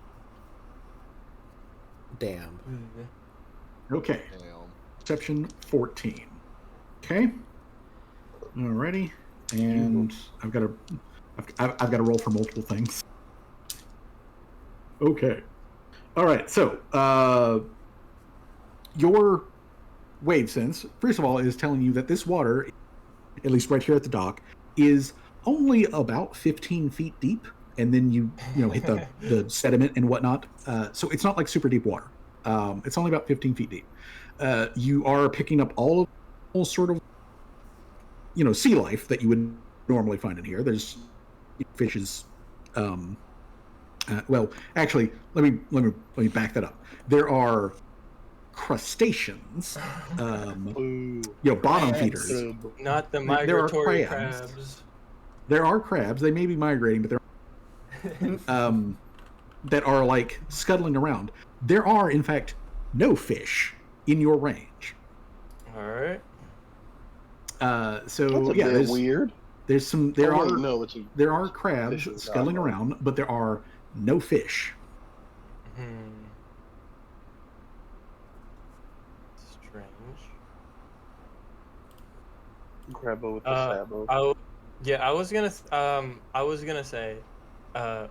Damn. Okay, Damn. perception 14. Okay. Alrighty, and I've got to roll for multiple things. Okay. All right. So your wave sense, first of all, is telling you that this water, at least right here at the dock, is only about 15 feet deep, and then you hit the sediment and whatnot. So it's not like super deep water. It's only about 15 feet deep. You are picking up all sort of sea life that you would normally find in here. There's fishes. Well, actually, let me back that up. There are crustaceans, bottom feeders. Not the There are migratory crabs. crabs. There are crabs. They may be migrating, but they're that are like scuttling around. There are, in fact, no fish in your range. All right. So That's a bit weird. There's some. There are crabs fish scuttling around, but there are no fish. Strange. Crabbo with the sabo. I was gonna say, I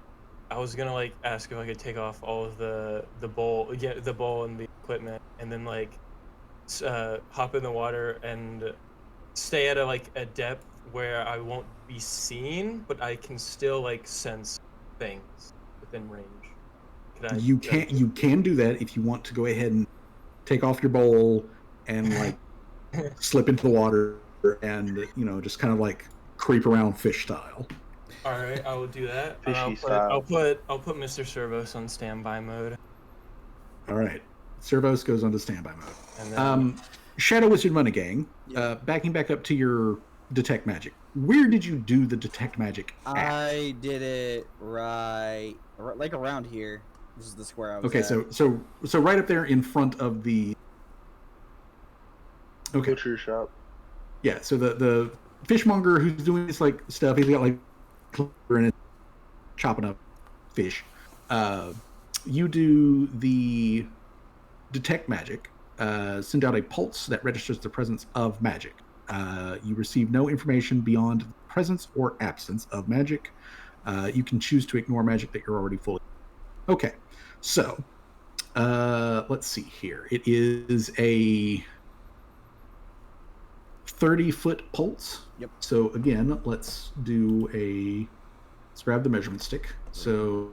was gonna like ask if I could take off all of the bowl and the equipment, and then like hop in the water and stay at a depth where I won't be seen, but I can still like sense things within range. You can do that if you want to go ahead and take off your bowl and like slip into the water and just kind of like creep around fish style. All right, I will do that. I'll put Mr. Servos on standby mode. All right, Servos goes onto standby mode. And then, Shadow Wizard Money Gang, backing back up to your detect magic. Where did you do the detect magic at? I did it right like around here. This is the square I was Okay, at. so right up there in front of the butcher shop. Yeah, so the fishmonger who's doing this like stuff, he's got like and it's chopping up fish. You do the detect magic. Send out a pulse that registers the presence of magic. You receive no information beyond the presence or absence of magic. You can choose to ignore magic that you're already fully. Okay, so let's see here. It is a 30-foot pulse. Yep. So again, let's grab the measurement stick. So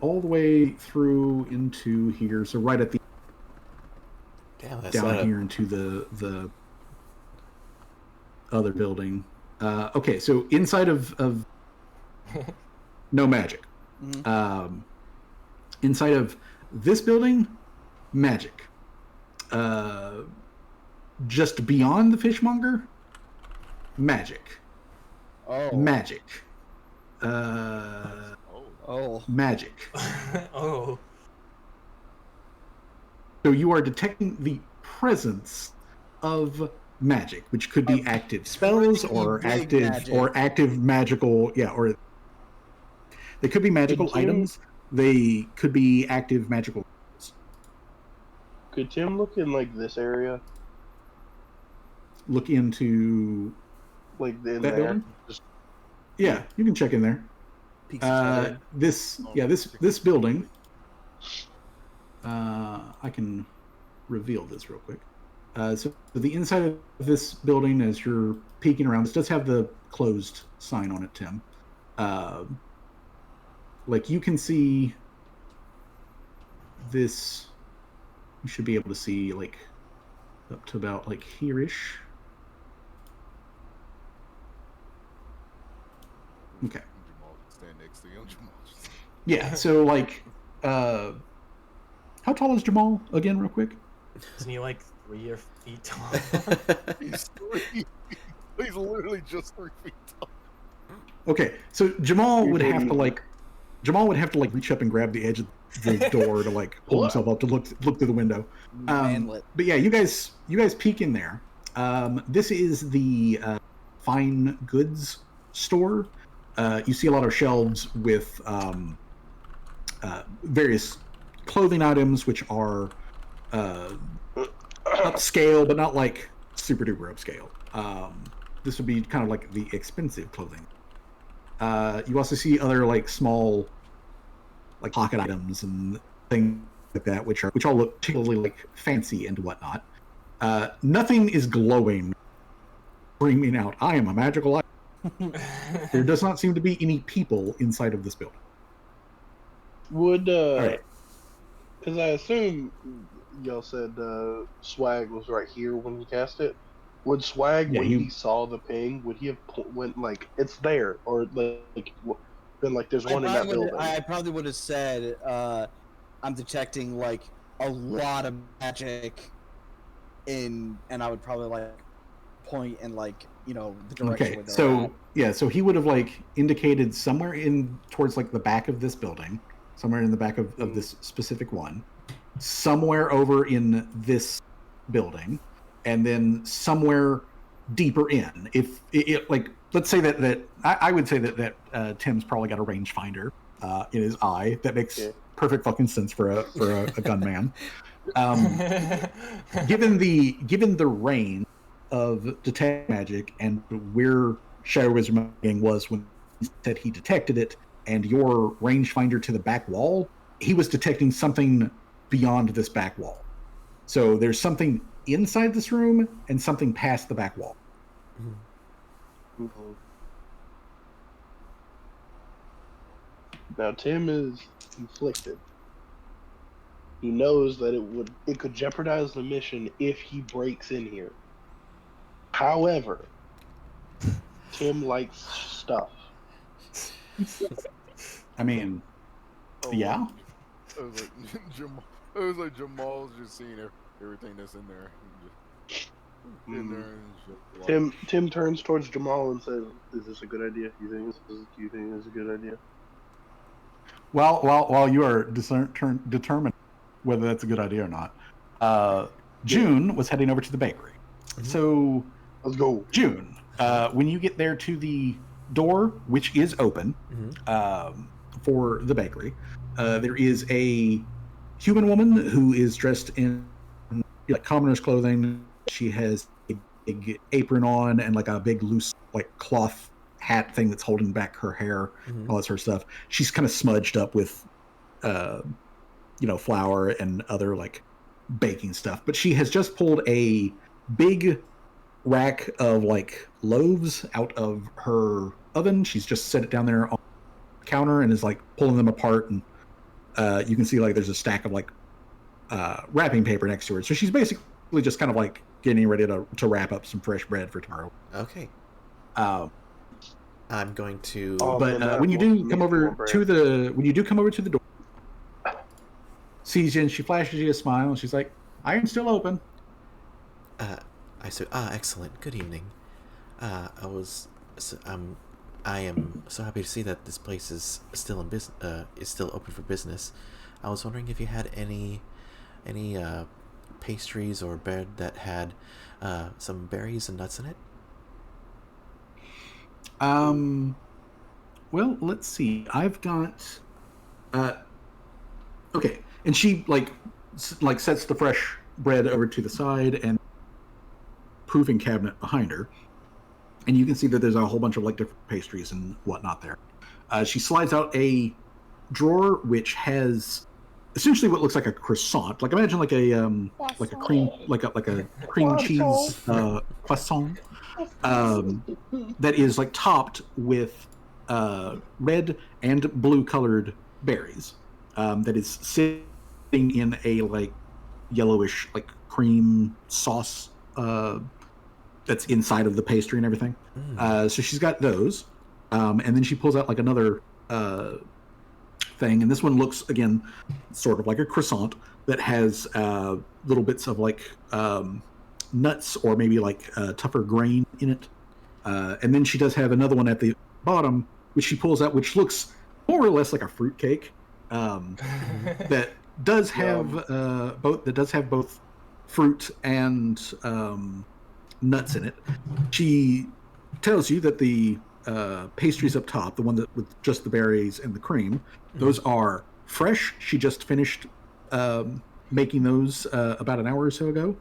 all the way through into here. So right at the down here into the other building. Okay, so inside of no magic. Mm-hmm. Inside of this building, magic. Just beyond the fishmonger, magic. Oh. Magic. Magic. Oh. So you are detecting the presence of magic, which could be active spells or active magical, or they could be magical items. They could be active magical. Could Tim look in like this area? Look into like in that there. building? Yeah, you can check in there. This building. I can reveal this real quick. So the inside of this building, as you're peeking around, this does have the closed sign on it, Tim. Like you can see this. You should be able to see like up to about like here-ish. Okay. Stand next to him. Yeah, so like how tall is Jamal again, real quick? Isn't he like 3 or feet tall? He's literally just 3 feet tall. Okay, so Jamal would have to like reach up and grab the edge of the door to like pull himself up to look through the window. But yeah, you guys peek in there. This is the fine goods store. You see a lot of shelves with various clothing items, which are upscale, but not like super duper upscale. This would be kind of like the expensive clothing. You also see other like small, like pocket items and things like that, which all look particularly like fancy and whatnot. Nothing is glowing, screaming out, "I am a magical item." There does not seem to be any people inside of this building. Would because I assume y'all said Swag was right here when he cast it. Would Swag, when he saw the ping, would he have went like it's there, or like been like there's one in that building? I probably would have said I'm detecting like a lot of magic and I would probably like point in like the direction. Okay, so so he would have like indicated somewhere in towards like the back of this building, somewhere in the back of this specific one, somewhere over in this building, and then somewhere deeper in. If it like, let's say that I would say that Tim's probably got a rangefinder in his eye. That makes perfect fucking sense for a gunman. Given the range of detect magic and where Shadow Wizard was when he said he detected it, and your rangefinder to the back wall, he was detecting something beyond this back wall. So there's something inside this room and something past the back wall. Mm-hmm. Now Tim is conflicted. He knows that it could jeopardize the mission if he breaks in here. However, Tim likes stuff. I mean, yeah. It was like Jamal's just seeing everything that's in there. In there and Tim turns towards Jamal and says, "Is this a good idea? Do you think this is a good idea?" While you are determined whether that's a good idea or not, June was heading over to the bakery. Mm-hmm. So let's go, June. When you get there to the door, which is open for the bakery, there is a human woman who is dressed in like commoner's clothing. She has a big apron on and like a big loose like cloth hat thing that's holding back her hair, all that sort of stuff. She's kind of smudged up with flour and other like baking stuff, but she has just pulled a big rack of like loaves out of her oven. She's just set it down there on the counter and is like pulling them apart, and you can see like there's a stack of like wrapping paper next to her. So she's basically just kind of like getting ready to wrap up some fresh bread for tomorrow. Okay. I'm going to. But when you do come over to the door, sees you and she flashes you a smile and she's like, "Iron's still open." I said, excellent. Good evening. I am so happy to see that this place is still is still open for business. I was wondering if you had any pastries or bread that had some berries and nuts in it? Well, let's see. I've got. Okay, and she like sets the fresh bread over to the side and proving cabinet behind her, and you can see that there's a whole bunch of like different pastries and whatnot there. She slides out a drawer which has essentially what looks like a croissant. Like imagine like a cream like a cream cheese croissant that is like topped with red and blue colored berries. That is sitting in a like yellowish like cream sauce that's inside of the pastry and everything. So she's got those, and then she pulls out like another thing, and this one looks again sort of like a croissant that has little bits of like nuts or maybe like tougher grain in it. And then she does have another one at the bottom, which she pulls out, which looks more or less like a fruit cake that does have both fruit and nuts in it. She tells you that the pastries up top, the one that with just the berries and the cream, those are fresh. She just finished making those about an hour or so ago.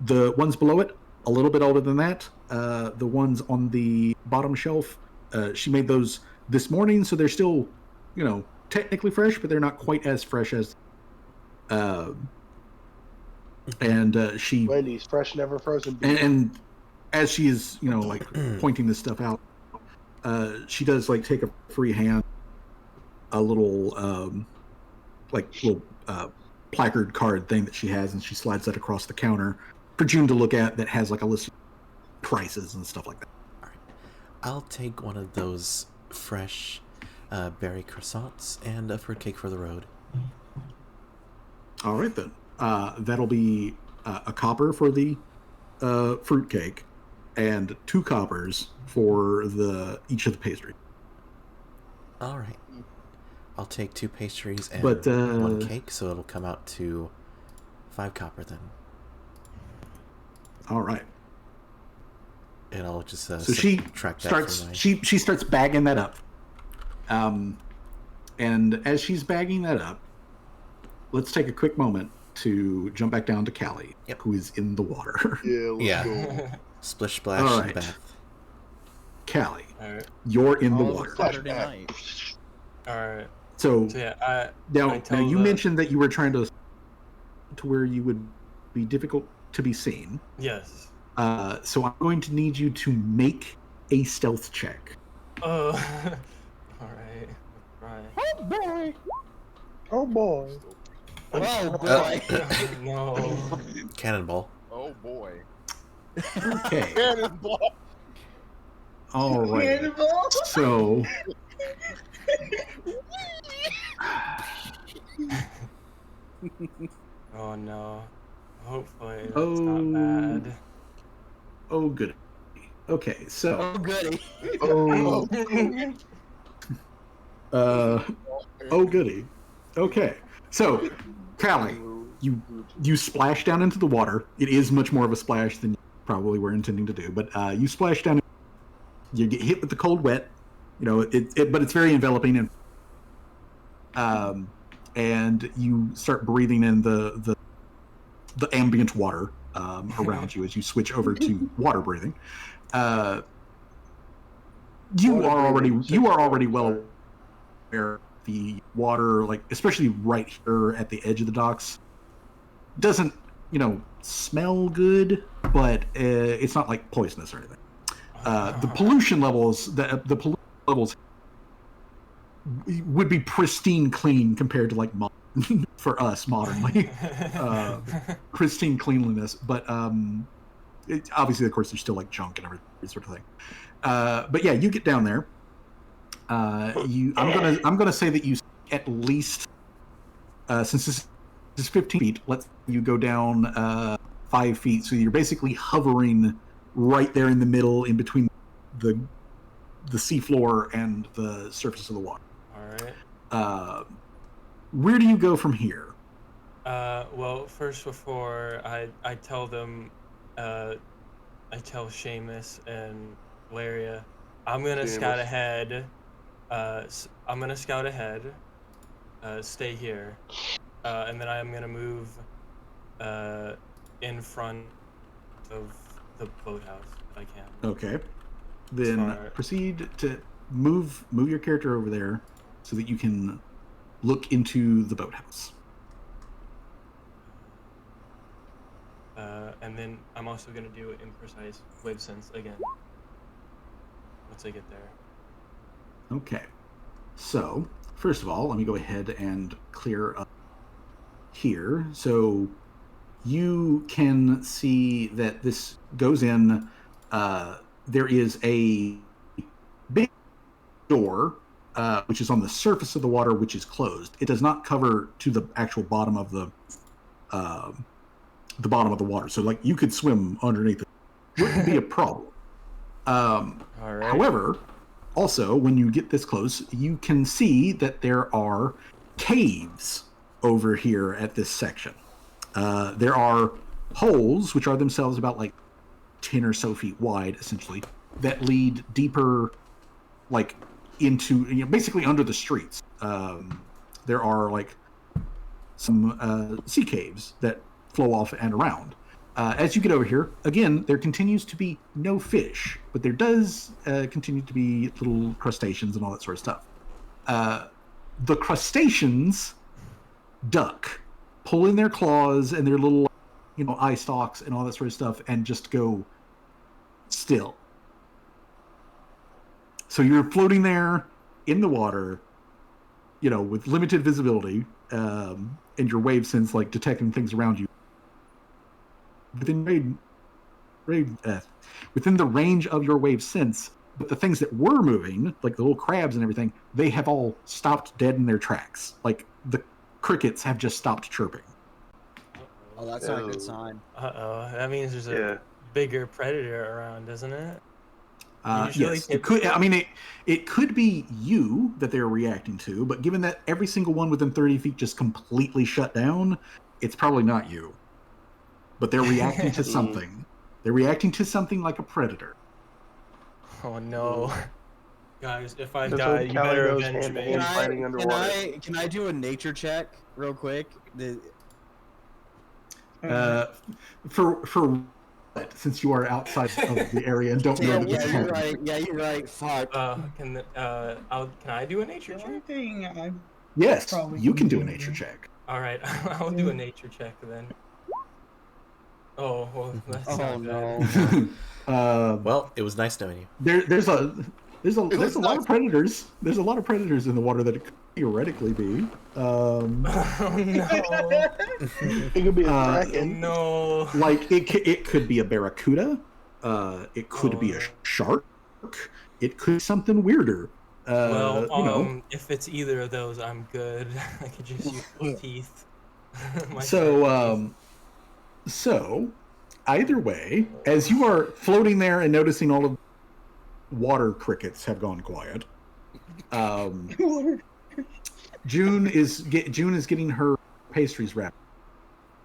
The ones below it, a little bit older than that. The ones on the bottom shelf, she made those this morning, so they're still, technically fresh, but they're not quite as fresh as. She Wendy's fresh, never frozen. And as she is, like pointing this stuff out, she does like take a free hand, a little placard card thing that she has, and she slides that across the counter for June to look at. That has like a list of prices and stuff like that. All right, I'll take one of those fresh berry croissants and a fruitcake for the road. All right then, that'll be a copper for the fruitcake and 2 coppers for each of the pastry. All right. I'll take 2 pastries and But, 1 cake, so it'll come out to 5 copper then. All right. And I'll just so she starts bagging that up. And as she's bagging that up, let's take a quick moment to jump back down to Callie, who is in the water. Yeah, let's go. Splish splash All in right. the bath. Callie, Alright. you're in the All water. Saturday night. Alright. So yeah, now you mentioned that you were trying to where you would be difficult to be seen. Yes. So I'm going to need you to make a stealth check. Alright. Right. Oh boy. Oh boy. Oh boy. No. Cannonball. Oh boy. Okay. Cannonball. All right. Cannibal? So Oh no. Hopefully that's not bad. Oh, good. Okay, so Oh goody. oh goody. Okay, so Callie, you splash down into the water. It is much more of a splash than you probably were intending to do, but you splash down. You get hit with the cold wet, but it's very enveloping, and you start breathing in the ambient water around you as you switch over to water breathing. You are already well aware the water, like especially right here at the edge of the docks, doesn't smell good, but it's not like poisonous or anything. The pollution levels would be pristine clean compared to like for us modernly pristine cleanliness, but obviously of course there's still like junk and everything sort of thing. But yeah, you get down there. I'm gonna say that you at least since this is 15 feet, let you go down 5 feet, so you're basically hovering right there in the middle, in between the seafloor and the surface of the water. Alright. Where do you go from here? Well, first before I tell them, I tell Seamus and Laria, I'm gonna scout Seamus. ahead. I'm gonna scout ahead. Stay here, and then I'm gonna move, in front of the boathouse if I can. Okay. Then proceed to move your character over there so that you can look into the boathouse. And then I'm also gonna do imprecise wave sense again. Once I get there. Okay. So, first of all, let me go ahead and clear up here. So you can see that this goes in. There is a big door, which is on the surface of the water, which is closed. It does not cover to the actual bottom of the bottom of the water. So, like, you could swim underneath it. Wouldn't be a problem. All right. However, also, when you get this close, you can see that there are caves over here at this section. There are holes, which are themselves about like 10 or so feet wide, essentially, that lead deeper, like into, basically under the streets. There are like some sea caves that flow off and around. As you get over here, again, there continues to be no fish, but there does continue to be little crustaceans and all that sort of stuff. The crustaceans duck, pull in their claws and their little, eye stalks and all that sort of stuff, and just go still. So you're floating there in the water, with limited visibility, and your wave sense, like, detecting things around you. Within the range of your wave sense, but the things that were moving, like the little crabs and everything, they have all stopped dead in their tracks. Like, the crickets have just stopped chirping. Oh, that's not a good sign. That means there's a bigger predator around, doesn't it? Yes, it could. I mean, it could be you that they're reacting to, but given that every single one within 30 feet just completely shut down, it's probably not you. But they're reacting to something. They're reacting to something like a predator. Oh no. Guys, if I That's die, what you Callie better goes avenge hand to me. hand fighting underwater. Can I do a nature check real quick? For what? Since you are outside of the area and don't know that this is you're happening. right. Yeah, you're right. Fuck. Can I do a nature check? Yes, you can do a nature check. All right, I'll do a nature check then. Oh, well, that's not no. Well, it was nice knowing you. There's a lot of predators. There's a lot of predators in the water that it could theoretically be. Oh no! It could be a kraken. No. Like it could be a barracuda. It could be a shark. It could be something weirder. If it's either of those, I'm good. I could just use my teeth. So, either way, as you are floating there and noticing all of water crickets have gone quiet, June is getting her pastries wrapped.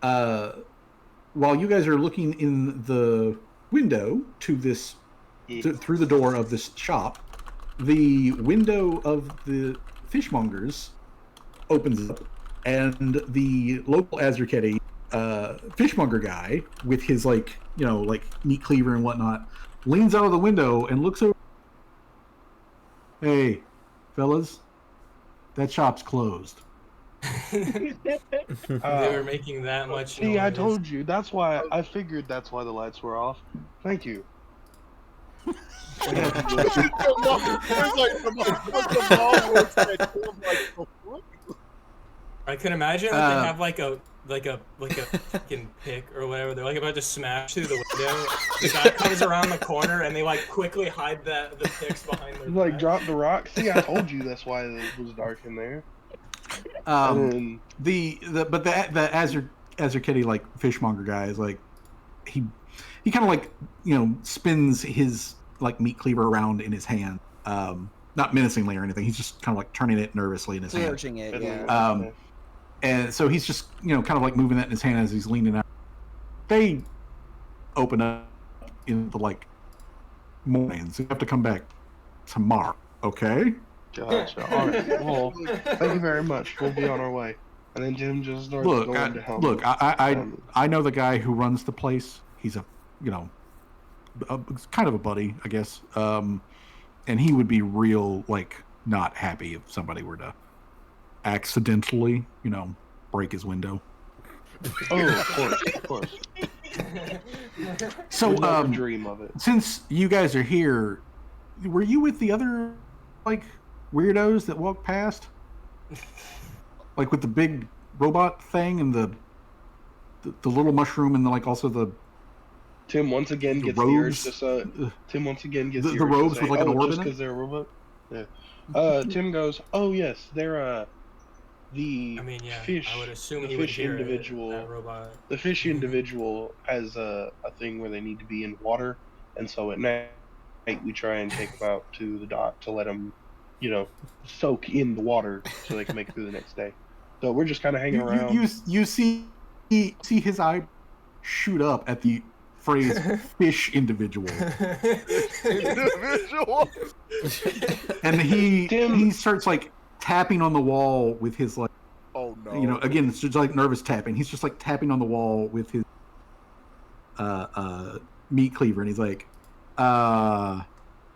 While you guys are looking in the window to this, through the door of this shop, the window of the fishmongers opens up, and the local Azurketti fishmonger guy with his like meat cleaver and whatnot leans out of the window and looks over. Hey, fellas, that shop's closed. They were making that much noise. See, I told you. That's why I figured that's why the lights were off. Thank you. I can imagine that they have like a fucking pick or whatever. They're like about to smash through the window. The guy comes around the corner and they like quickly hide the picks behind their back. Drop the rock. See, I told you that's why it was dark in there. The Azurketti like fishmonger guy is like he kind of like spins his like meat cleaver around in his hand, not menacingly or anything. He's just kind of like turning it nervously in his hand. It, yeah. And so he's just, kind of like moving that in his hand as he's leaning out. They open up in the morning, so you have to come back tomorrow. Okay. Gotcha. All right. Well, thank you very much. We'll be on our way. And then Jim just starts going to help. Look, I know the guy who runs the place. He's kind of a buddy, I guess. And he would be real not happy if somebody were to accidentally, break his window. Oh, of course. So, dream of it. Since you guys are here, were you with the other weirdos that walked past? With the big robot thing and the little mushroom and also the Tim once again gets robes. Tim once again gets the robes with an orb just in it. Because they're a robot. Yeah. Tim goes, "Oh yes, they're the fish." I would assume the he would fish hear individual. that robot. The fish individual has a thing where they need to be in water, and so at night we try and take them out to the dock to let them, soak in the water so they can make it through the next day. So we're just kind of hanging around. You see his eye shoot up at the phrase "fish individual," and he starts tapping on the wall with his oh no, again it's just nervous tapping. He's just tapping on the wall with his meat cleaver, and he's like,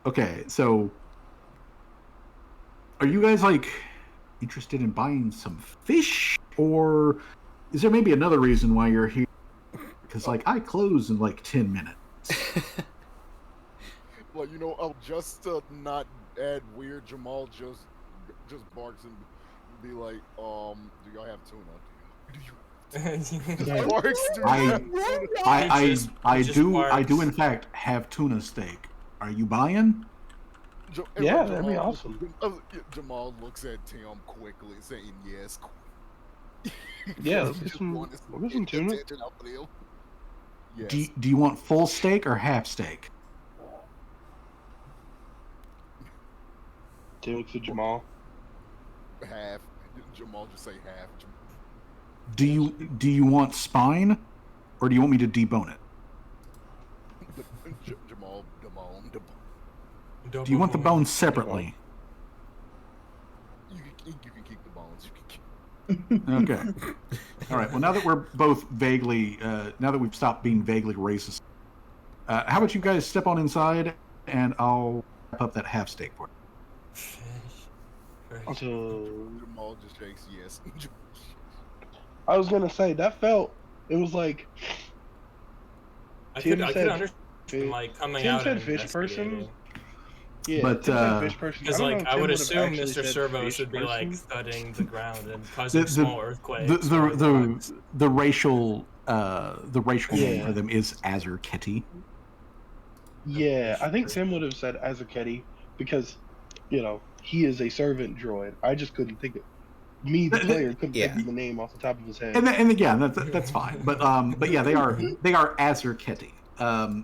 okay, so are you guys interested in buying some fish, or is there maybe another reason why you're here? Because I close in 10 minutes. Well, just to not add weird, Jamal just barks and be like, do y'all have tuna? I do in fact have tuna steak. Are you buying? Yeah, that'd be awesome. Jamal looks at Tim quickly, saying yes. Yeah, let's get some tuna. Yes. Do you want full steak or half steak? Tim looks at Jamal. Half. Jamal just say half. Do you want spine, or do you want me to debone it? Jamal, Do you want the bones separately? You can keep the bones. Okay. All right. Well, now that we're both vaguely, now that we've stopped being vaguely racist, how about you guys step on inside, and I'll wrap up that half steak for you. Jamal just shakes yes. I was gonna say it was like. I could understand coming out and fish person. Yeah, but fish person. Because I would assume Mr. Servos would be thudding the ground and causing small earthquakes. The racial name for them is Azurketi. Yeah, I think Tim would have said Azurketi because, he is a servant droid. I just couldn't think it. Me, the player, couldn't think of the name off the top of his head. And again, that's fine. But yeah, they are Azurketi.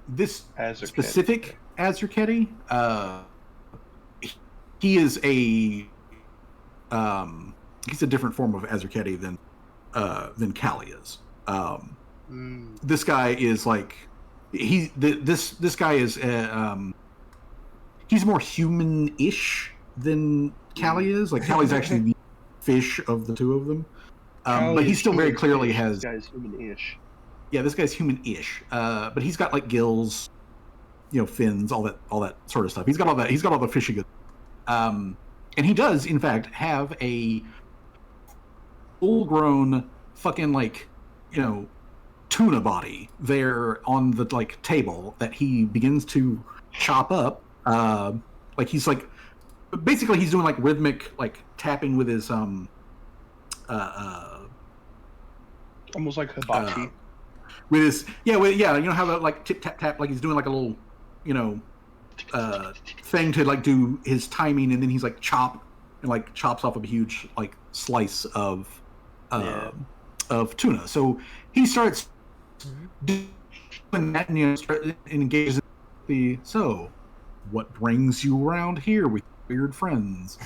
This Azurketi. specific Azurketi, he is he's a different form of Azurketi than Callie is. This guy is this guy is he's more human-ish than Callie is. Callie's actually the fish of the two of them, but he still very clearly has. This guy's human-ish. Yeah, this guy's human-ish, but he's got gills, fins, all that sort of stuff. He's got all that. He's got all the fishy good. And he does, in fact, have a full-grown fucking tuna body there on the table that he begins to chop up. He's basically he's doing rhythmic tapping with his almost like hibachi. With his how that tip tap tap he's doing a little thing to do his timing, and then he's chop and chops off a huge slice of tuna. So he starts doing that and engages the so what brings you around here with weird friends?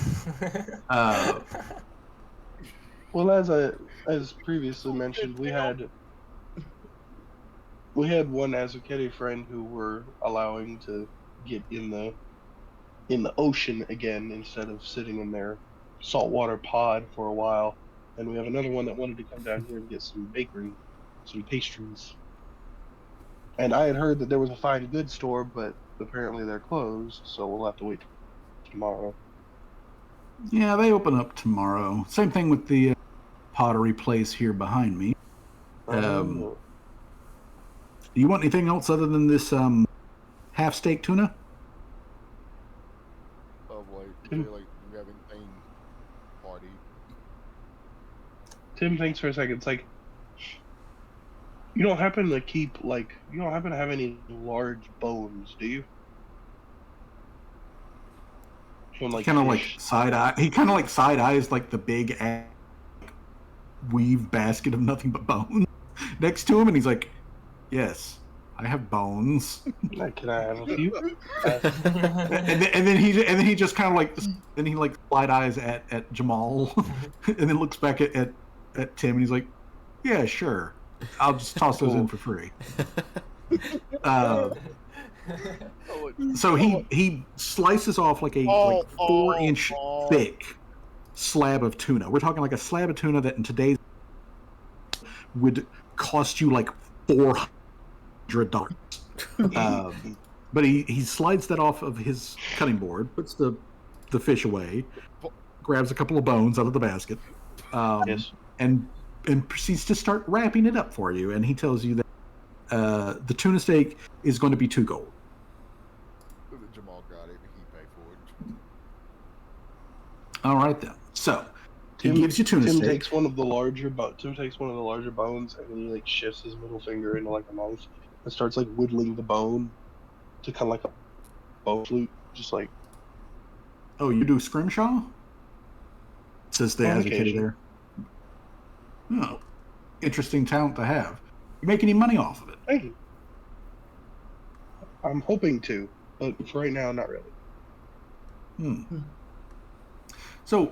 Well, as previously mentioned, we had one Azucati friend who we're allowing to get in the ocean again instead of sitting in their saltwater pod for a while. And we have another one that wanted to come down here and get some bakery, some pastries. And I had heard that there was a fine goods store, but apparently they're closed, so we'll have to wait tomorrow. Yeah, they open up tomorrow. Same thing with the pottery place here behind me. Oh. You want anything else other than this half steak tuna? Of like, do you have anything party? Tim thinks for a second. It's like, you don't happen to have any large bones, do you? From like Kind of like fish? side eye. He kind of like side eyes like the big weave basket of nothing but bones next to him, and he's like, "Yes, I have bones." Can I have a few? and then he just kind of like side eyes at Jamal, and then looks back at Tim, and he's like, "Yeah, sure. I'll just toss those in for free." So he slices off like a 4-inch thick slab of tuna. We're talking like a slab of tuna that in today's would cost you like $400. But he slides that off of his cutting board, puts the fish away, grabs a couple of bones out of the basket, Yes. and proceeds to start wrapping it up for you. And he tells you that the tuna steak is going to be 2 gold. Jamal got it. He paid for it. All right then. So Tim, he gives you tuna Tim steak. takes one of the larger bones, and then he like shifts his middle finger into like a knife and starts like whittling the bone to kind of like a bone flute, just like. Oh, you do scrimshaw? Says the Azucati there. Oh, interesting talent to have. You make any money off of it? Thank you. I'm hoping to, but for right now, not really. So,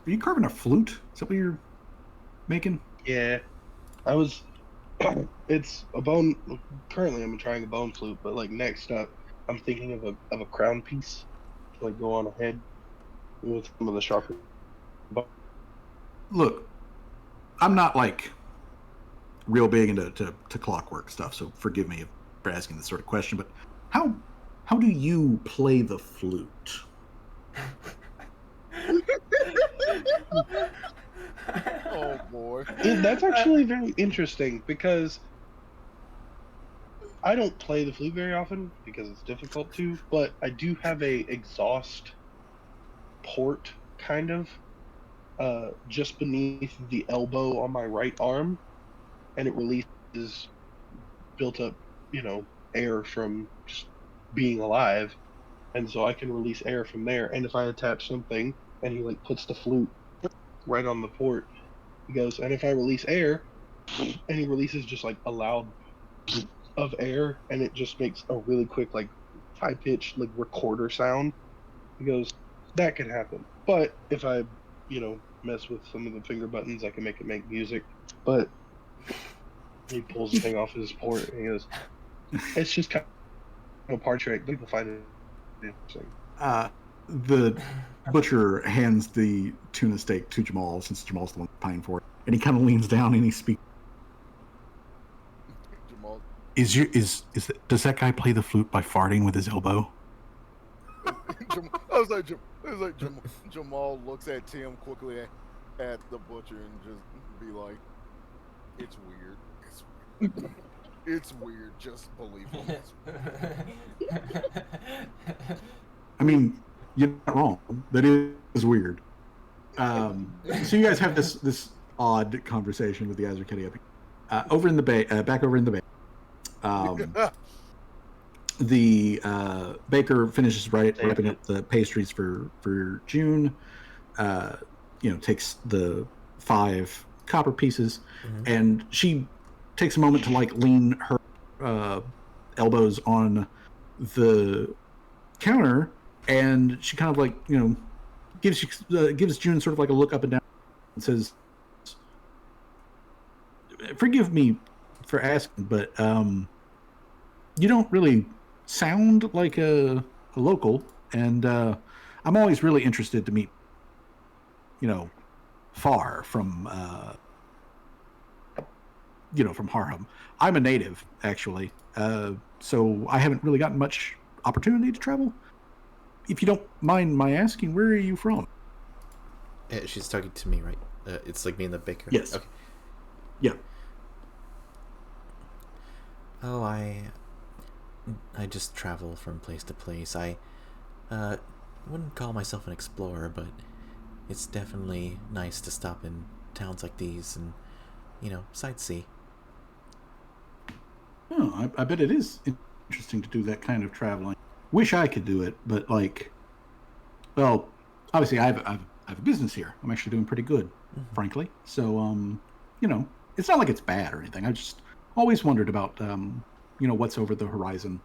are you carving a flute? Is that what you're making? Yeah, I was. It's a bone. Currently, I'm trying a bone flute, but like next up, I'm thinking of a crown piece to like go on a head with some of the sharper. Look, I'm not like real big into to clockwork stuff, so forgive me for asking this sort of question. But how do you play the flute? Oh boy. That's actually very interesting because I don't play the flute very often because it's difficult to, but I do have a exhaust port kind of just beneath the elbow on my right arm, and it releases built up, air from just being alive, and so I can release air from there. And if I attach something and he like puts the flute right on the port, he goes, and if I release air, and he releases just like a loud of air, and it just makes a really quick like high pitched like recorder sound. He goes, that can happen, but if I mess with some of the finger buttons, I can make it make music. But he pulls the thing off his port and he goes, it's just kind of a part trick. People find it interesting. The butcher hands the tuna steak to Jamal, since Jamal's the one paying for it, and he kind of leans down and he speaks. Jamal. Does that guy play the flute by farting with his elbow? Jamal looks at Tim quickly at the butcher and just be like, "It's weird. It's weird. Just believe it." I mean, you're not wrong. That is weird. So you guys have this odd conversation with the Azucati over in the bay, back over in the bay. The baker finishes wrapping up the pastries for June. Takes the 5 copper pieces, and she takes a moment to like lean her elbows on the counter, and she kind of like gives June sort of like a look up and down, says, "Forgive me for asking, but you don't really sound like a local, and I'm always really interested to meet, far from, from Harlem. I'm a native, actually, so I haven't really gotten much opportunity to travel. If you don't mind my asking, where are you from?" She's talking to me, right? It's like me and the baker. Yes. Okay. Yeah. Oh, I just travel from place to place. I wouldn't call myself an explorer, but it's definitely nice to stop in towns like these and, sightsee. Oh, I bet it is interesting to do that kind of traveling. Wish I could do it, but well, obviously I have a business here. I'm actually doing pretty good, frankly. So, it's not like it's bad or anything. I just always wondered about, what's over the horizon.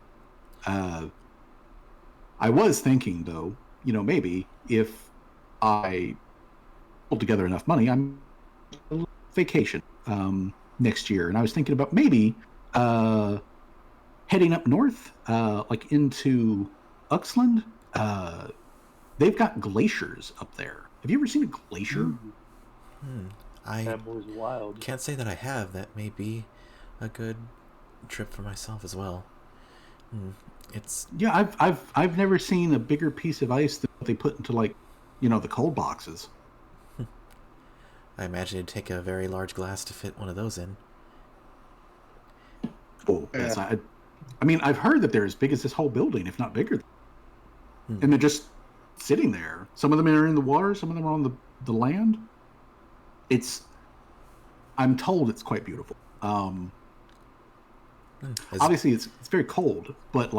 I was thinking, though, maybe if I pulled together enough money, I'm on vacation next year, and I was thinking about maybe heading up north, like into Uxland. They've got glaciers up there. Have you ever seen a glacier? That boy's wild. Can't say that I have. That may be a good trip for myself as well. It's I've never seen a bigger piece of ice than what they put into the cold boxes. I imagine it'd take a very large glass to fit one of those in. Oh, yes. I mean, I've heard that they're as big as this whole building, if not bigger. And they're just sitting there. Some of them are in the water. Some of them are on the land. I'm told it's quite beautiful. Obviously, it's very cold, but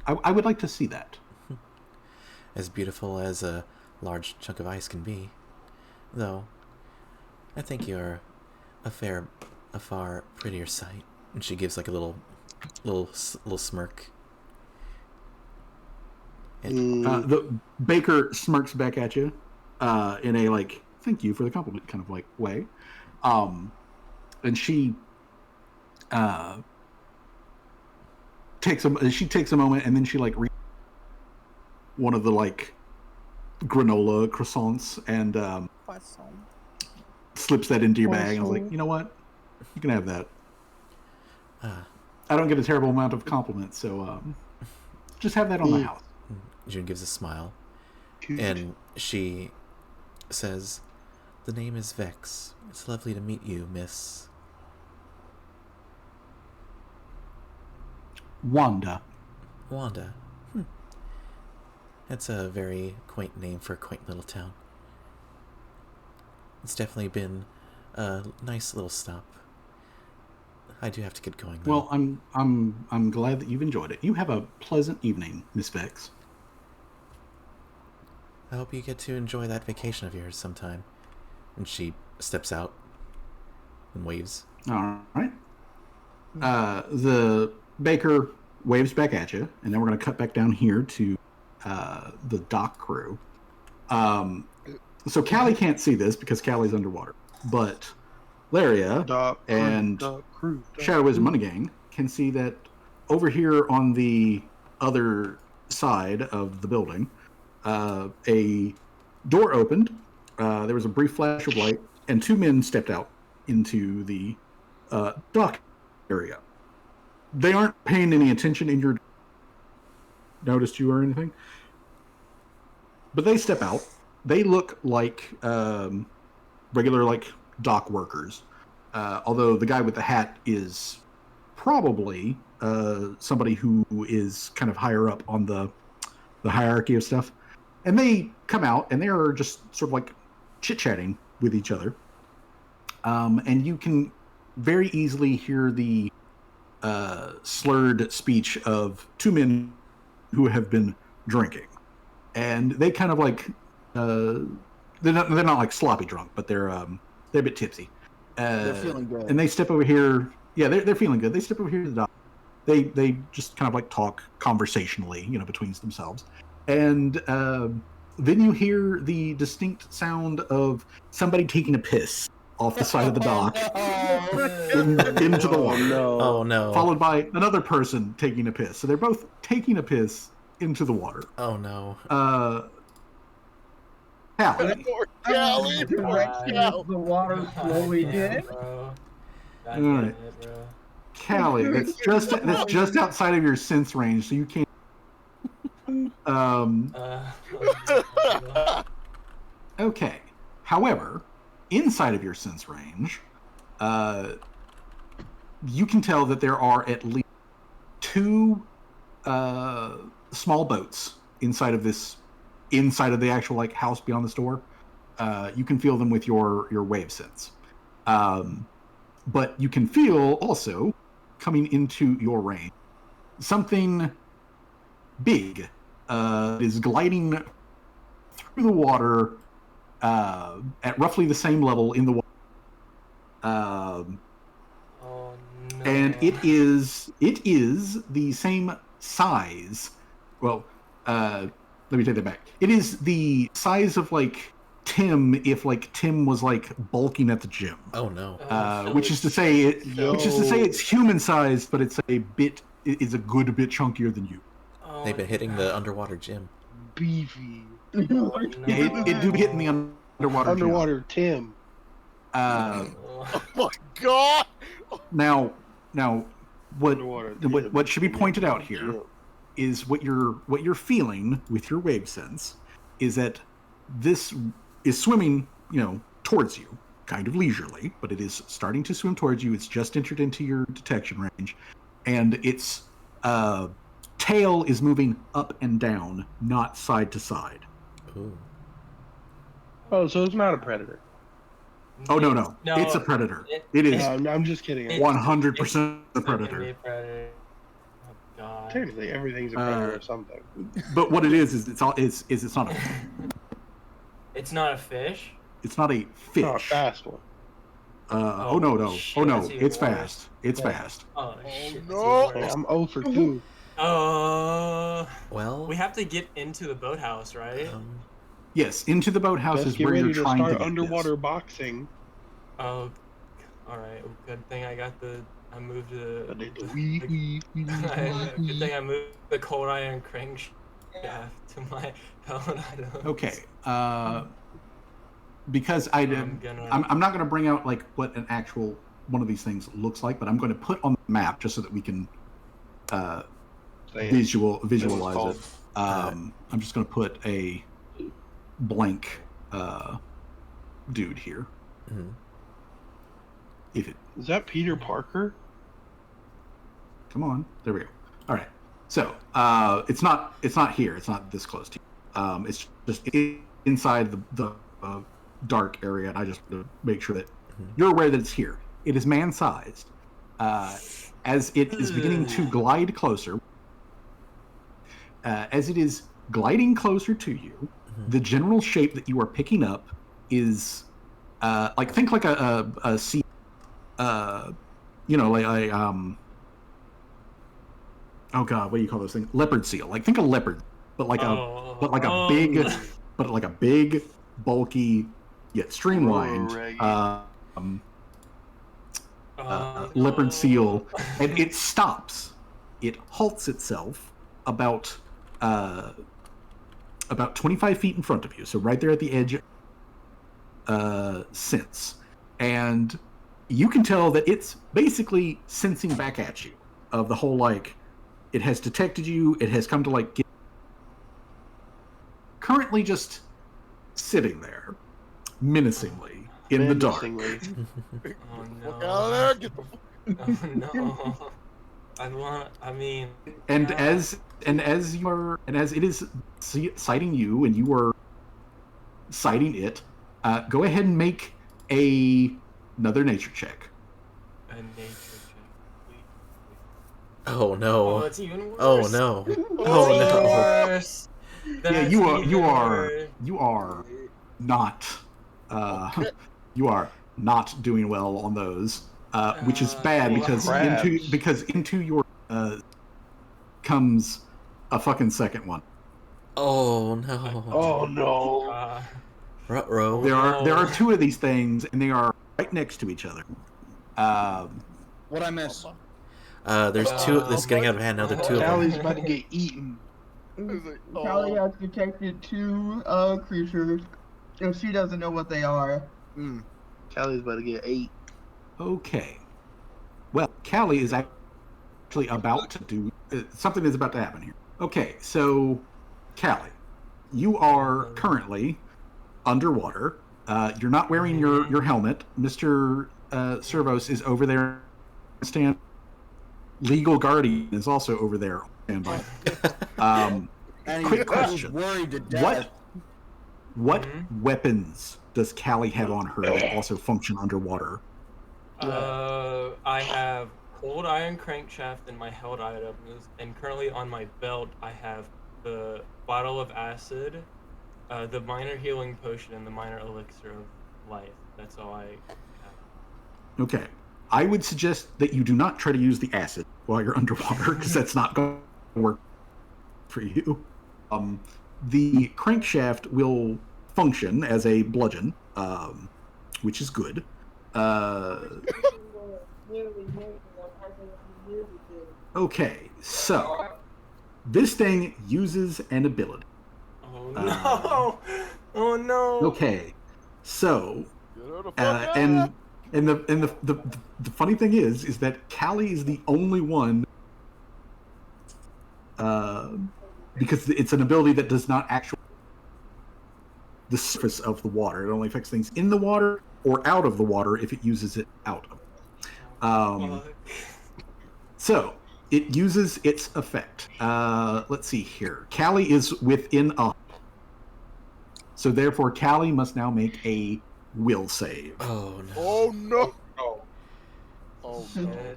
I would like to see that. As beautiful as a large chunk of ice can be, though. I think you're a far prettier sight. And she gives like a little smirk. And, the baker smirks back at you in a thank you for the compliment kind of way. And she takes a moment, and then she reads one of the granola croissants and slips that into your bag. And I was like, you know what, you can have that. I don't get a terrible amount of compliments, so just have that on the house. June gives a smile, and she says, "The name is Vex. It's lovely to meet you, Miss Wanda." Wanda. That's a very quaint name for a quaint little town. It's definitely been a nice little stop. I do have to get going, though. Well, I'm glad that you've enjoyed it. You have a pleasant evening, Miss Vex. I hope you get to enjoy that vacation of yours sometime. And she steps out and waves. All right. The baker waves back at you, and then we're going to cut back down here to the dock crew. So Callie can't see this because Callie's underwater, but Laria and Shadow Wisdom Money Gang can see that over here on the other side of the building, a door opened. There was a brief flash of light, and two men stepped out into the dock area. They aren't paying any attention in your noticed you or anything, but they step out. They look like regular dock workers, although the guy with the hat is probably somebody who is kind of higher up on the hierarchy of stuff. And they come out, and they are just sort of chit-chatting with each other. And you can very easily hear the slurred speech of two men who have been drinking. And they kind of they're not sloppy drunk, but they're a bit tipsy. They're feeling good. And they step over here. Yeah, they're feeling good. They step over here to the dock. They just kind of talk conversationally, between themselves. And then you hear the distinct sound of somebody taking a piss off the side of the dock into the water. Oh no. Followed by another person taking a piss. So they're both taking a piss into the water. Oh no. Callie. Callie. The water slowly hit. Bro. God All damn right. it, bro. Callie, that's just outside of your sense range, so you can't. Okay. However, inside of your sense range, you can tell that there are at least 2 small boats inside of the actual like house beyond the store. You can feel them with your wave sense. But you can feel also coming into your range something big is gliding through the water at roughly the same level in the water. Oh no. And it is the same size. Well, let me take that back. It is the size of like Tim if like Tim was like bulking at the gym. Oh no. Which is to say it's human sized, but it's a good bit chunkier than you. Oh, They've been hitting the underwater gym. Beefy. no. It do hit in the underwater. Underwater Tim. Oh my god! Now, Underwater Tim. what should be pointed out here is what you're feeling with your wave sense is that this is swimming, towards you, kind of leisurely, but it is starting to swim towards you. It's just entered into your detection range, and its tail is moving up and down, not side to side. Ooh. Oh, so it's not a predator. Oh no, it's a predator. It is. I'm just kidding. 100% a It's predator. gonna be a predator. Oh god. Technically, everything's a predator or something. But what it is it's not a. It's not a fish. It's not a fish. Not a fast one. Oh no. shit, Oh no, that's even it's worse. fast. It's fast. Oh shit. no. Hey, I'm 0 for 2. Well, We have to get into the boathouse, right? Yes, into the boathouse Let's is get where ready you're to trying to start get underwater this. boxing. Oh, all right. Good thing I got I moved the. Good Good thing I moved the cold iron crankshaft to my paladin. Okay. Because I'm not going to bring out like what an actual one of these things looks like, but I'm going to put on the map just so that we can visualize it. I'm just going to put a blank dude here. Mhm. If it Is that Peter Parker? come on, there we go. All right. So it's not here. It's not this close to you. It's just inside the dark area, and I just want to make sure that you're aware that it's here. It is man-sized. As it is beginning to glide closer, as it is gliding closer to you, the general shape that you are picking up is think like a sea, oh god, what do you call those things? Leopard seal. Like think a leopard, but like a big, bulky, yet streamlined leopard seal, and it stops. It halts itself about 25 feet in front of you, so right there at the edge. Sense, and you can tell that it's basically sensing back at you of the whole like it has detected you. It has come to like get currently just sitting there menacingly in the dark. Oh no. Get out of there! Get the Oh no. And as it is sighting you and you are sighting it, go ahead and make another nature check. A nature check. Oh no. Oh, it's even worse. Oh no. Oh Oh no. worse. Yeah, you are not you are not doing well on those, which is bad because into your comes a fucking second one. Oh no. Oh no. Ruh-roh. There are two of these things, and they are right next to each other. What I miss? There's two. This is getting out of hand now. There are two of them. Callie's about to get eaten. Callie has detected two creatures, and she doesn't know what they are. Callie's about to get ate. Okay. Well, Callie is actually about to do something is about to happen here. Okay, so Callie, you are currently underwater. You're not wearing your helmet. Mr. Servos is over there. Stand. Legal guardian is also over there. Standby. And Quick question: worried to death. What weapons does Callie have on her that also function underwater? I have cold iron crankshaft in my held items, and currently on my belt I have the bottle of acid, the minor healing potion, and the minor elixir of life. That's all I have. Okay. I would suggest that you do not try to use the acid while you're underwater, because that's not going to work for you. The crankshaft will function as a bludgeon, which is good. Okay, so this thing uses an ability. Oh no! Oh no! Okay, so and the funny thing is that Callie is the only one, because it's an ability that does not actually the surface of the water. It only affects things in the water or out of the water if it uses it out of. So it uses its effect. Let's see here. Callie is within a. So therefore, Callie must now make a will save. Oh no. Oh no. Oh no.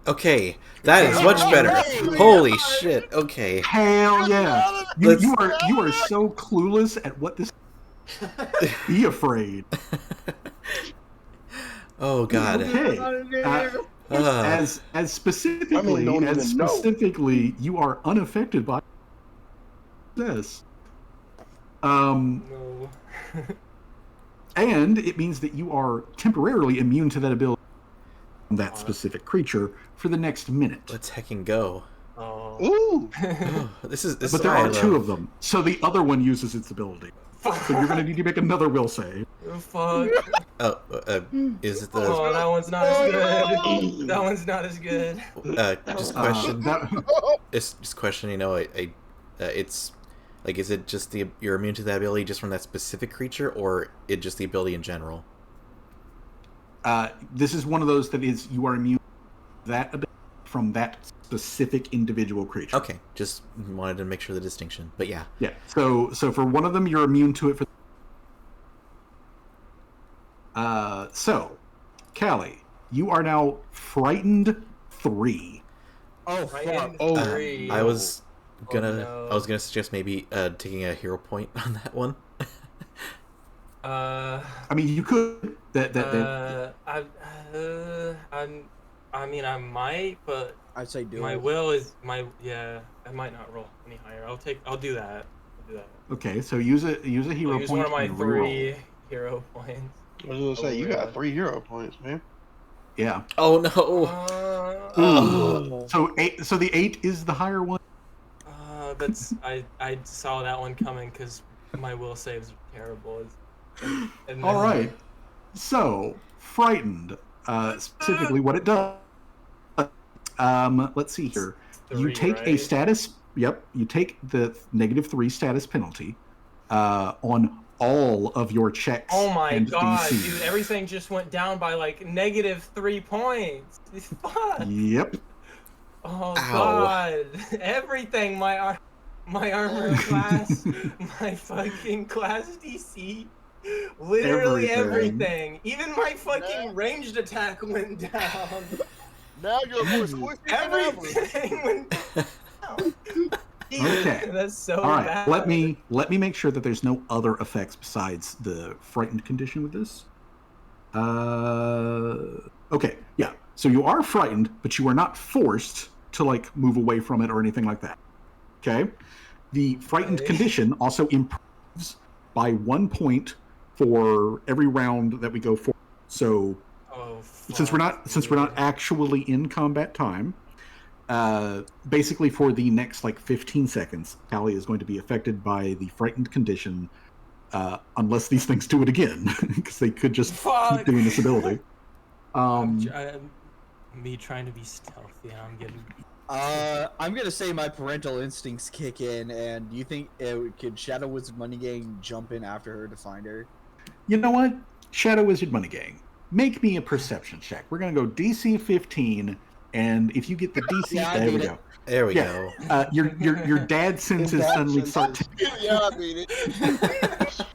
Okay, that is much better. Holy shit. Okay. Hell yeah! You are so clueless at what this. Be afraid. Oh god. Okay. As specifically, you are unaffected by this. No. And it means that you are temporarily immune to that ability from that specific creature for the next minute. Let's heckin' go. Oh. Ooh. Oh, this is But there are two of them, so the other one uses its ability. So you're going to need to make another will save. Fuck. Is it the? Oh, that one's not as good. That one's not as good. Just question. It's just question. You know, it's like, is it just you're immune to that ability just from that specific creature, or it just the ability in general? This is one of those that is you are immune to that ability from that specific individual creature. Okay, just wanted to make sure the distinction, but yeah. Yeah. So for one of them, you're immune to it. So, Callie, you are now frightened 3. Oh, Frightened fuck. 3. I was gonna no. I was gonna suggest maybe taking a hero point on that one. I mean, you could. I mean, I might, but I'd say do my it. will is I might not roll any higher. I'll do that. Okay, so use a hero I'll use point. one of my and reroll. 3 hero points. I was gonna say you got 3 hero points, man. Yeah. Oh no. So the 8 is the higher one. That's I saw that one coming because my will saves are terrible. And then, All right. So frightened. Specifically, what it does. Let's see here. You 3, take a right? status. Yep. You take the -3 status penalty on all of your checks. Oh my and god, DCs. dude! Everything just went down by like -3 points. Fuck. Yep. Oh Ow. god, everything. My armor class, my fucking class DC. Literally everything. Even my fucking ranged attack went down. Now you're more squishy than ever. Everything went down. Okay. That's so All right. bad. Let me make sure that there's no other effects besides the frightened condition with this. Okay. Yeah. So you are frightened, but you are not forced to like move away from it or anything like that. Okay. The frightened condition also improves by 1 point for every round that we go forward. So since we're not actually in combat time, basically for the next like 15 seconds, Callie is going to be affected by the frightened condition, unless these things do it again, because they could just keep doing this ability. Me trying to be stealthy, I'm getting. I'm gonna say my parental instincts kick in, and you think could Shadow Wizard Money Gang jump in after her to find her? You know what? Shadow Wizard Money Gang, make me a perception check. We're gonna go DC 15, and if you get the DC, there we go. There we go. Your dad senses suddenly start. I mean it.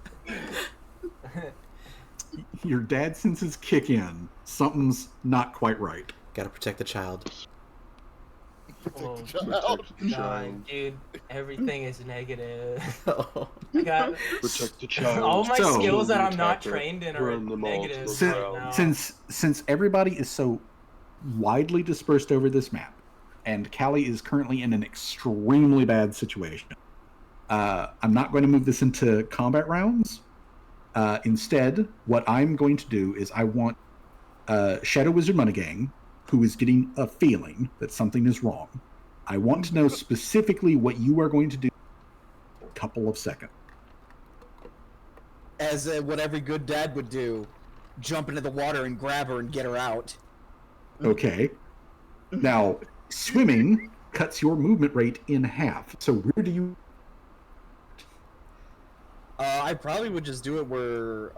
Your dad senses kick in. Something's not quite right. Gotta protect the child. Oh, Protect the God, child. dude, everything is negative. Oh. I got Protect the child. all my So- skills that I'm not Attacker, trained in are run them all to negative the right ground. now. Since everybody is so widely dispersed over this map, and Callie is currently in an extremely bad situation, I'm not going to move this into combat rounds. Instead, what I'm going to do is I want Shadow Wizard Money Gang, who is getting a feeling that something is wrong. I want to know specifically what you are going to do in a couple of seconds. As what every good dad would do, jump into the water and grab her and get her out. Okay. Now, swimming cuts your movement rate in half. So where do you... I probably would just do it where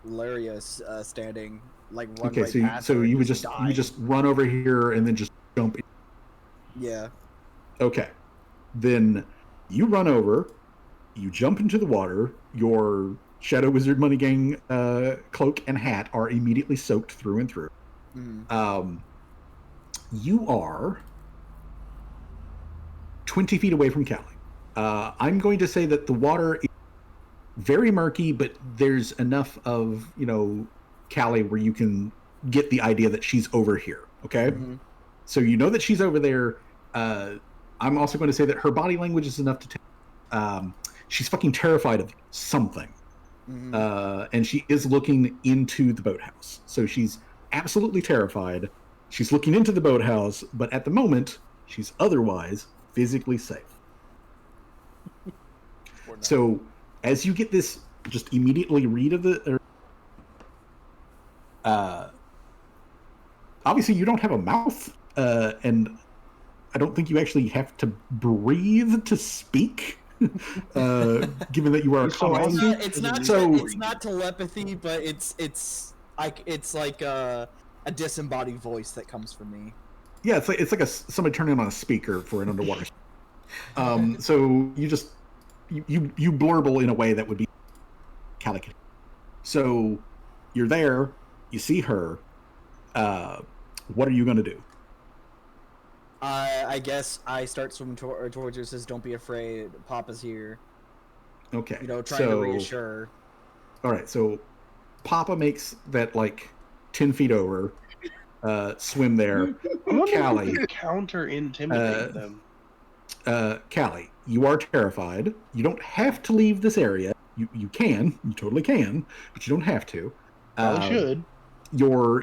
Laria's standing, like run Okay, right past so her you and would die. just run over here and then just jump in. Yeah. Okay. Then you run over, you jump into the water, your Shadow Wizard Money Gang cloak and hat are immediately soaked through and through. Mm. You are 20 feet away from Callie. I'm going to say that the water is very murky, but there's enough of, Callie where you can get the idea that she's over here, okay? Mm-hmm. So you know that she's over there. I'm also going to say that her body language is enough to tell. She's fucking terrified of something. Mm-hmm. And she is looking into the boathouse. So she's absolutely terrified. She's looking into the boathouse, but at the moment, she's otherwise physically safe. So as you get this just immediately read of the... obviously, you don't have a mouth, and I don't think you actually have to breathe to speak, given that you are a comic. It's not telepathy, but it's like a disembodied voice that comes from me. Yeah, it's like somebody turning on a speaker for an underwater. So you just you blurble in a way that would be calico. So you're there, you see her. What are you going to do? I guess I start swimming towards her. Says, "Don't be afraid. Papa's here." Okay. Trying to reassure. All right. So Papa makes that like 10 feet over. Swim there. Callie, counter intimidate them. Callie, you are terrified. You don't have to leave this area. You can. You totally can, but you don't have to. Probably should. Your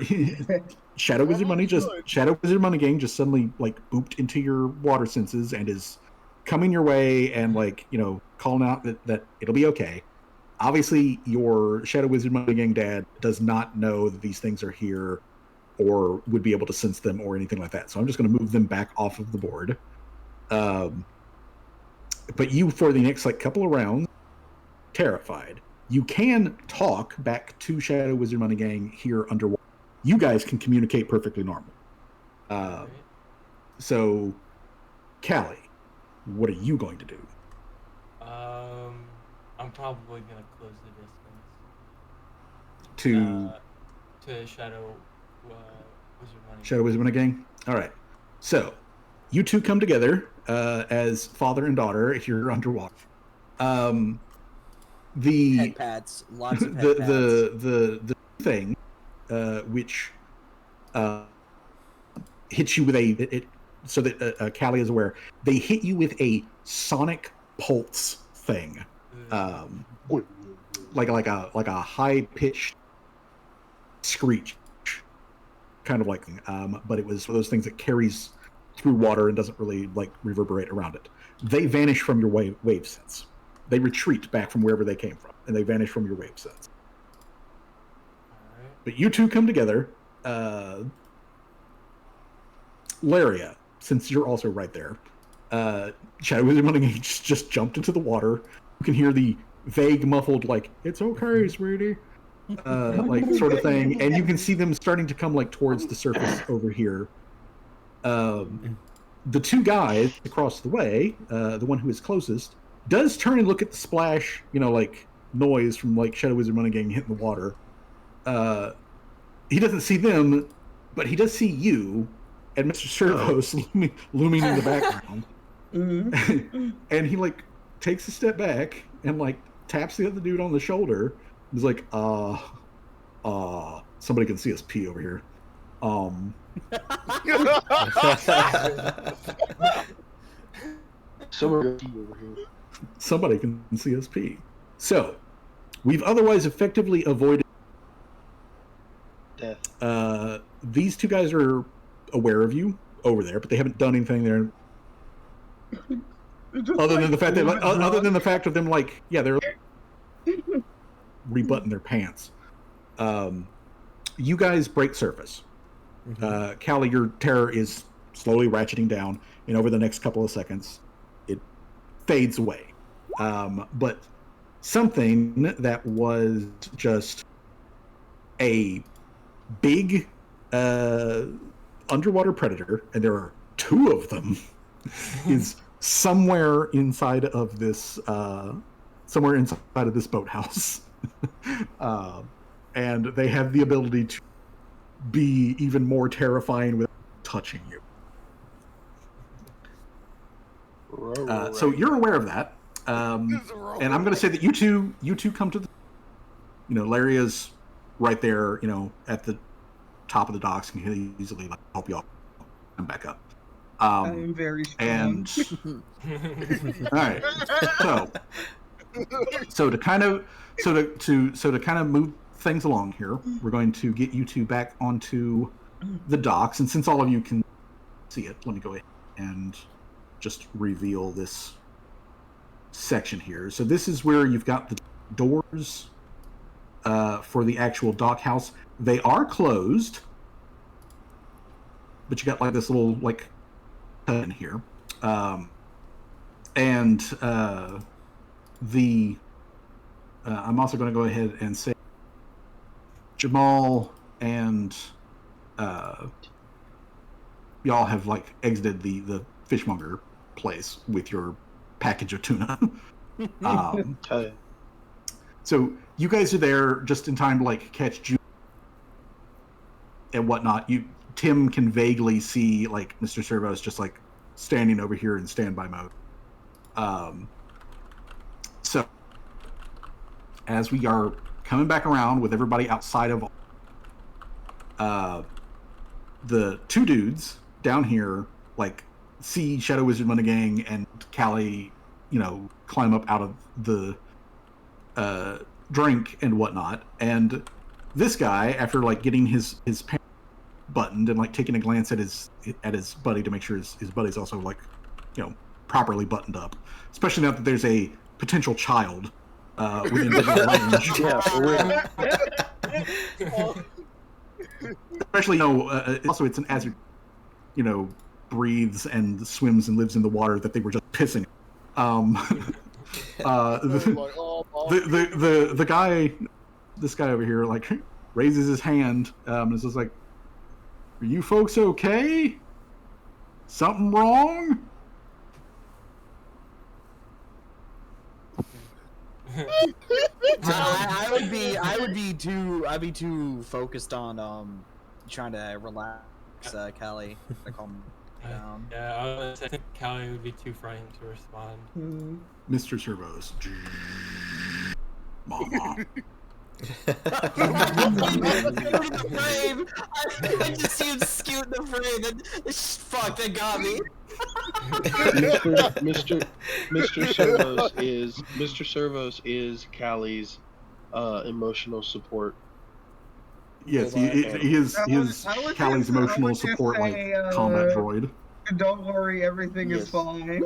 Shadow Wizard Money Gang just suddenly like booped into your water senses and is coming your way and calling out that it'll be okay. Obviously, your Shadow Wizard Money Gang dad does not know that these things are here or would be able to sense them or anything like that. So I'm just going to move them back off of the board. But you, for the next couple of rounds, terrified. You can talk back to Shadow Wizard Money Gang here underwater. You guys can communicate perfectly normal. So, Callie, what are you going to do? I'm probably gonna close the distance to Shadow Wizard Money. Shadow Wizard Money Gang. All right. So, you two come together as father and daughter if you're underwater. The head pads, lots of head pads. The thing which hits you with so that Callie is aware, they hit you with a sonic pulse thing, like a high pitched screech, kind of like, but it was one of those things that carries through water and doesn't really like reverberate around it. They vanish from your wave sense. They retreat back from wherever they came from, and they vanish from your wave sense. But you two come together. Laria, since you're also right there, Shadow Wizard Running just jumped into the water. You can hear the vague, muffled, like, "It's okay, sweetie," like sort of thing, and you can see them starting to come like towards the surface over here. The two guys across the way, the one who is closest, does turn and look at the splash, like noise from like Shadow Wizard Running getting hit in the water. He doesn't see them, but he does see you and Mr. Servos looming in the background. And he like takes a step back and like taps the other dude on the shoulder. He's like, somebody can see us pee over here. Somebody can see us pee. So, we've otherwise effectively avoided death. These two guys are aware of you over there, but they haven't done anything there. Other than the fact of them, like, yeah, they're rebutting their pants. You guys break surface. Callie, your terror is slowly ratcheting down, and over the next couple of seconds, it fades away. But something that was just a big underwater predator, and there are two of them, is somewhere inside of this boathouse. And they have the ability to be even more terrifying without touching you. So you're aware of that. And I'm going to say that you two come to the, Laria's right there, at the top of the docks, and can easily help you all come back up. I'm very strong. And all right, so to kind of move things along here, we're going to get you two back onto the docks, and since all of you can see it, let me go ahead and just reveal this section here. So this is where you've got the doors for the actual dock house. They are closed, but you got like this little like in here, and I'm also going to go ahead and say Jamal and y'all have like exited the fishmonger place with your package of tuna. So you guys are there just in time to like catch June and whatnot. Tim can vaguely see like Mr. Servos just like standing over here in standby mode. So as we are coming back around with everybody outside of the two dudes down here, like see Shadow Wizard Money Gang and Callie, climb up out of the drink and whatnot, and this guy, after like getting his pants buttoned and like taking a glance at his buddy to make sure his buddy's also like properly buttoned up, especially now that there's a potential child within range. Yeah, for real. Especially also it's an as breathes and swims and lives in the water that they were just pissing. The guy, this guy over here, like raises his hand and is just like, "Are you folks okay? Something wrong?" I'd be too focused on trying to relax Callie, to calm down. Yeah, I think Callie would be too frightened to respond. Mr. Servos. Mama. the frame. I just see him scoot the frame. Fuck, that got me. Mr. Servos is Callie's emotional support. Yes, he is Callie's emotional support, like combat droid. Don't worry, everything is fine.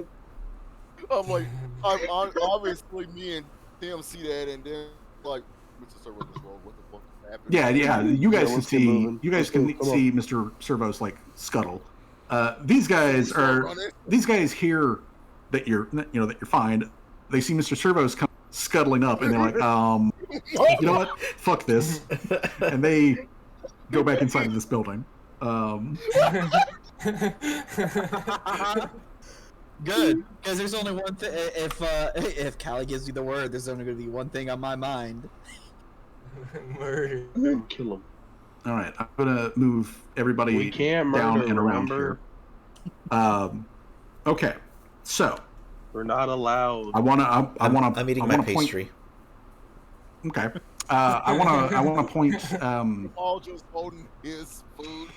I'm like, obviously me and Tim see that, and then like, Mr. Servos is wrong. What the fuck happened? Yeah. You guys can see. moving. You guys can see Mr. Servos like scuttle. These guys hear that you're fine. They see Mr. Servos come scuttling up, and they're like, you know what? Fuck this, and they go back inside of this building. Good, because there's only one thing. If Callie gives me the word, there's only going to be one thing on my mind. Murder. Kill him. All right, I'm gonna move everybody We can't down murder, and around remember? here. Okay, so We're not allowed. I'm eating my pastry. Okay. I want to point. All just holding his food.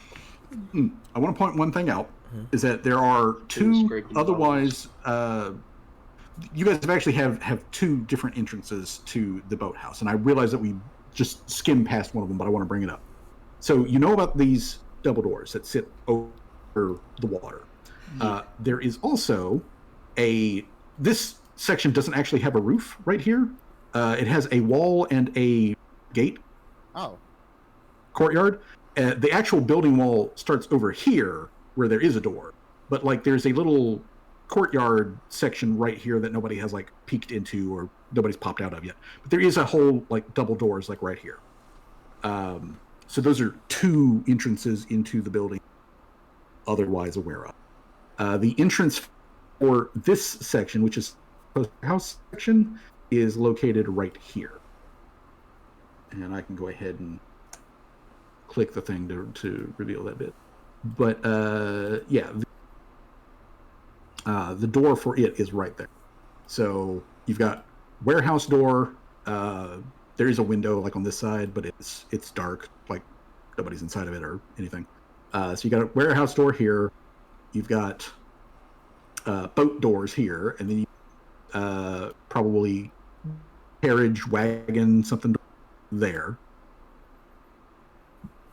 I want to point one thing out. Is that there are two otherwise. You guys actually have two different entrances to the boathouse, and I realize that we just skimmed past one of them, but I want to bring it up. So you know about these double doors that sit over the water. There is also this section doesn't actually have a roof right here. It has a wall and a gate. Oh. Courtyard. The actual building wall starts over here where there is a door, but like there's a little courtyard section right here that nobody has like peeked into or nobody's popped out of yet. But there is a whole like double doors like right here. So those are two entrances into the building otherwise aware of. The entrance for this section, which is the house section, is located right here. And I can go ahead and click the thing to reveal that bit. But yeah, the door for it is right there. So you've got warehouse door. There is a window like on this side, but it's dark, like nobody's inside of it or anything. So you got a warehouse door here. You've got boat doors here, and then you probably carriage, wagon, something there.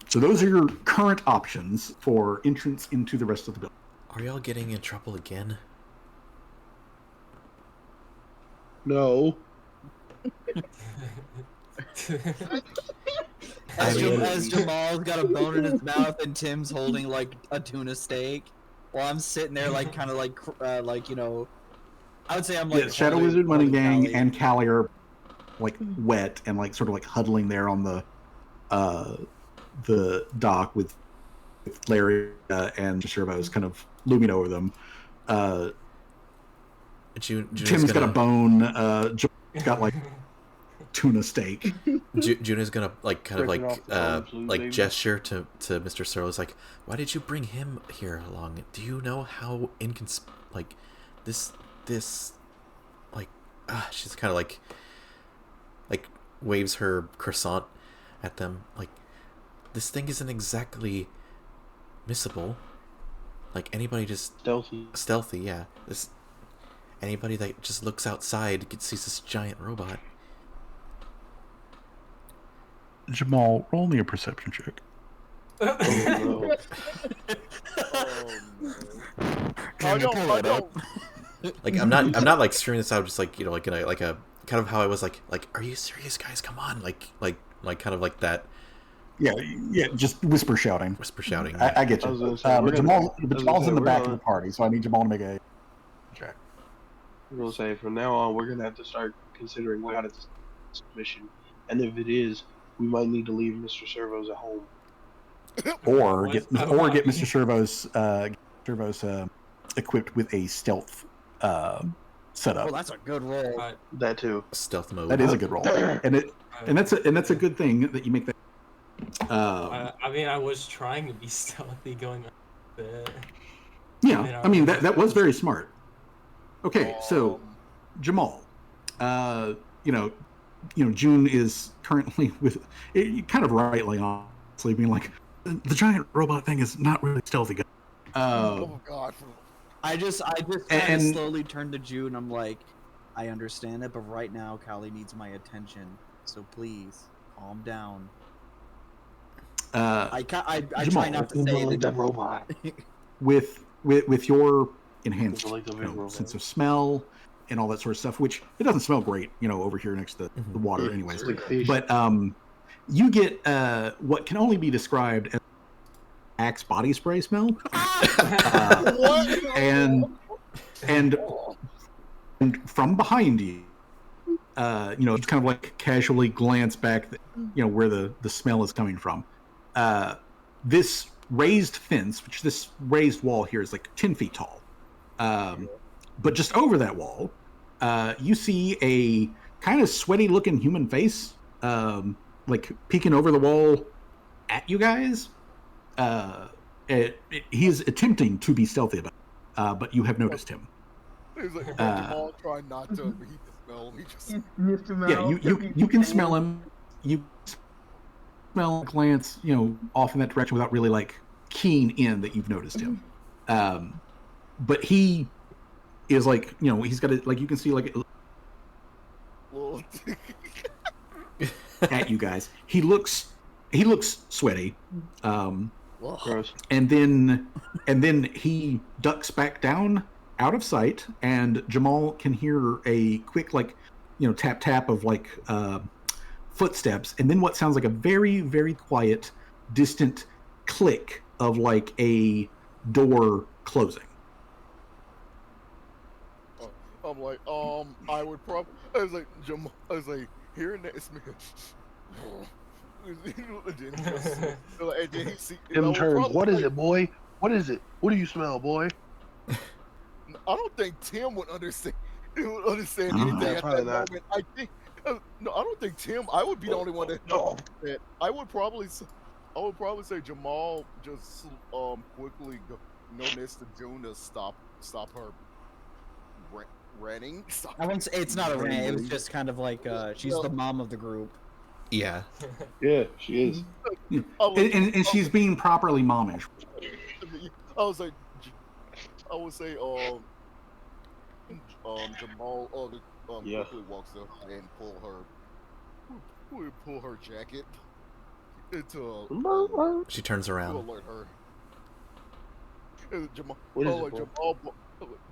So those are your current options for entrance into the rest of the building. Are y'all getting in trouble again? No. As Jamal's got a bone in his mouth and Tim's holding like a tuna steak, while I'm sitting there like kind of like you know, I would say I'm like Shadow Wizard, Money Gang, and Callie are like wet and like sort of like huddling there on the dock with Larry and Servos kind of looming over them. Tim's got a bone. Jamal's got like tuna steak. Juna's gonna like kind of like gesture to Mr. Servos, like, why did you bring him here along? Do you know how this like she's kind of like waves her croissant at them, like, this thing isn't exactly missable. Like, anybody just stealthy, yeah. Anybody that just looks outside sees this giant robot. Jamal, roll me a perception check. Oh, no. Like, I'm not like screwing this out, just like, you know, like in a kind of how I was like, are you serious, guys? Come on, like kind of like that. Yeah, just whisper shouting. Yeah. I get you. But Jamal's in the back of the party, so I need Jamal to make a check. I'm gonna say from now on we're gonna have to start considering how to this mission, and if it is, we might need to leave Mr. Servos at home, or get Mr. Servos equipped with a stealth setup. Well, that's a good roll. That too. Stealth mode. That is a good roll, and that's a good thing that you make that. I mean, I was trying to be stealthy going on the. Yeah, I mean that was very smart. Okay, so Jamal, you know, June is currently with it, kind of rightly, honestly, being like, the giant robot thing is not really stealthy. Oh God. I just kind of slowly turn to June. I'm like, I understand it, but right now, Callie needs my attention. So please, calm down. I Jamal, try not to say like that robot. with your enhanced sense of smell and all that sort of stuff, which it doesn't smell great, over here next to the water, anyways. Like fish. But you get what can only be described as Axe body spray smell, and from behind you, just kind of like casually glance back, where the smell is coming from. This raised fence, which this raised wall here is like 10 feet tall. But just over that wall, you see a kind of sweaty looking human face, like peeking over the wall at you guys. He's attempting to be stealthy about it, but you have noticed him. He's like, Jamal trying not to heat the smell. He just... you can smell him. You smell, glance, off in that direction without really like keying in that you've noticed him. But he is like, he's got like, you can see like at you guys. He looks sweaty. Gross. And then he ducks back down out of sight, and Jamal can hear a quick tap tap of footsteps, and then what sounds like a very, very quiet, distant click of like a door closing. I'm like, I would probably. I was like, Jamal. I was like, hearing that smell. Him turn. What is it, boy? What is it? What do you smell, boy? I don't think Tim would understand. He would understand anything at that moment. I think. No, I don't think Tim. I would be the only one that. That I would probably say Jamal just quickly noticed the June to stop her running. I wouldn't say it's not a rant. It was just kind of like she's the mom of the group. Yeah. Yeah, she is. And she's being properly momish. I would say Jamal quickly walks up and pull her jacket into she turns around. to alert her.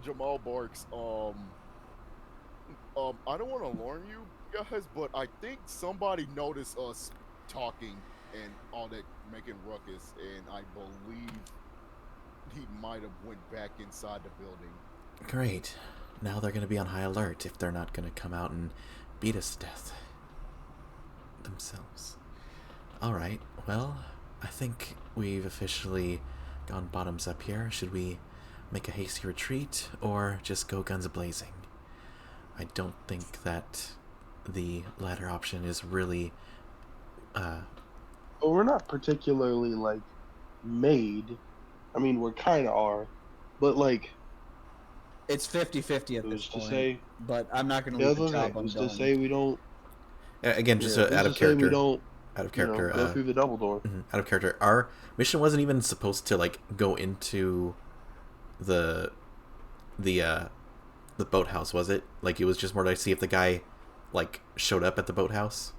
Jamal barks, I don't want to alarm you guys, but I think somebody noticed us talking and all that, making ruckus, and I believe he might have went back inside the building. Great. Now they're going to be on high alert if they're not going to come out and beat us to death themselves. Alright, well, I think we've officially gone bottoms up here. Should we make a hasty retreat or just go guns a-blazing? I don't think that the latter option is really Well, we're not particularly made. I mean, we kind of are, but it's 50-50 at this point. But I'm not going to leave the job undone. To say we don't. Again, just out of character. We don't. Out of character. Go through the double door. Out of character. Our mission wasn't even supposed to go into the boathouse, was it? It was just more to see if the guy showed up at the boathouse.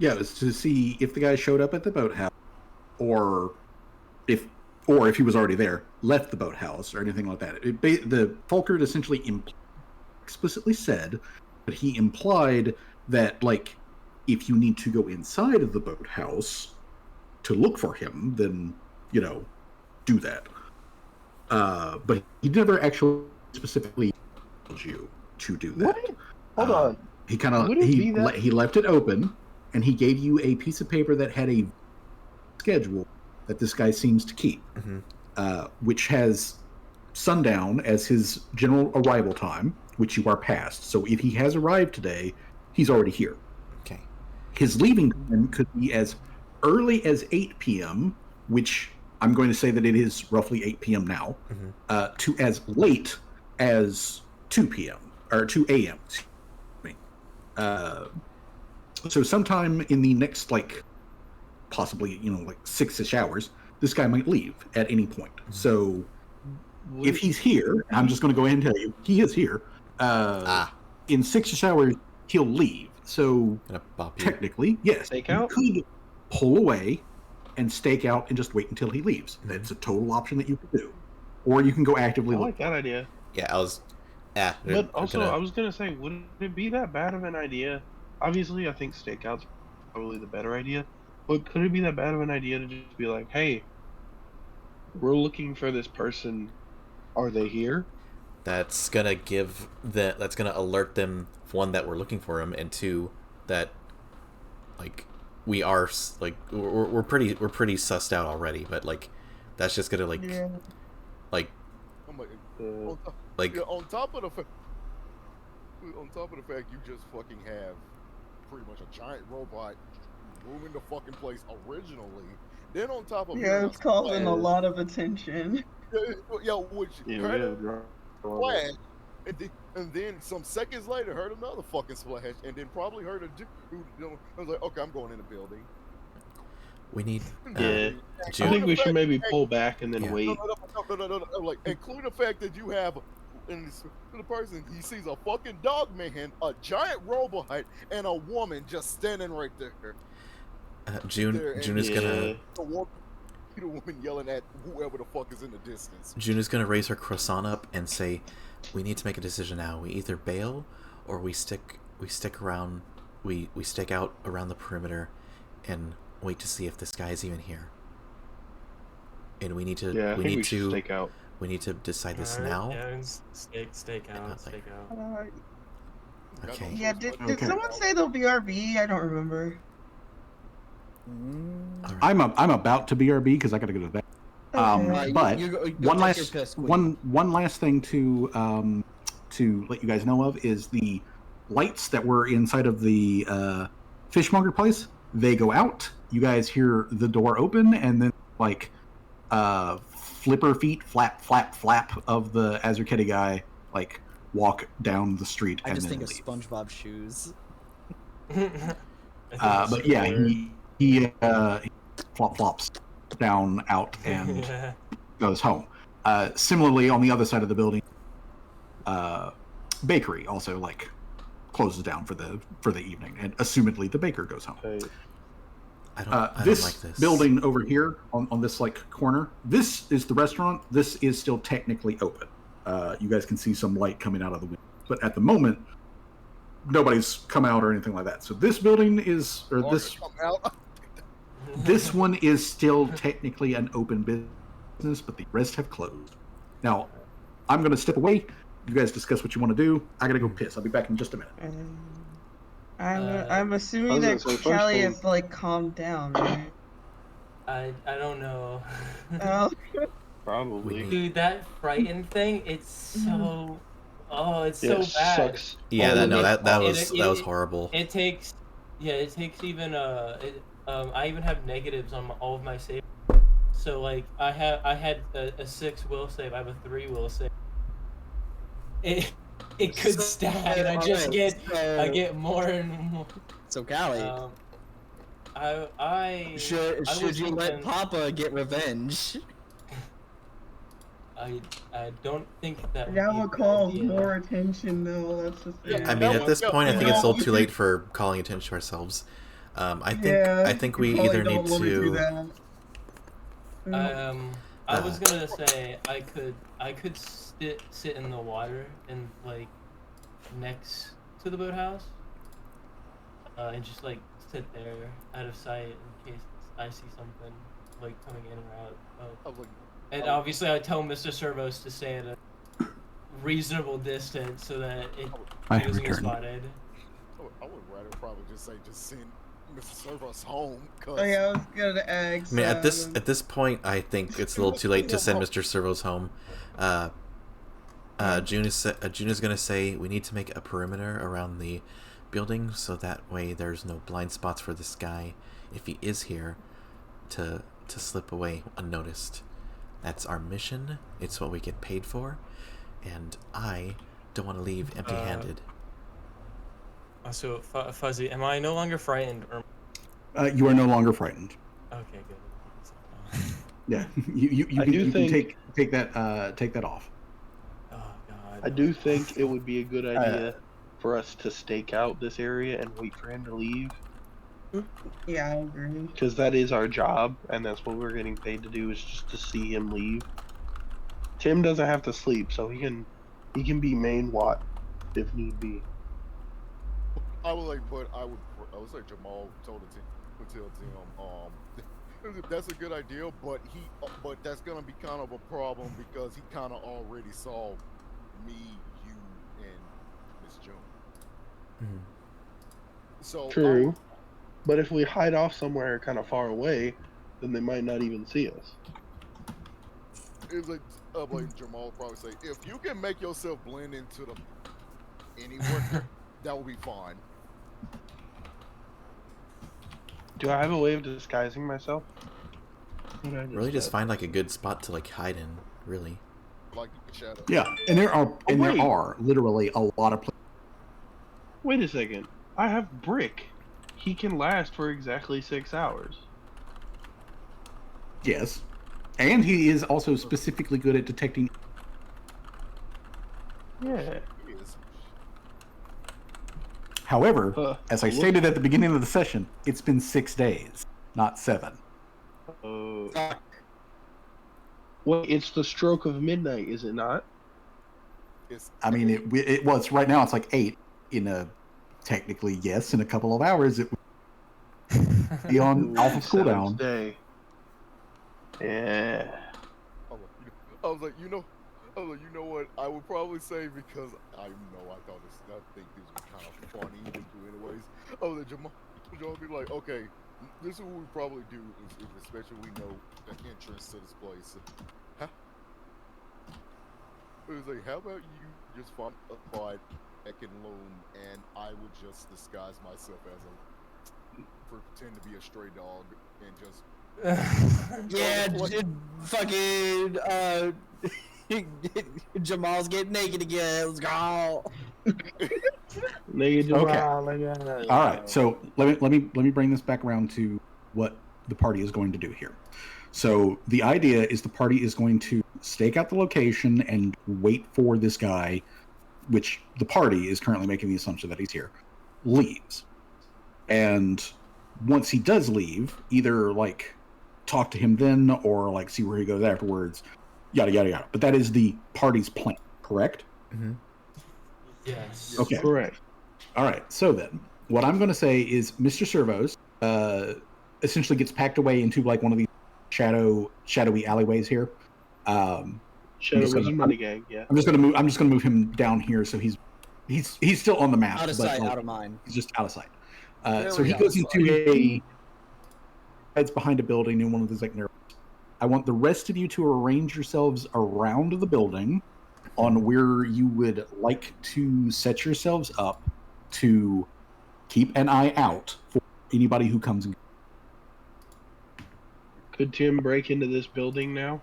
Yeah, it was to see if the guy showed up at the boathouse, or if he was already there, left the boathouse, or anything like that. The Falkert essentially explicitly said, but he implied that if you need to go inside of the boathouse to look for him, then do that. But he never actually specifically told you to do that. What? Hold on. He left it open, and he gave you a piece of paper that had a schedule that this guy seems to keep, which has sundown as his general arrival time, which you are past. So if he has arrived today, he's already here. Okay. His leaving time could be as early as 8 p.m., which I'm going to say that it is roughly 8 p.m. now, to as late as 2 p.m. or 2 a.m. So sometime in the next, like, possibly, like 6-ish hours, this guy might leave at any point. So if he's here, I'm just going to go ahead and tell you, he is here. In 6-ish hours, he'll leave. So technically, yes, you could pull away and stake out and just wait until he leaves. That's a total option that you could do. Or you can go actively I look. like that idea. Yeah, I was. Yeah, But also, I was gonna say, would it be that bad of an idea? Obviously, I think stakeout's probably the better idea. But could it be that bad of an idea to just be like, "Hey, we're looking for this person. Are they here?" That's gonna that's gonna alert them, one, that we're looking for him, and two, that like we are like we're pretty sussed out already. But like that's just gonna like on top of the fact you just fucking have pretty much a giant robot rooming the fucking place originally. Then on top of it's causing a lot of attention. Splash, and then some seconds later heard another fucking splash, and then probably heard a dude who was like, "Okay, I'm going in the building." We need. I think we should maybe pull back and then wait. No. Like, include the fact that you have, the person, he sees a fucking dog man, a giant robot, and a woman just standing right there. June is gonna. The woman yelling at whoever the fuck is in the distance. June is gonna raise her croissant up and say, "We need to make a decision now. We either bail, or we stick around. We stake out around the perimeter, and wait to see if this guy is even here. And we need to. We need to stake out. We need to decide this now. Yeah, stake out. Okay. Yeah. Did someone say they'll BRB? I don't remember. I'm about to BRB because I got to go to the vet. But one last thing to let you guys know of is the lights that were inside of the fishmonger place. They go out. You guys hear the door open, and then like flipper feet, flap of the Azurketi guy like walk down the street. I and just then think leave. of SpongeBob shoes. But yeah, he flops down out and goes home. Similarly, on the other side of the building, bakery also like closes down for the evening, and assumedly the baker goes home. I don't this like this building over here on this like corner. This is the restaurant. This is still technically open. You guys can see some light coming out of the window, but at the moment, nobody's come out or anything like that. So this building is, or this one is still technically an open business, but the rest have closed. Now, I'm going to step away. You guys discuss what you want to do. I got to go piss. I'll be back in just a minute. I'm assuming that Callie has like calmed down, right? I don't know. Oh. Probably. Dude, that frightened thing, it's so it's so bad. Sucks. Yeah, that was horrible. It takes even I even have negatives on all of my saves. So like I had a 6 will save. I have a 3 will save. It could stack, and I get more and more. So Callie, should you let Papa get revenge? I don't think that. That would call more attention, though. That's just. I mean, at this point, I think it's a little too late for calling attention to ourselves. I think we either need to. I was gonna say I could sit in the water and like next to the boathouse, and just like sit there out of sight in case I see something like coming in or out. And obviously, I tell Mr. Servos to stay at a reasonable distance so that it doesn't get spotted. I would rather probably just send Mr. Servos home. Oh yeah, I was gonna ask. I mean, at this point, I think it's a little too late to send Mr. Servos home. June is gonna say we need to make a perimeter around the building so that way there's no blind spots for this guy if he is here to slip away unnoticed. That's our mission. It's what we get paid for, and I don't want to leave empty-handed. So Fuzzy, am I no longer frightened or? You are no longer frightened. Okay, good. Yeah, you can take that off. Oh God. I do think it would be a good idea for us to stake out this area and wait for him to leave. Yeah, I agree. Because that is our job, and that's what we're getting paid to do, is just to see him leave. Tim doesn't have to sleep, so he can be main watch if need be. I would say Jamal told the team, would tell Tim, that's a good idea, but that's gonna be kind of a problem because he kind of already saw me, you, and Miss June. Mhm. So True. But if we hide off somewhere kind of far away, then they might not even see us. It's like Jamal probably say, if you can make yourself blend into the anywhere, that will be fine. Do I have a way of disguising myself? Really, just find like a good spot to like hide in. Really. Like shadow. Yeah, and there are literally a lot of places. Wait a second. I have Brick. He can last for exactly 6 hours. Yes, and he is also specifically good at detecting. Yeah. However, as I stated at the beginning of the session, it's been 6 days, not 7. Wait, it's the stroke of midnight, is it not? I mean, it was right now. It's like 8. Technically, yes. In a couple of hours, it would be on Halfus cooldown. Day. Yeah. I was like, you know what? I would probably say because I think this would be kind of funny to do anyways. Oh, the Jamal would be like, okay, this is what we probably do is especially we know the entrance to this place. Huh? It was like, how about you just find a spot that can loom, and I would just disguise myself as pretend to be a stray dog and just. Fucking Jamal's getting naked again. Let's go. Naked Jamal. Okay. All right. So let me bring this back around to what the party is going to do here. So the idea is the party is going to stake out the location and wait for this guy, which the party is currently making the assumption that he's here, leaves. And once he does leave, either like talk to him then or like see where he goes afterwards, yada yada yada. But that is the party's plan, correct? Mm-hmm. Yes. Okay. Correct. All right. So then, what I'm going to say is Mr. Servos essentially gets packed away into like one of these shadowy alleyways here. Shadow Wizard Money Gang. Yeah. I'm just gonna move him down here so he's still on the map. Out of sight, out of mind. He's just out of sight. So he goes into hides behind a building in one of those like narrow. I want the rest of you to arrange yourselves around the building on where you would like to set yourselves up to keep an eye out for anybody who comes in. Could Tim break into this building now?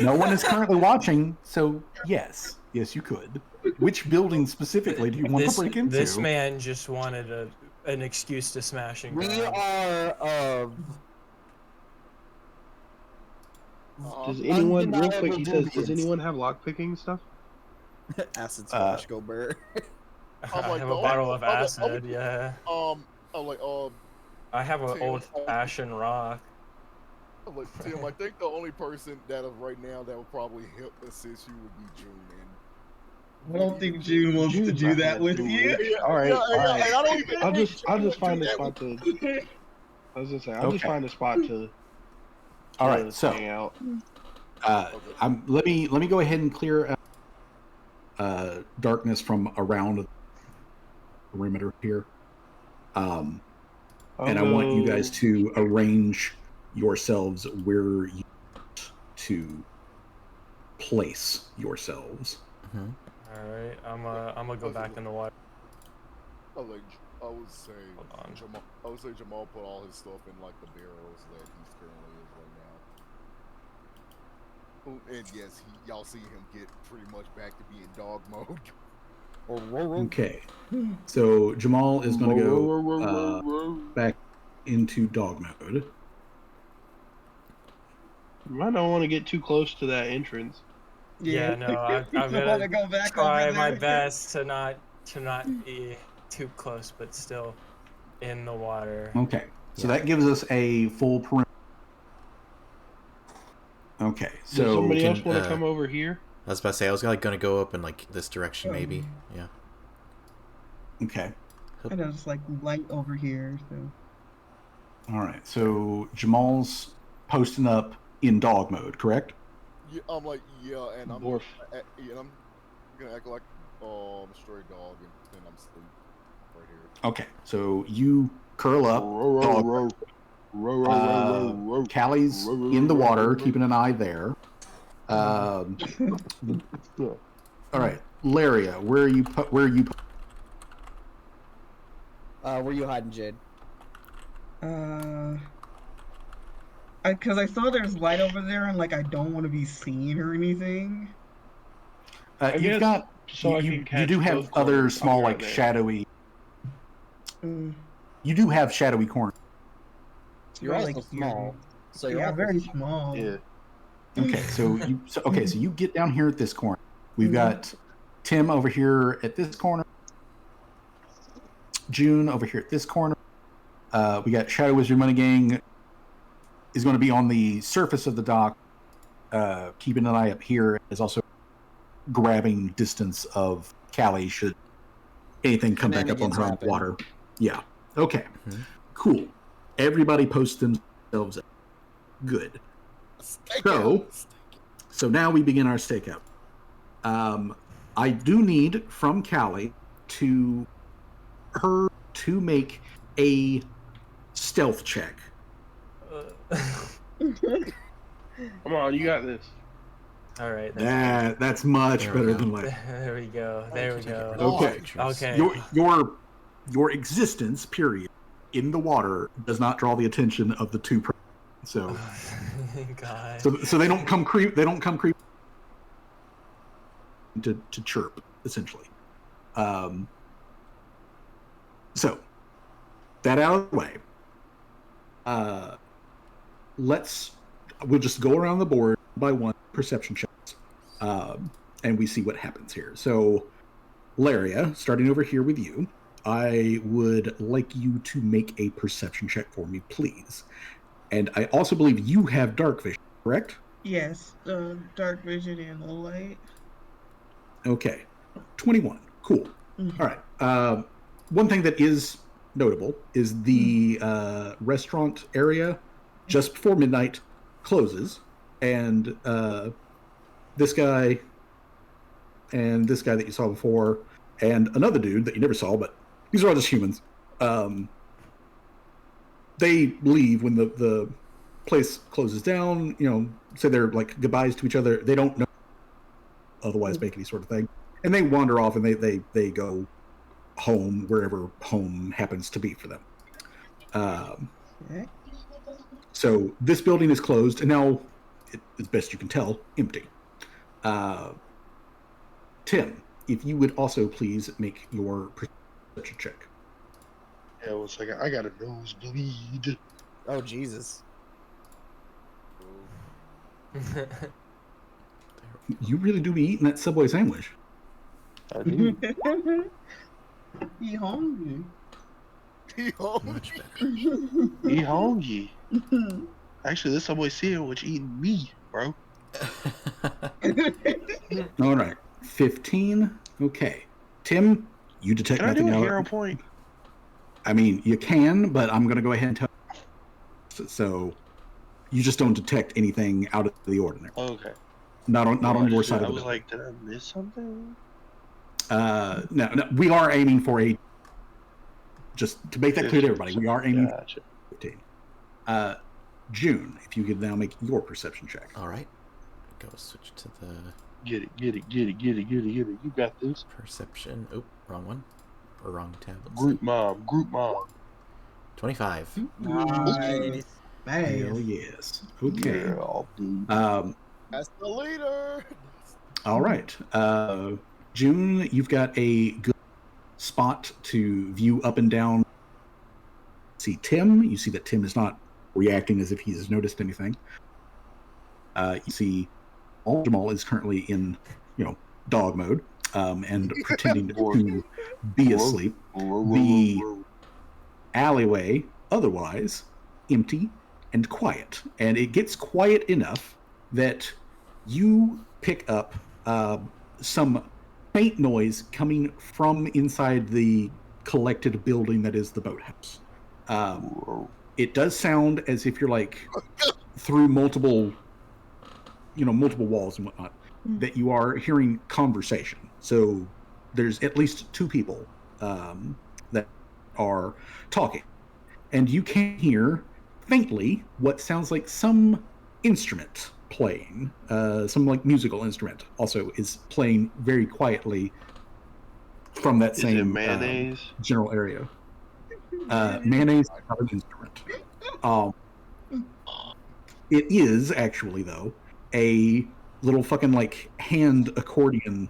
No one is currently watching, so yes, you could. Which building specifically do you want to break into? This man just wanted an excuse to smash and grab. We are does anyone real quick? He says, "Does anyone have lockpicking stuff?" Acid splash, go Burr. I have a bottle of acid. Yeah. I have an old-fashioned rock. I'm like, Tim, I think the only person that right now that would probably help assist you would be June. And I don't think June wants to do that with you. All right. I'll just find a spot to. I was gonna say, I'll just find a spot to. All right, so hang out. let me go ahead and clear darkness from around the perimeter here, and I want you guys to arrange yourselves where you want to place yourselves. Mm-hmm. All right, I'm gonna go back in the water. I would say Jamal put all his stuff in like the barrels that he's currently is right now. And yes, y'all see him get pretty much back to being dog mode. Okay. So Jamal is going to go back into dog mode. You might not want to get too close to that entrance. Yeah, no, I'm wanna gonna go back try over my there? best to not be too close, but still in the water. Okay. So that gives us a full perimeter. Okay. So Does somebody else can, want to come over here? I was about to say I was like gonna go up in like this direction maybe. Yeah. Okay. I know it's like light over here, so. All right. So Jamal's posting up in dog mode, correct? Yeah, I'm like, yeah, and I'm Morph. I'm gonna act like a stray dog, and then I'm asleep right here. Okay. So you curl up. Dog. Callie's in the water, keeping an eye there. All right, Laria, where are you? Where you hiding, Jade? Because I saw there's light over there, and like I don't want to be seen or anything. You've got. So You do have other small, like shadowy. You do have shadowy corners. You're also small, so you're yeah, very small. Yeah. Okay, so you get down here at this corner. We've got Tim over here at this corner. June over here at this corner. We got Shadow Wizard Money Gang is going to be on the surface of the dock, keeping an eye up here. Is also grabbing distance of Callie should anything come back up on her own water. Yeah. Okay. Mm-hmm. Cool. Everybody posts themselves up. Good. So now we begin our stakeout. I do need from Callie to make a stealth check. Come on, you got this. All right. That's much better than last. There we go. There we go. Okay. Okay. Your existence, period, in the water does not draw the attention of the two. So, God. so they don't come creep. They don't come creep to chirp essentially. So that out of the way. We'll just go around the board by one perception checks, and we see what happens here. So, Laria, starting over here with you, I would like you to make a perception check for me, please. And I also believe you have dark vision, correct? Yes, dark vision and low light. Okay, 21. Cool. Mm-hmm. All right. One thing that is notable is the restaurant area just before midnight closes, and this guy and this guy that you saw before, and another dude that you never saw, but these are all just humans. They leave when the place closes down, say their like goodbyes to each other. They don't know otherwise make any sort of thing. And they wander off and they go home, wherever home happens to be for them. So this building is closed, and now, as best you can tell, empty. Tim, if you would also please make your perception check. Yeah, one second. I got a nosebleed. Oh, Jesus. You really do be eating that Subway sandwich. I do. He hungry. He hungry. Much better. He hungry. Actually, this Subway sandwich eating me, bro. All right. 15. Okay. Tim, you detect Can I nothing do a out. hero point? I mean, you can, but I'm going to go ahead and tell you. So you just don't detect anything out of the ordinary. Okay. Not on your side of the I was like, did I miss something? No, we are aiming for a. Just to make that clear to everybody, we are aiming for 15. June, if you could now make your perception check. All right. Go switch to the Get it. You got this. perception. Oh, wrong one. Or wrong tab. Group mom. 25. Nice. Hell yes. Okay. Yeah, dude. That's the leader. All right. June, you've got a good spot to view up and down. See Tim. You see that Tim is not reacting as if he has noticed anything. You see Jamal is currently in, dog mode and pretending to be asleep. The alleyway, otherwise, empty and quiet. And it gets quiet enough that you pick up some faint noise coming from inside the collected building that is the boathouse. It does sound as if you're like through multiple walls and whatnot, that you are hearing conversation. So there's at least two people that are talking. And you can hear faintly what sounds like some instrument playing. Some like musical instrument also is playing very quietly from that same mayonnaise? General area. Mayonnaise is not an instrument. It is actually, though, a little fucking like hand accordion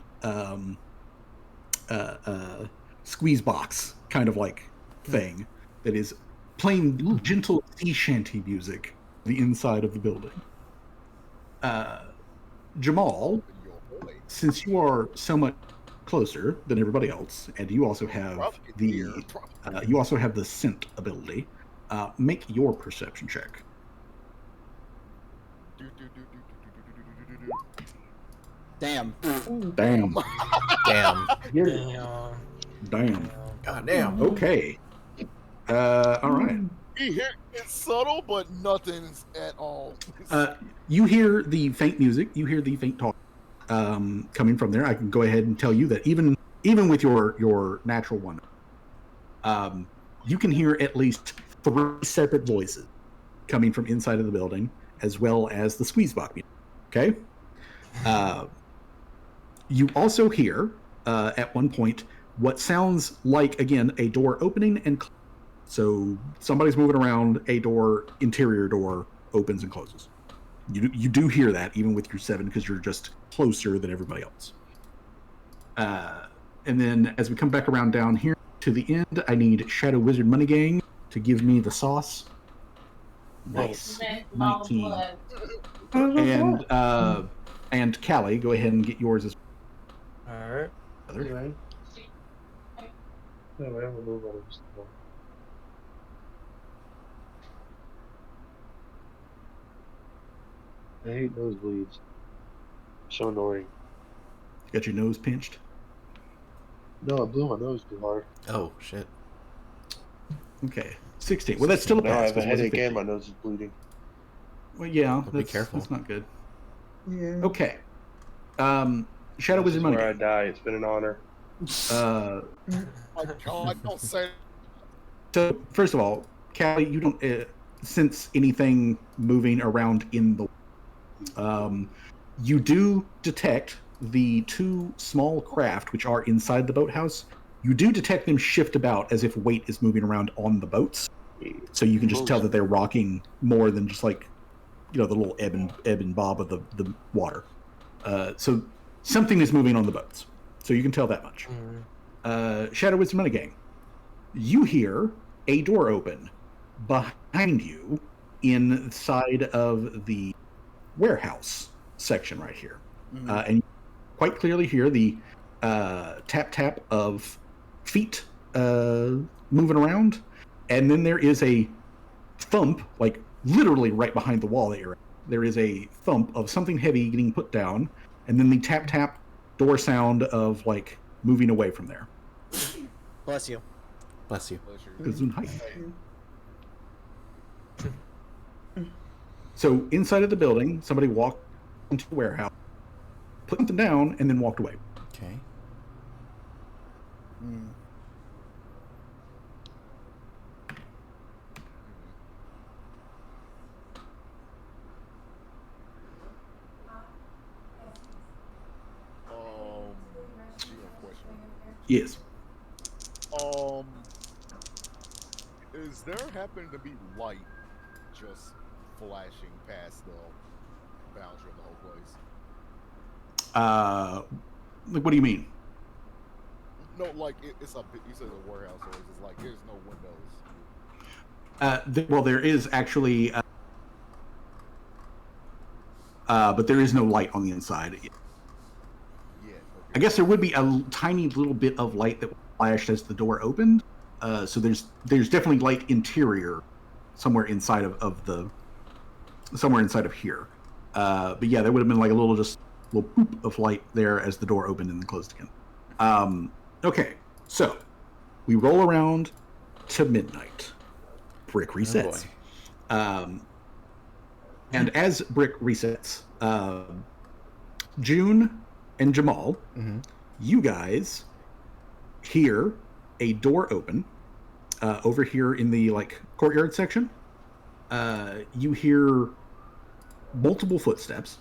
squeeze box kind of like thing that is playing gentle sea shanty music the inside of the building. Jamal, since you are so much closer than everybody else, and you also have the scent ability, make your perception check. Damn. Damn. Damn. Damn. God damn. Okay. All right. It's subtle, but nothing's at all. You hear the faint music. You hear the faint talk coming from there. I can go ahead and tell you that even with your natural one, you can hear at least 3 separate voices coming from inside of the building, as well as the squeeze box music. Okay. You also hear at one point what sounds like, again, a door opening and closing. So somebody's moving around, a door, interior door, opens and closes. You do hear that even with your 7 because you're just closer than everybody else. And then as we come back around down here to the end, I need Shadow Wizard Money Gang to give me the sauce. Nice. 19. And Callie, go ahead and get yours as well. Alright. Anyway. No, I don't move all this. I hate nosebleeds. So annoying. You got your nose pinched? No, I blew my nose too hard. Oh, shit. Okay. 16. Well, that's still a pass. I have a headache and my nose is bleeding. Well, yeah. Be careful. That's not good. Yeah. Okay. Shadow Wizard Money. Where I die. It's been an honor. Oh my God, don't say it. So, first of all, Callie, you don't sense anything moving around in the... you do detect the 2 small craft which are inside the boathouse. You do detect them shift about as if weight is moving around on the boats. So you can just tell that they're rocking more than just like, the little ebb and bob of the water. So something is moving on the boats. So you can tell that much. Shadow Wizard Money Gang. You hear a door open behind you inside of the warehouse section right here. And you quite clearly hear the tap of feet moving around. And then there is a thump, like literally right behind the wall that you're at. There is a thump of something heavy getting put down. And then the tap door sound of like moving away from there. Bless you. Bless you. So inside of the building, somebody walked into the warehouse, put something down, and then walked away. Okay. Yes. Is there happen to be light just flashing past the boundary of the whole place? Like, what do you mean? No, like it's a you said it's a warehouse, so it's just like there's no windows. Well, there is actually, but there is no light on the inside. Yeah. Okay. I guess there would be a tiny little bit of light that flashed as the door opened. So there's definitely light interior somewhere inside of here. But yeah, there would have been like a little poop of light there as the door opened and then closed again. Okay, so we roll around to midnight. Brick resets. And as Brick resets, June and Jamal, you guys hear a door open over here in the like courtyard section. You hear multiple footsteps,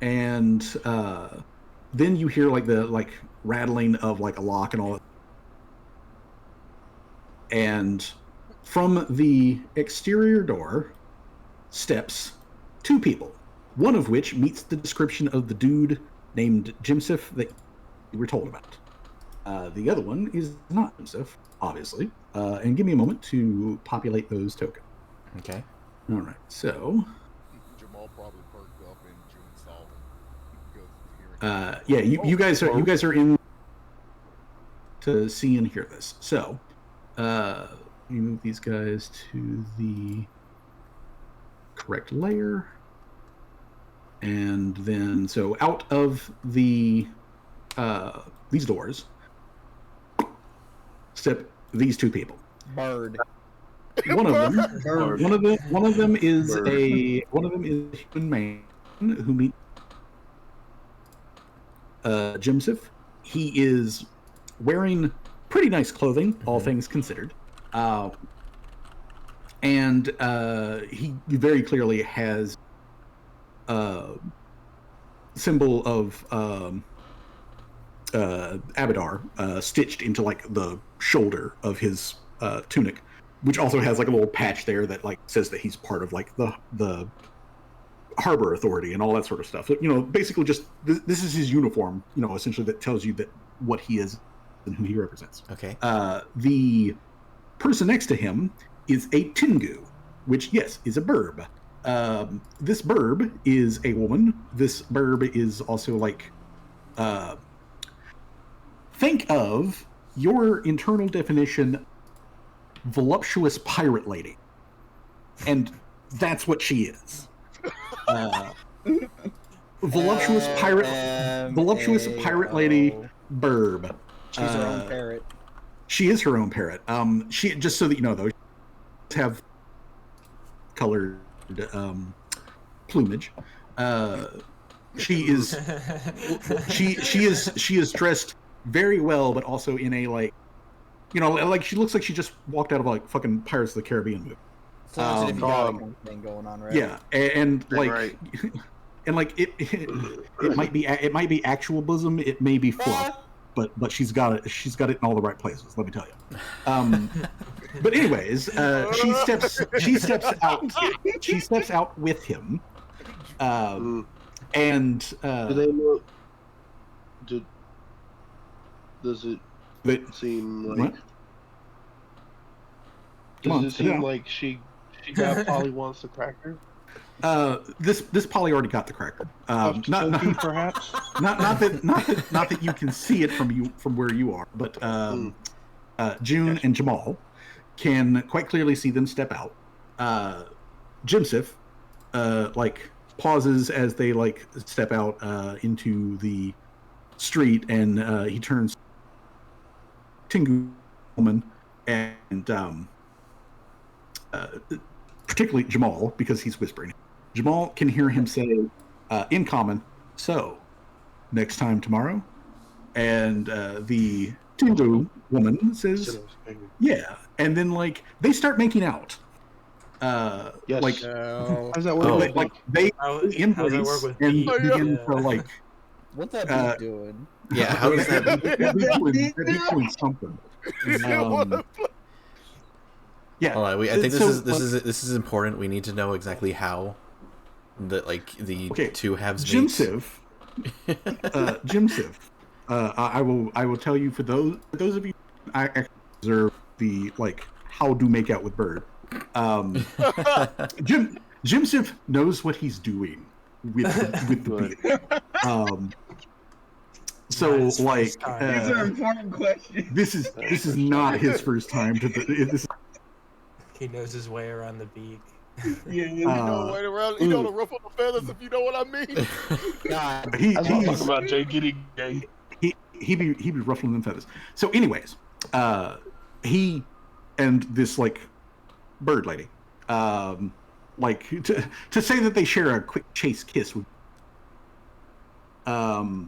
and then you hear like the rattling of like a lock and all that. And from the exterior door steps two people, one of which meets the description of the dude named Jimsif that you were told about. The other one is not Jimsif, obviously. And give me a moment to populate those tokens. Okay. All right, so... Jamal probably perked up and June saw him. Yeah, you guys are in to see and hear this. So, you move these guys to the correct layer, and then so out of the these doors step these two people. Bird. One of them is a human man who meets Jimsif. He is wearing pretty nice clothing, all things considered. And he very clearly has a symbol of Abadar stitched into like the shoulder of his tunic, which also has like a little patch there that like says that he's part of like the harbor authority and all that sort of stuff. So, basically just this is his uniform, essentially, that tells you that what he is and who he represents. Okay. The person next to him is a Tengu, which, yes, is a burb. This burb is a woman. This burb is also like, think of your internal definition, voluptuous pirate lady. And that's what she is. Voluptuous pirate lady burb. She's her own parrot. She is her own parrot. She, just so that you know, though, she have colored plumage. She is dressed very well, but also in a like she looks like she just walked out of like fucking Pirates of the Caribbean movie. Thing going on, right? Yeah, and like, right. And like it might be actual bosom, it may be fluff, but she's got it in all the right places. Let me tell you. But anyways, she steps out with him, and do they look? Does it seem like? What? Does it seem like she got Polly wants the cracker? This Polly already got the cracker. Not perhaps. Not that you can see it from where you are, but June and Jamal can quite clearly see them step out. Jimsif like pauses as they like step out into the street, and he turns Tengu woman and particularly Jamal, because he's whispering. Jamal can hear him say in common, "So, next time tomorrow?" And the Tengu woman says, "Yeah." And then like they start making out. Yes. Like, how does that work? Like they embrace and begin to like. What that be doing? Yeah, how does that? They're doing something. Yeah. Hold on, I think this is important. We need to know exactly how the two halves meet. Jimsif I will tell you for those of you I actually observe the how to make out with bird. Jimsif knows what he's doing with the beat. So These are important questions. This is not his first time to this. He knows his way around the beak. Yeah, you know way around. You know the ruffle the feathers, if you know what I mean. God, he's talking about Jay getting gay. He be ruffling them feathers. So, anyways, he and this bird lady, to say that they share a quick chase kiss would, but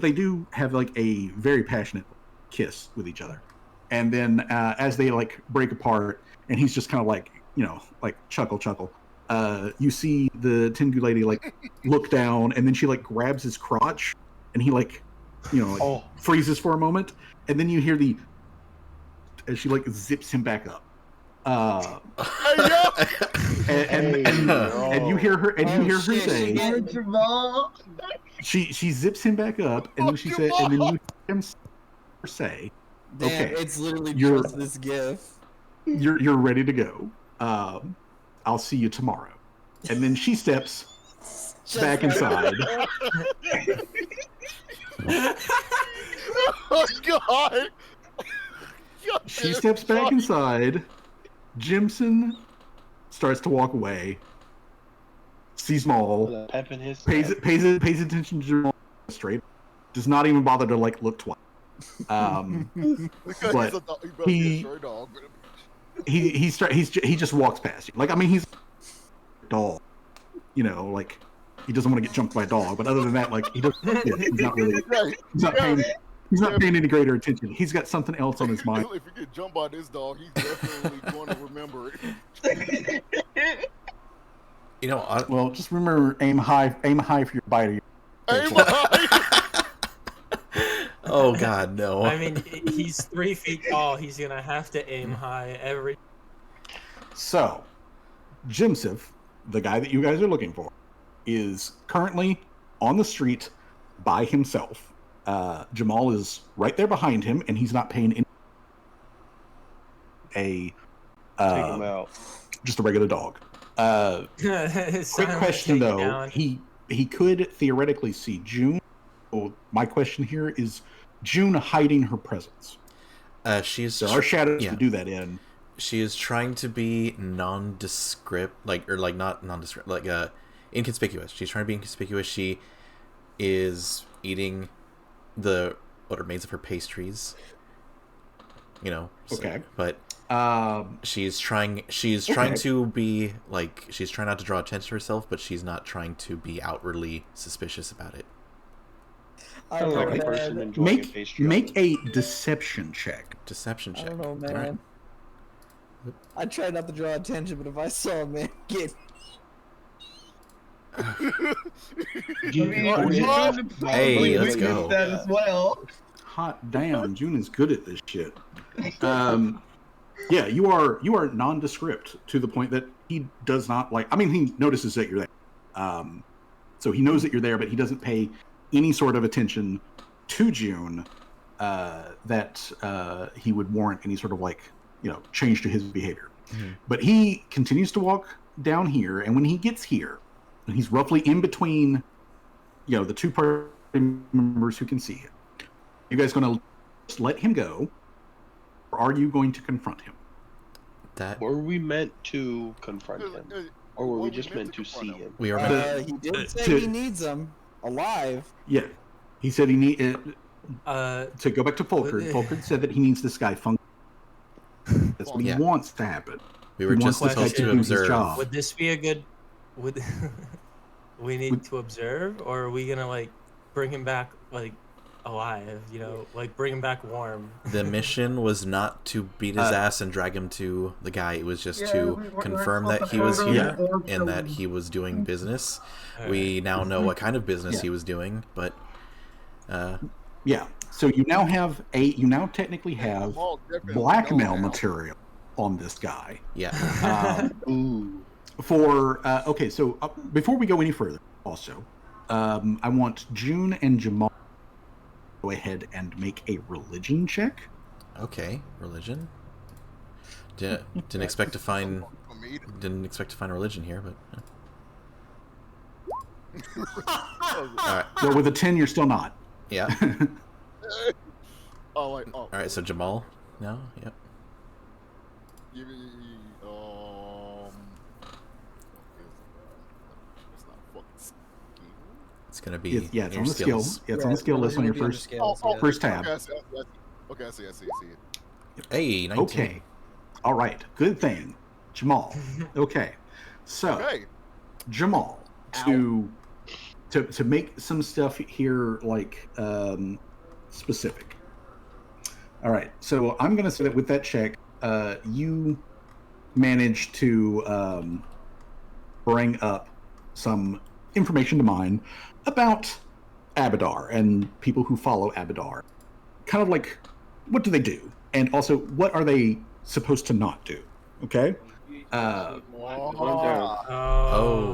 they do have a very passionate kiss with each other, and then as they break apart, and he's just kind of chuckle. You see the Tengu lady look down, and then she grabs his crotch, and he freezes for a moment, and then you hear as she zips him back up. And you hear her say, she zips him back up, and then she said, and then you hear him say, damn, okay, it's literally just this gif. You're ready to go. I'll see you tomorrow. And then she steps back inside. Oh God! She steps back inside. Jimson starts to walk away. Sees Maul. Pep in his pays attention to Jamal straight. Does not even bother to look twice. But he just walks past you. He's a dog. He doesn't want to get jumped by a dog. But other than that, he doesn't. Yeah, he's not paying any greater attention. He's got something else on his mind. If you get jumped by this dog, he's definitely going to remember it. Well, just remember, aim high for your bite. Aim high. Oh God, no! I mean, he's 3 feet tall. He's gonna have to aim high every. So, Jimsif, the guy that you guys are looking for, is currently on the street by himself. Jamal is right there behind him, and he's not paying any. Take him out. Just a regular dog. Quick question though, he could theoretically see June. So my question here is: June hiding her presence? There are shadows to do that in. She is trying to be nondescript, not nondescript, inconspicuous. She's trying to be inconspicuous. She is eating what remains of her pastries. Okay. But she's trying to be she's trying not to draw attention to herself, but she's not trying to be outwardly suspicious about it. Make a deception check. Deception check. I don't know, man. I try not to draw attention, but if I saw a man get hey, let's go. That as well. Hot damn, June is good at this shit. Yeah, you are nondescript to the point that he does not he notices that you're there. So he knows that you're there, but he doesn't pay any sort of attention to June that he would warrant any sort of change to his behavior. Mm-hmm. But he continues to walk down here, and when he gets here, and he's roughly in between, the two party members who can see him. You guys going to just let him go, or are you going to confront him? Were we meant to confront him, or were we just meant to see him? We are. He did say he needs them alive. Yeah, he said he need to go back to Fulkard. Fulkard said that he needs this guy function. That's what he wants to happen. We were just supposed to observe. Would this be a good? Would we need to observe, or are we gonna bring him back alive? Bring him back warm. The mission was not to beat his ass and drag him to the guy. It was just to confirm that he was here and that he was doing business. Right. We now know what kind of business he was doing, but yeah. So you now technically have blackmail material on this guy. Yeah. Okay, so before we go any further, also, I want June and Jamal to go ahead and make a religion check. Okay, religion. Didn't expect to find religion here, but. All right. Well, with a 10, you're still not. Yeah. All right, so Jamal now. Yep. It's gonna be it's on the skill. Yeah, it's on the skill list on your first tab. Okay, I see it. Hey, 19. Okay. All right. Good thing, Jamal. Okay. So, Jamal, to make some stuff here like specific. All right. So I'm gonna say that with that check, you managed to bring up some information to mind about Abadar and people who follow Abadar. Kind of like, what do they do? And also, what are they supposed to not do? Okay? Oh,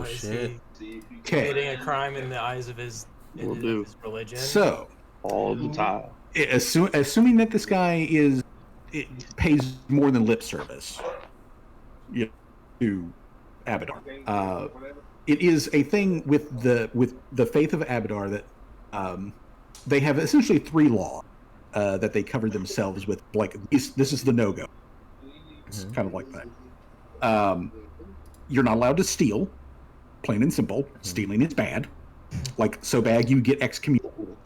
shit. Okay. Committing a crime in the eyes of his religion. So, all the time. Assuming that this guy pays more than lip service to Abadar. It is a thing with the faith of Abadar that they have essentially 3 laws that they cover themselves with. Like, this is the no-go. It's kind of like that. You're not allowed to steal, plain and simple. Stealing is bad. Like, so bad you get excommunicated.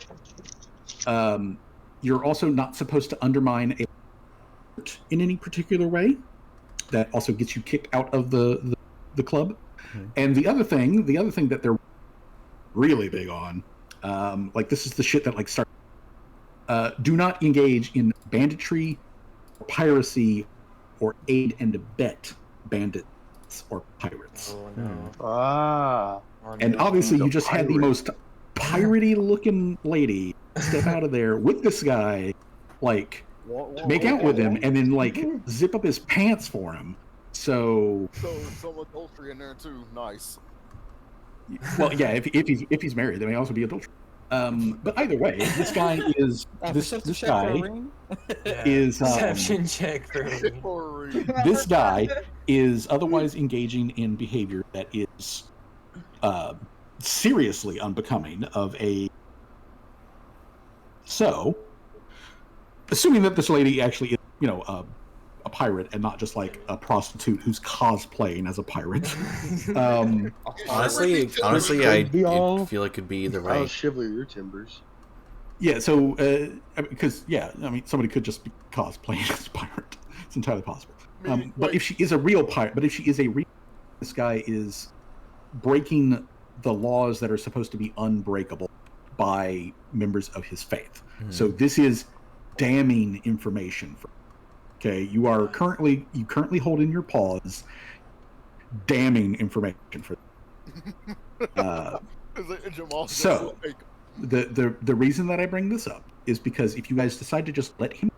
You're also not supposed to undermine a in any particular way. That also gets you kicked out of the club. And the other thing that they're really big on, like, this is the shit that like starts. Do not engage in banditry, piracy, or aid and abet bandits or pirates. Oh no. And obviously, you just had the most piratey looking lady step out of there with this guy, like, make out with him, and then like zip up his pants for him. So some adultery in there too. Nice. Well, yeah, if he's married, there may also be adultery. But either way, this guy is this guy is Deception check for me. This guy is otherwise engaging in behavior that is seriously unbecoming of a. So, assuming that this lady actually is, a pirate and not just like a prostitute who's cosplaying as a pirate. Honestly, I feel it could be either way. I'll shiver your timbers. Yeah, so because somebody could just be cosplaying as a pirate. It's entirely possible. But if she is a real pirate, this guy is breaking the laws that are supposed to be unbreakable by members of his faith. So this is damning information. Okay, you currently hold in your paws damning information for. So the reason that I bring this up is because if you guys decide to just let him,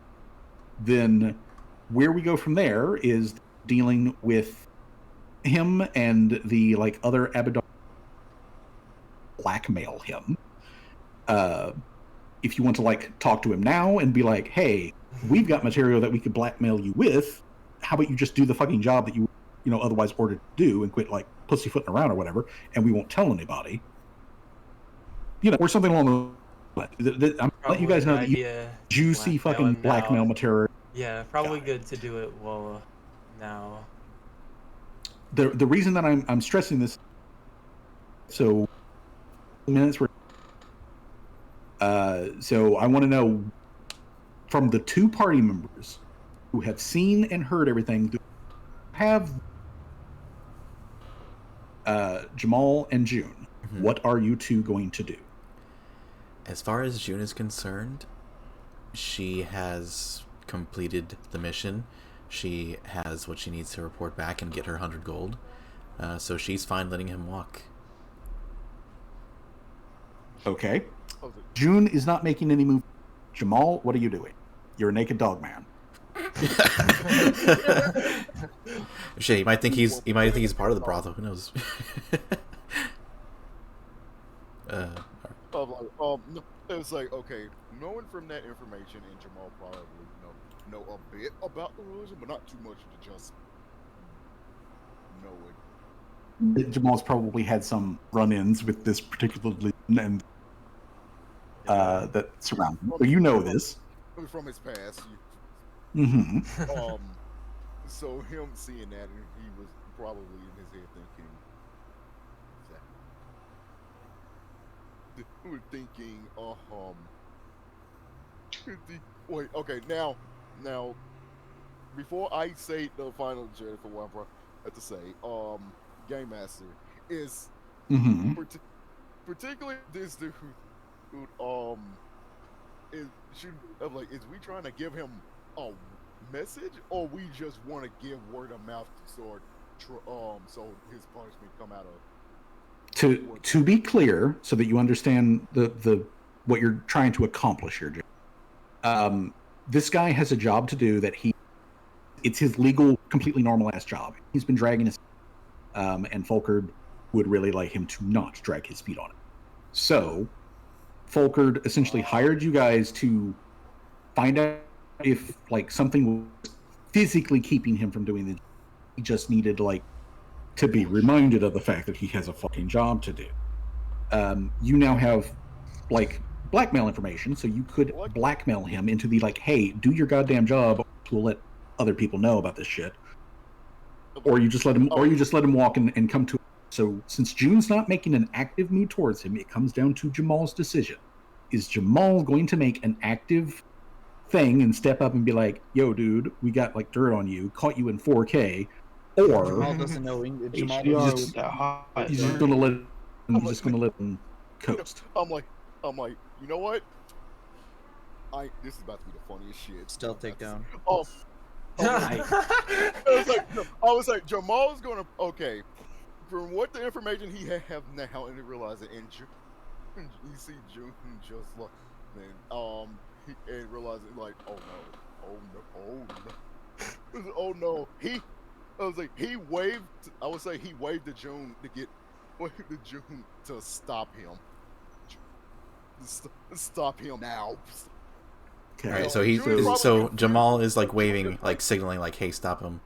then where we go from there is dealing with him and the like other Abadar blackmail him. If you want to like talk to him now and be like, hey, we've got material that we could blackmail you with, how about you just do the fucking job that you otherwise ordered to do and quit like pussyfooting around or whatever, and we won't tell anybody, or something along the. I'm letting you guys know that you juicy fucking blackmail material. Yeah, probably good to do it now. The reason that I'm stressing this, so minutes were. So I want to know from the 2 party members who have seen and heard everything, have Jamal and June. What are you 2 going to do? As far as June is concerned, she has completed the mission. She has what she needs to report back and get her 100 gold. So she's fine letting him walk. Okay. June is not making any move. Jamal, what are you doing? You're a naked dog man. Shit, he might think he's part of the brothel. Who knows? it's like, okay, knowing from that information, and Jamal probably know a bit about the religion, but not too much to just know it. Jamal's probably had some run-ins with this particular religion and that surround him. So you know this. From his past. Mm-hmm. So him seeing that, and he was probably in his head thinking, wait, okay, now, before I say the final journey for what I have to say, Game Master is particularly this dude, is we trying to give him a message, or we just want to give word of mouth so his punishment come out of. To be clear, so that you understand the what you're trying to accomplish here, this guy has a job to do that it's his legal, completely normal ass job. He's been dragging his and Folkert would really like him to not drag his feet on it. So Folkert essentially hired you guys to find out if like something was physically keeping him from doing it. He just needed to be reminded of the fact that he has a fucking job to do. You now have blackmail information, so you could blackmail him into the hey, do your goddamn job, we'll let other people know about this shit. Or you just let him walk and come to. So since June's not making an active move towards him, it comes down to Jamal's decision. Is Jamal going to make an active thing and step up and be like, yo dude, we got dirt on you, caught you in 4K, or Jamal doesn't know English. Jamal he's just gonna let him coast. I'm like, you know what? This is about to be the funniest shit. Stealth takedown. I was like, Jamal's gonna from what the information he have now, and he realized it, and you see June just and realizing oh no, he waved to June to stop him. Stop him now. Okay. All right, so Jamal is waving, signaling, hey, stop him.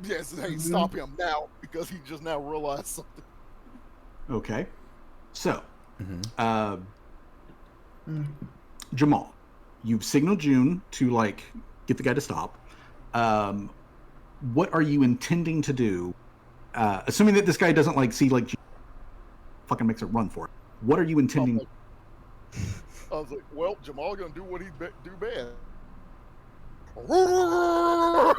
Yes, hey, stop him now, because he just now realized something. Okay, so Jamal, you've signaled June to get the guy to stop. What are you intending to do? Assuming that this guy doesn't see fucking makes it run for it. What are you intending? I was like, well, Jamal gonna do what he do best. Oh,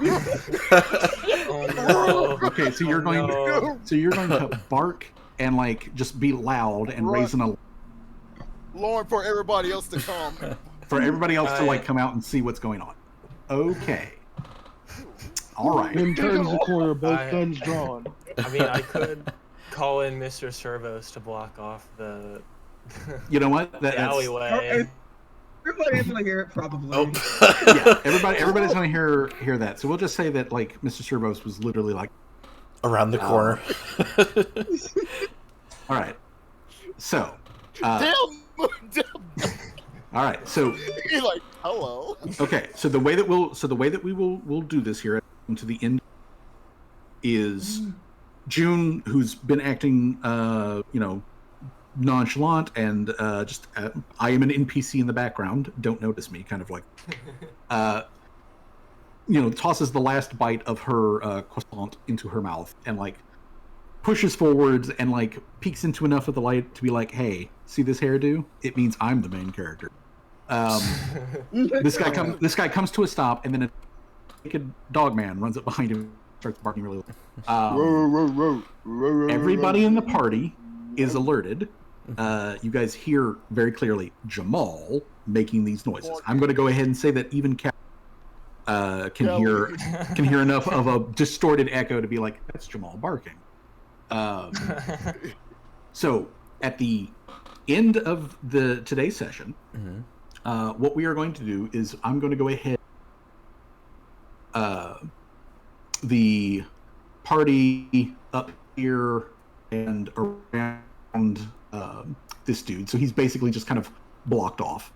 no. Okay, so you're going to bark and just be loud and raise an alarm. Lauren, for everybody else to come. For everybody else to come out and see what's going on. Okay. All right. Then turns the corner, both guns drawn. I mean, I could call in Mr. Servos to block off the. You know what? The alleyway. Everybody's gonna hear it, probably. Oh. Yeah, everybody's gonna hear that. So we'll just say that Mr. Servos was literally around the corner. All right. So. Damn. All right. So. He's like, hello. Okay. So the way that we'll do this here to the end is June, who's been acting nonchalant and I am an NPC in the background, don't notice me, kind of tosses the last bite of her croissant into her mouth and pushes forwards and peeks into enough of the light to be like, hey, see this hairdo? It means I'm the main character. This guy comes to a stop, and then a naked dog man runs up behind him and starts barking really loud. Everybody in the party is alerted. You guys hear very clearly Jamal making these noises. I'm going to go ahead and say that even Cal can hear enough of a distorted echo to be like, that's Jamal barking. So at the end of today's session, what we are going to do is I'm going to go ahead. The party up here and around this dude. So he's basically just kind of blocked off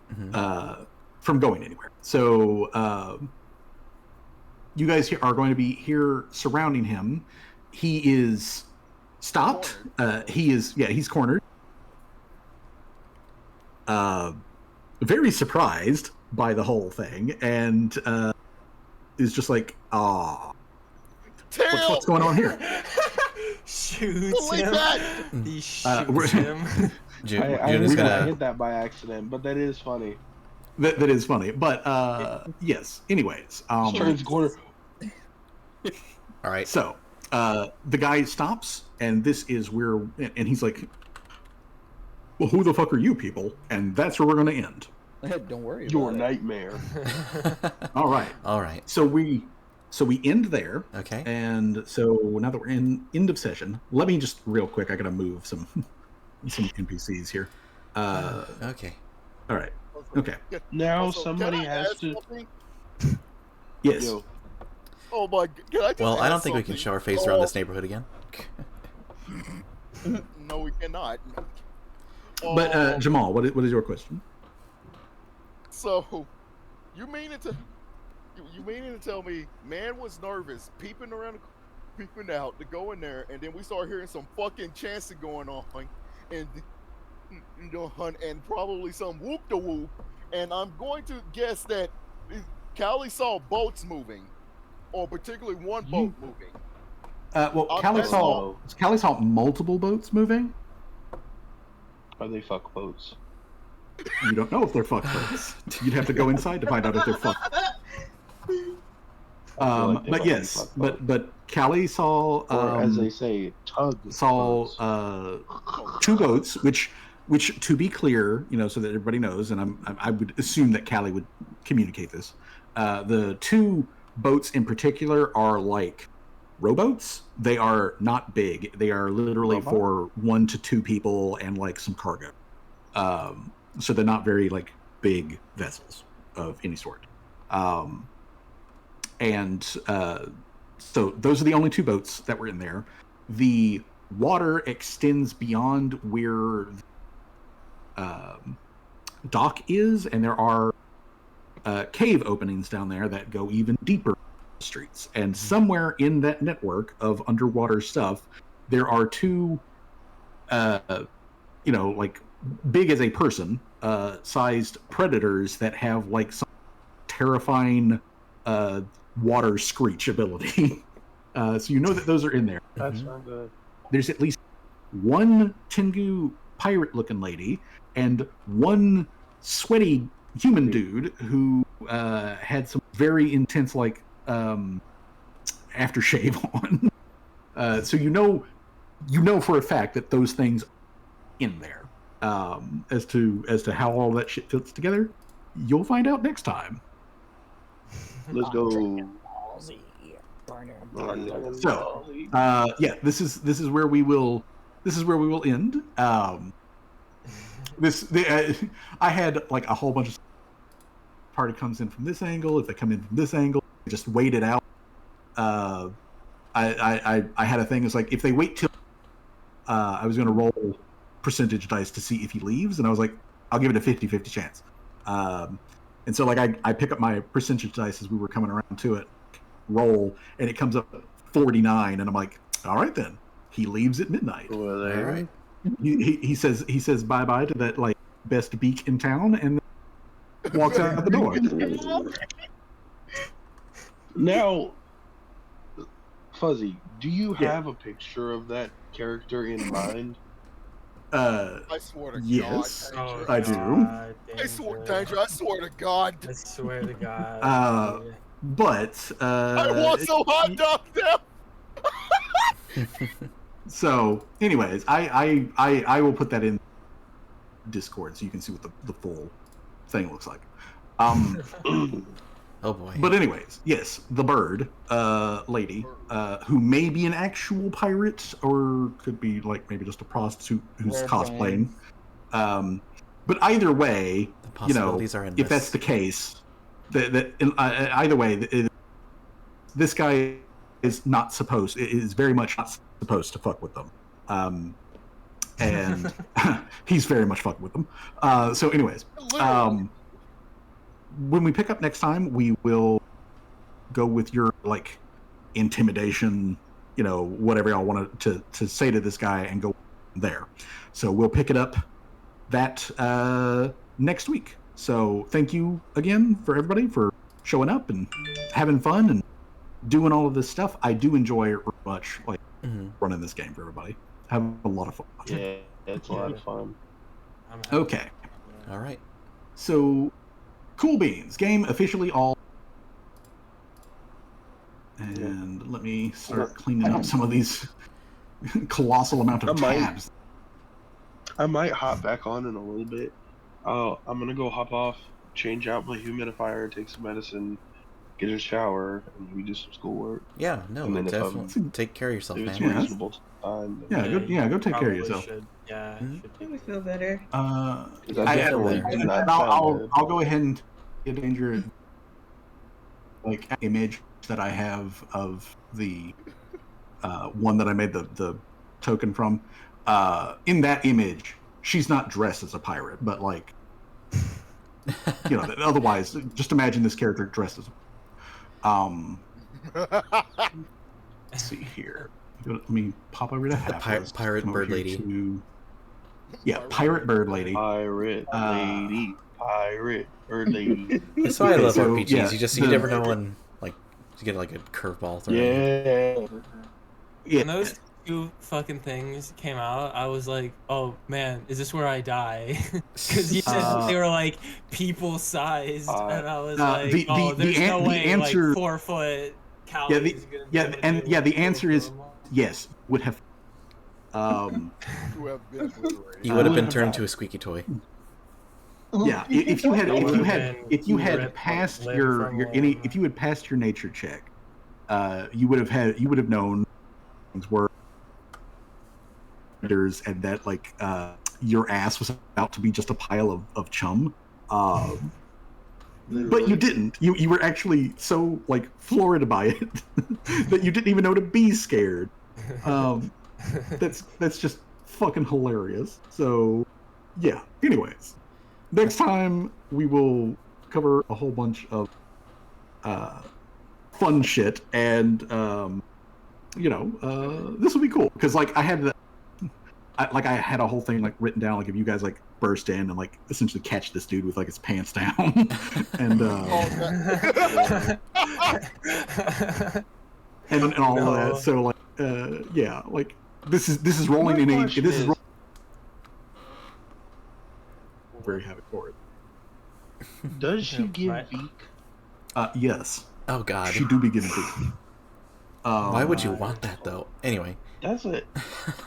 from going anywhere. So you guys are going to be here surrounding him. He is stopped. He's cornered. Very surprised by the whole thing, and is just like, what's going on here? Shoots him. He shoots him. I hit that by accident, but that is funny. That is funny, but yes. Anyways, turns corner. All right. So the guy stops, and this is where, and he's like, "Well, who the fuck are you people?" And that's where we're going to end. Don't worry. Your nightmare. All right. So we end there. Okay. And so now that we're in end of session, let me just real quick. I gotta move some NPCs here. Okay. All right. Okay. Now Also, somebody can I has ask to. something? Yes. Yo, Oh my! Can I just Well, I ask don't think we can something? show our face around this neighborhood again. No, we cannot. But Jamal, what is your question? So, you meaning to tell me man was nervous, peeping out to go in there, and then we start hearing some fucking chanting going on, and and probably some whoop de whoop, and I'm going to guess that Callie saw boats moving, or particularly one boat moving. Well, Callie saw multiple boats moving. are they fuck boats? You don't know if they're fuck boats. You'd have to go inside to find out if they're fuck. But yes, but Callie saw, or as they say, saw two boats, which to be clear, so that everybody knows, and I would assume that Callie would communicate this. The two boats in particular are like rowboats. They are not big. They are literally for 1 to 2 people and like some cargo. So they're not very like big vessels of any sort. So those are the only 2 boats that were in there. The water extends beyond where dock is, and there are cave openings down there that go even deeper streets. And somewhere in that network of underwater stuff, there are 2, like big as a person sized predators that have like some terrifying water screech ability. So you know that those are in there. That's not good. There's at least 1 Tengu pirate looking lady and 1 sweaty human dude who had some very intense like aftershave on. So you know for a fact that those things are in there. As to how all that shit fits together, you'll find out next time. Let's go. So this is where we will end. I had like a whole bunch of party comes in from this angle. If they come in from this angle, just wait it out. I had a thing. It's like if they wait till I was going to roll percentage dice to see if he leaves, and I was like, I'll give it a 50-50 chance. And so like I pick up my percentage dice as we were coming around to it, roll, and it comes up 49, and I'm like, all right then, he leaves at midnight. All right. He says bye bye to that like best beak in town, and then walks out the door. Now, Fuzzy, do you have a picture of that character in mind? I swear to yes, God. I do. I swear to God. I swear to God. But I want some hot dogs now. So, anyways, I will put that in Discord so you can see what the full thing looks like. Oh boy. But anyways, yes, the bird lady, who may be an actual pirate or could be like maybe just a prostitute who's cosplaying. But either way, if that's the case, either way, this guy is very much not supposed to fuck with them. and he's very much fucking with them. So, anyways, when we pick up next time, we will go with your like intimidation, whatever y'all want to say to this guy, and go there. So we'll pick it up that next week. So thank you again for everybody for showing up and having fun and doing all of this stuff. I do enjoy it very much, like running this game for everybody. Have a lot of fun. Yeah, it's a lot of fun. Okay. All right. So, cool beans. Game officially all. And let me start cleaning up some of these colossal amount of tabs. I might hop back on in a little bit. I'm gonna go hop off, change out my humidifier, take some medicine, get a shower, and we do some schoolwork. Yeah, no, and then definitely take care of yourself, if man. it's reasonable time, go take care of yourself. Yeah, I feel better. I'll go ahead and danger like image that I have of the one that I made the token from. In that image, she's not dressed as a pirate, but like otherwise, just imagine this character dressed as. Let's see here. Let me pop over to Halfus. Pirate bird lady. Pirate bird lady. Pirate bird lady. That's why I love RPGs. You never know when like you get like a curveball thrown. When those two fucking things came out, I was like, oh man, is this where I die? Because you said they were like people sized, and I was like, there's no way answer, like 4 foot cow. The answer is yes. Would have. You would have been turned to a squeaky toy. Yeah, if you had passed if you had passed your nature check, you would have known things were and that like your ass was about to be just a pile of chum. But you didn't. You were actually so like floored by it that you didn't even know to be scared. That's just fucking hilarious. So yeah. Anyways, next time we will cover a whole bunch of fun shit, and this will be cool because like I had a whole thing like written down, like if you guys like burst in and like essentially catch this dude with like his pants down and and all of that. So like like this is rolling in age. This is very happy for it. Does she give beak? Yes. Oh god. She do be giving beak. Why would you want that though? Anyway. That's it.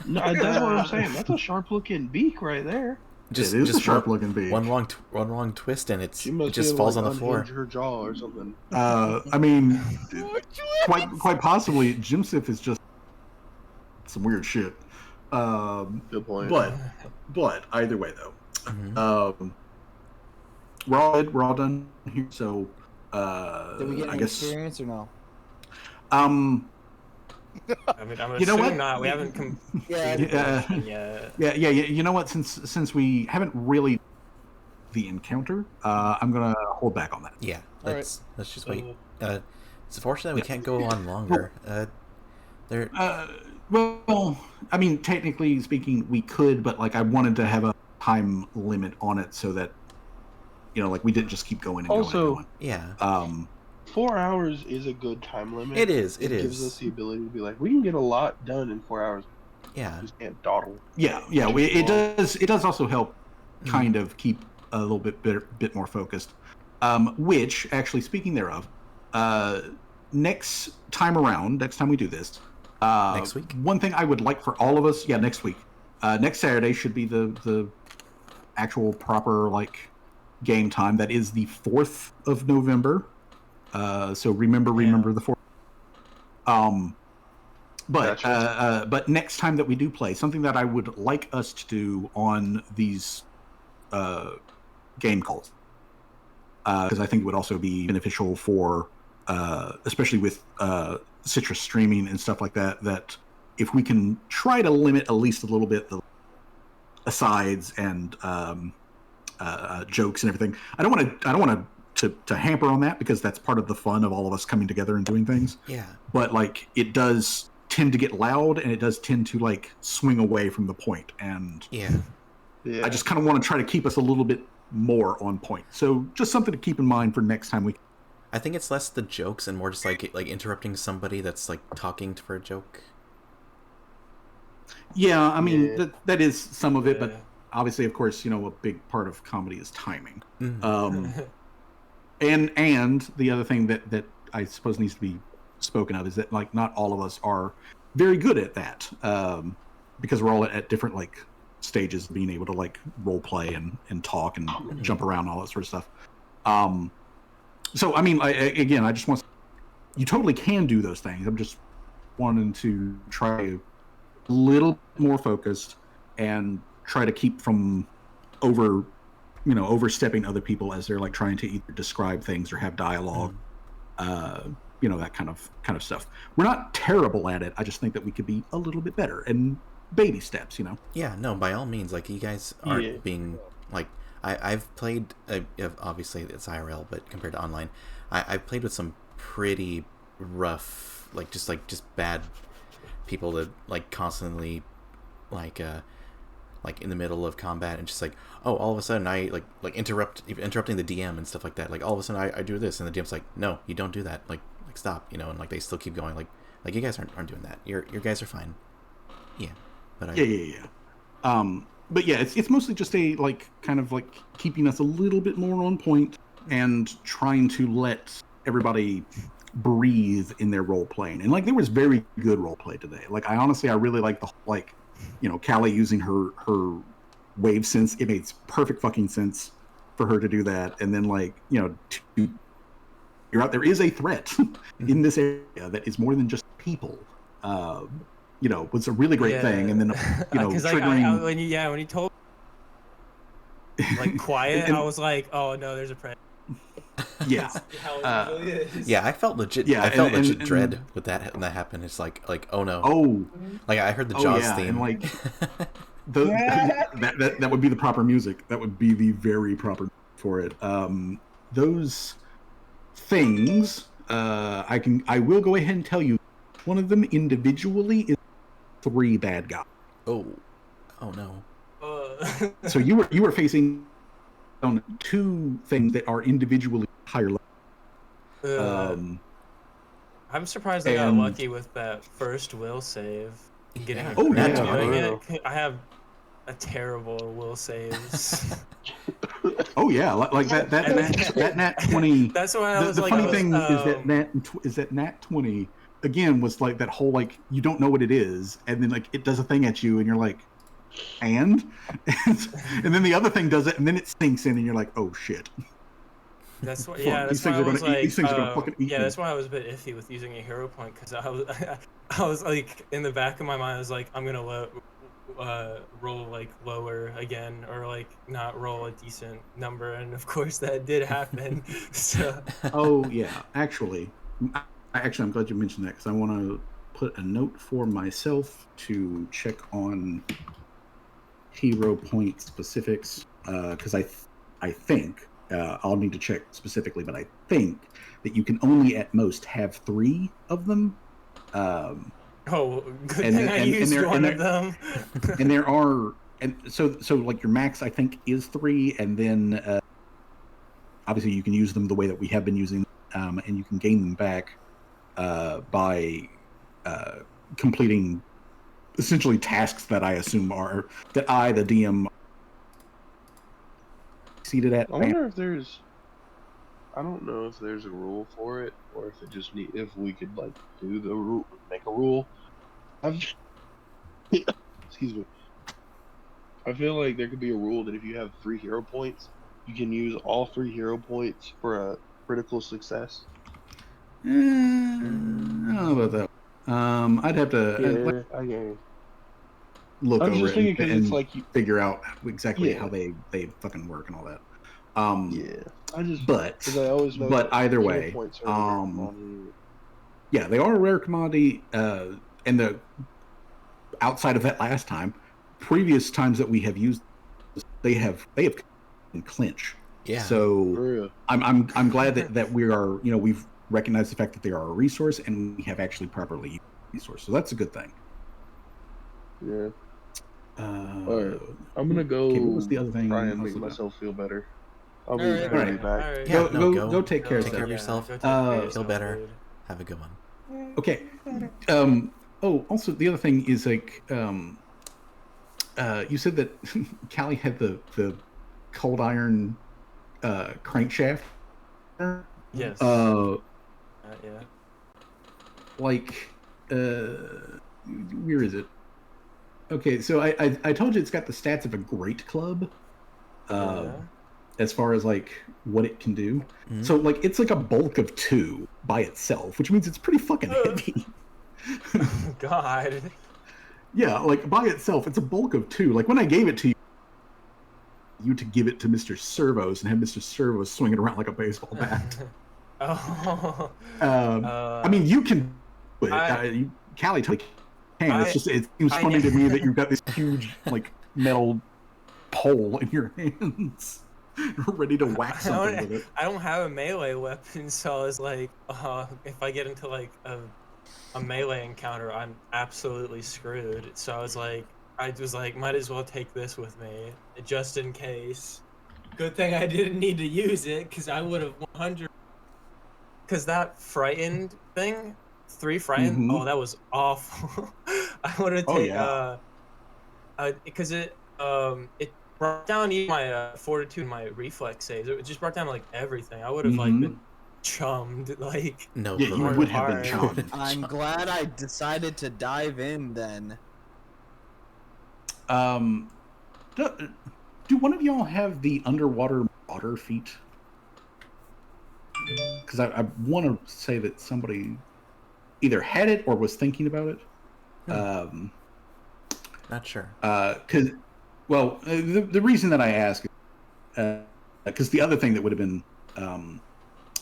No, that's what I'm saying. That's a sharp looking beak right there. It is a sharp looking beak. One wrong twist and it just falls on the floor. Her jaw or something. I mean, quite possibly, Jimsif is just some weird shit. Good point. But either way though, we're all done here. So did we get any experience or no? I mean, I'm assuming not. We haven't yet. You know what? Since we haven't really the encounter, I'm gonna hold back on that. Yeah, let's just wait. It's unfortunate we can't go on longer. Well, I mean, technically speaking, we could, but like I wanted to have a time limit on it so that like we didn't just keep going and also, going. Yeah. 4 hours is a good time limit. It is. It gives us the ability to be like, we can get a lot done in 4 hours. Yeah. Just can't dawdle. Yeah. It does. It does also help, kind of keep a little bit more focused. Which actually, speaking thereof, next time we do this, next week. One thing I would like for all of us, next week, next Saturday should be the actual proper like game time. That is the 4th of November. So remember the 4th. But next time that we do play, something that I would like us to do on these game calls, because I think it would also be beneficial for, especially with Citrus streaming and stuff like that. That if we can try to limit at least a little bit asides and jokes and everything. I don't want to hamper on that because that's part of the fun of all of us coming together and doing things. Yeah. But like it does tend to get loud and it does tend to like swing away from the point. And Yeah. I just kind of want to try to keep us a little bit more on point. So just something to keep in mind for next time we. I think it's less the jokes and more just like interrupting somebody that's like talking for a joke. Yeah, I mean that is some of it, but obviously, of course, a big part of comedy is timing. And the other thing that I suppose needs to be spoken of is that like not all of us are very good at that because we're all at different like stages of being able to like role play and talk and jump around and all that sort of stuff. So I mean, I just want you totally can do those things. I'm just wanting to try a little more focused and try to keep from overstepping other people as they're like trying to either describe things or have dialogue, that kind of stuff. We're not terrible at it. I just think that we could be a little bit better and baby steps, Yeah, no, by all means. Like you guys aren't being like I've played. Obviously, it's IRL, but compared to online, I've played with some pretty rough, just bad people that like constantly like in the middle of combat and just like, oh, all of a sudden I like interrupting the DM and stuff like that. Like all of a sudden I do this and the DM's like, no, you don't do that. Like stop, and like they still keep going. Like you guys aren't doing that. Your guys are fine. Yeah, but yeah. But yeah, it's mostly just a like kind of like keeping us a little bit more on point and trying to let everybody breathe in their role playing. And like there was very good role play today. Like I really like the like, Callie using her wave sense. It makes perfect fucking sense for her to do that. And then like, you're out there is a threat in this area that is more than just people. Was a really great thing. And then triggering when you told like quiet, I was like, oh no, there's a predator. Yeah. Yeah, I felt legit. Yeah, I felt legit dread with that when that happened. It's like oh no. Oh. Like I heard the Jaws theme. And like that would be the proper music. That would be the very proper for it. Those things, I will go ahead and tell you, one of them individually is 3 bad guys. Oh no. So you were facing on 2 things that are individually higher level. I'm surprised I got lucky with that first will save. Getting doing it. I have a terrible will saves. Oh yeah, like that nat 20. That's why I was the like. funny thing is that nat 20 again was like that whole like you don't know what it is, and then like it does a thing at you, and you're like, and then the other thing does it, and then it sinks in, and you're like, oh shit. That's why. Yeah, that's why I was like. These things are gonna fucking eat me. That's why I was a bit iffy with using a hero point because I was like in the back of my mind I was like I'm gonna roll like lower again or like not roll a decent number, and of course that did happen. So. Oh yeah, actually, I'm glad you mentioned that because I want to put a note for myself to check on hero point specifics because I think I'll need to check specifically, but I think that you can only at most have 3 of them. Oh, good thing I used one of them. And there are, and so like your max I think is 3, and then obviously you can use them the way that we have been using them, and you can gain them back by completing essentially tasks that I assume are that the DM seated at. I wonder if there's. I don't know if there's a rule for it, or if it just if we could like do the rule, make a rule. Excuse me. I feel like there could be a rule that if you have 3 hero points, you can use all 3 hero points for a critical success. I don't know about that. I'd have to look over it and like figure out exactly how they fucking work and all that. But either way, yeah, they are a rare commodity. And the outside of that last time, previous times that we have used, they have in clinch. Yeah. So I'm glad that we are, we've recognized the fact that they are a resource and we have actually properly used the resource. So that's a good thing. Yeah. All right. I'm gonna go. Okay, what was the other thing? Try and make myself feel better. I'll be All right back. All right. Yeah, Go take care of yourself. Feel better. Dude. Have a good one. Okay. Also the other thing is like, you said that Callie had the cold iron crankshaft. Yes. Yeah. Like, where is it? Okay, so I told you it's got the stats of a great club. As far as like what it can do. Mm-hmm. So like it's like a bulk of 2 by itself, which means it's pretty fucking heavy. Oh, God. Yeah, like by itself, it's a bulk of 2. Like when I gave it to you to give it to Mr. Servos and have Mr. Servos swing it around like a baseball bat. I mean, you can. Callie totally can. It's just it seems funny to me that you've got this huge like metal pole in your hands, ready to whack something with it. I don't have a melee weapon, so I was like, if I get into like a melee encounter, I'm absolutely screwed. So I was like, might as well take this with me, just in case. Good thing I didn't need to use it, because I would have 100. Because that frightened thing, 3 frightened. Oh, that was awful. I would have taken. Because it brought down even my fortitude, and my reflex saves. It just brought down like everything. I would have like been chummed. Like no, yeah, you would have been chummed. I'm glad I decided to dive in then. Do one of y'all have the underwater water feat? Because I want to say that somebody either had it or was thinking about it. Not sure. Because, well, the reason that I ask, because the other thing that would have been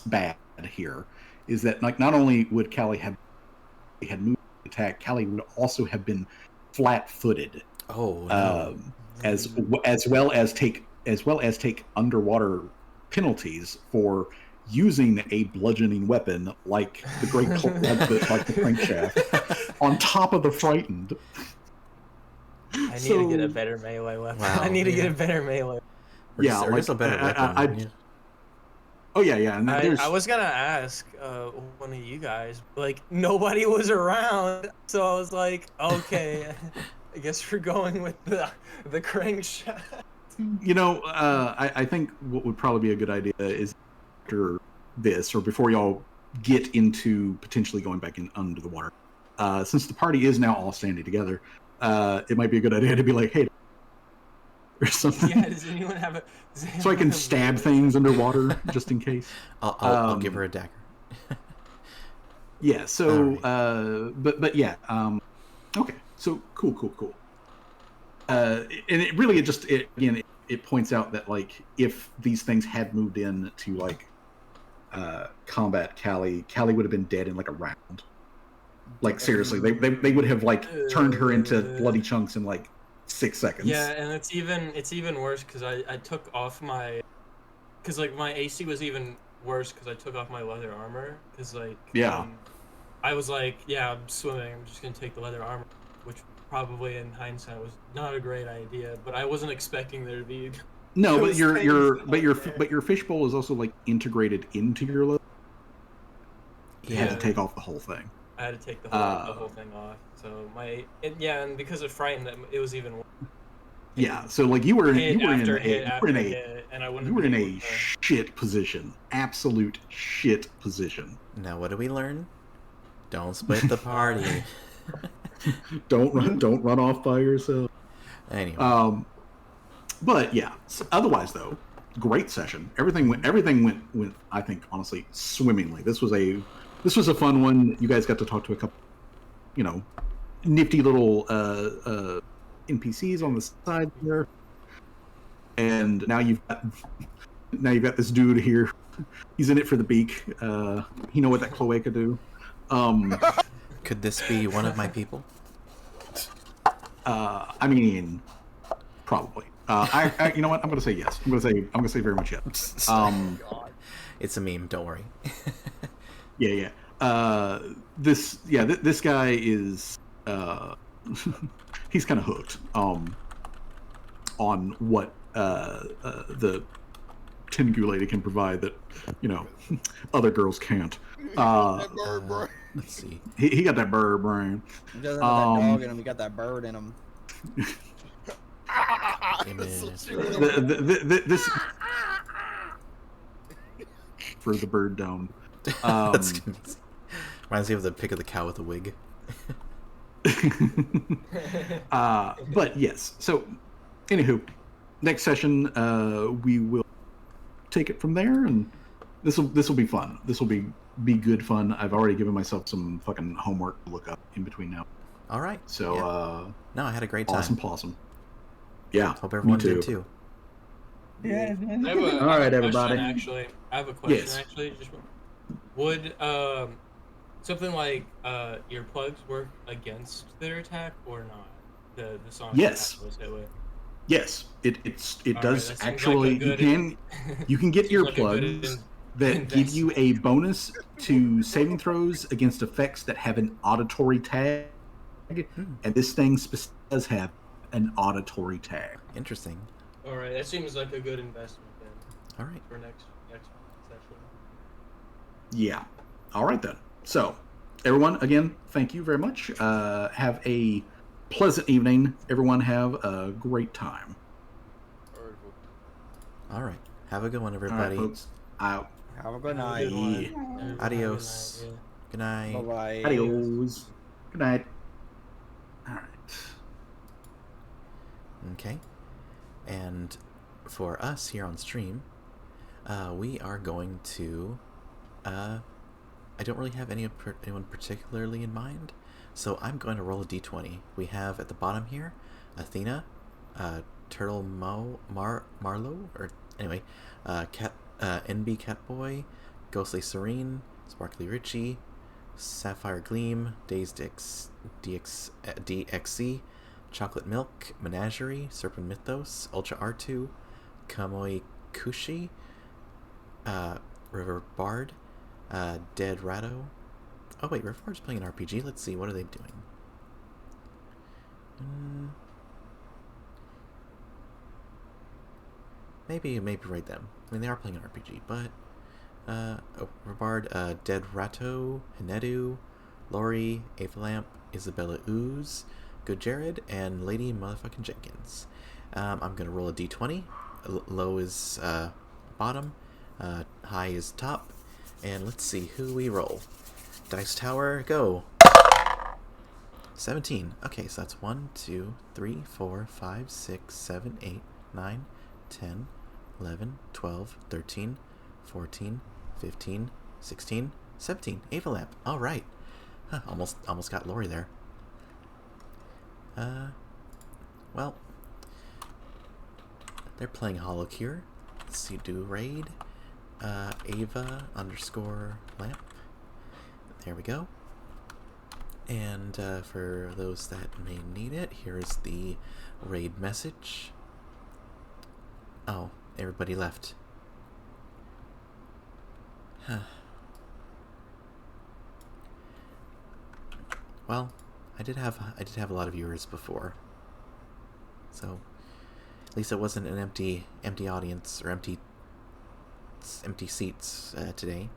bad here is that like not only would Callie had moved attack, Callie would also have been flat-footed. Oh, no. As well as take underwater penalties for using a bludgeoning weapon like the great like the crankshaft on top of the frightened. I need to get a better melee weapon. Wow, I need to get a better melee. Yeah, like a better weapon. Oh yeah. And I was gonna ask one of you guys, like nobody was around, so I was like, okay, I guess we're going with the crankshaft. I think what would probably be a good idea is after this, or before y'all get into potentially going back in under the water, since the party is now all standing together, it might be a good idea to be like, hey, or something. Yeah, does anyone have a? So I can stab things underwater just in case. I'll give her a dagger. Yeah. So, right. But yeah. Okay. So cool. And it really it points out that like if these things had moved in to like combat Callie would have been dead in like a round. Like seriously, they would have like turned her into bloody chunks in like 6 seconds. Yeah, and it's even worse because I took off my, because like my AC was even worse because I took off my leather armor because like I was like, yeah, I'm swimming, I'm just gonna take the leather armor, which probably in hindsight was not a great idea, but I wasn't expecting there to be. No, but your fishbowl is also like integrated into your leather. You had to take off the whole thing. I had to take the whole thing off. So and because of frightened, it was even worse. Yeah, so like you were in a shit position, absolute shit position. Now what do we learn? Don't split the party. Don't run off by yourself. Anyway. But yeah. So otherwise, though, great session. Everything went. I think honestly swimmingly. This was a fun one. You guys got to talk to a couple, nifty little NPCs on the side there, and now you've got this dude here. He's in it for the beak. You know what that cloaca do? Could this be one of my people? I mean, probably. You know what? I'm gonna say yes. I'm gonna say very much yes. It's a meme. Don't worry. Yeah. This guy is he's kind of hooked on what the Tengu lady can provide that other girls can't. Let's see. He got that bird brain. He doesn't have that dog in him. He got that bird in him. This for the bird dome. Reminds me of the pic of the cow with the wig. But yes. So, anywho, next session we will take it from there, and this will be fun. This will be good fun. I've already given myself some fucking homework to look up in between now. All right. So, yeah. No, I had a great time. Awesome. Yeah. Hope everyone did too. Yeah. All right, everybody. Actually, I have a question. Yes. Actually, would something like earplugs work against their attack or not? The song. Yes. Yes, it does right, actually. You can get earplugs that give you a bonus to saving throws against effects that have an auditory tag, and this thing does have an auditory tag. Interesting. All right, that seems like a good investment then. All right. For next session. Yeah. All right then. So, everyone, again, thank you very much. Have a pleasant evening. Everyone have a great time. All right. Have a good one, everybody. All right, folks. Out. Have a good night. Yeah. Adios. Good night. Bye-bye. Adios. Good night. All right. Okay. And for us here on stream, we are going to... I don't really have anyone particularly in mind, so I'm going to roll a d20. We have at the bottom here, Athena, Turtle Marlowe, or anyway, NB Catboy, Ghostly Serene, Sparkly Richie, Sapphire Gleam, Dazed DXC, Chocolate Milk, Menagerie, Serpent Mythos, Ultra R2, Kamoi Kushi, River Bard, Dead Ratto. Oh wait, River Bard's playing an RPG. Let's see, what are they doing? Maybe rate them. I mean, they are playing an RPG, but River Bard, Dead Ratto, Hinedu, Lori, Avalamp, Isabella Ooze, Good Jared, and Lady Motherfucking Jenkins. I'm gonna roll a d20. Low is bottom, high is top, and let's see who we roll. Dice Tower, go! 17. Okay, so that's 1, 2, 3, 4, 5, 6, 7, 8, 9, 10, 11, 12, 13, 14, 15, 16, 17. Avalamp. All right. Huh, almost got Lori there. Well, they're playing Hollow Cure. Let's see, do raid. Ava _lamp. There we go. And for those that may need it, here is the raid message. Oh, everybody left. Huh. Well, I did have a lot of viewers before, so at least it wasn't an empty audience or empty seats today.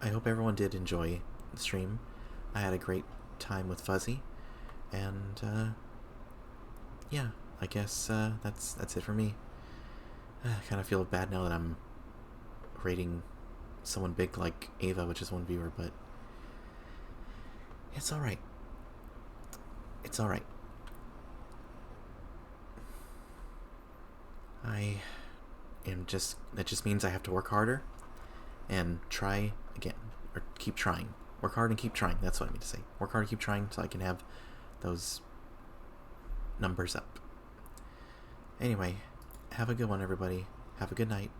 I hope everyone did enjoy the stream. I had a great time with Fuzzy, and yeah, I guess that's it for me. I kind of feel bad now that I'm rating someone big like Ava, which is one viewer, but it's all right. It's all right. That just means I have to work harder and try again, or keep trying. Work hard and keep trying. That's what I mean to say. Work hard and keep trying so I can have those numbers up. Anyway, have a good one, everybody. Have a good night.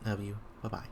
Love you. Bye-bye.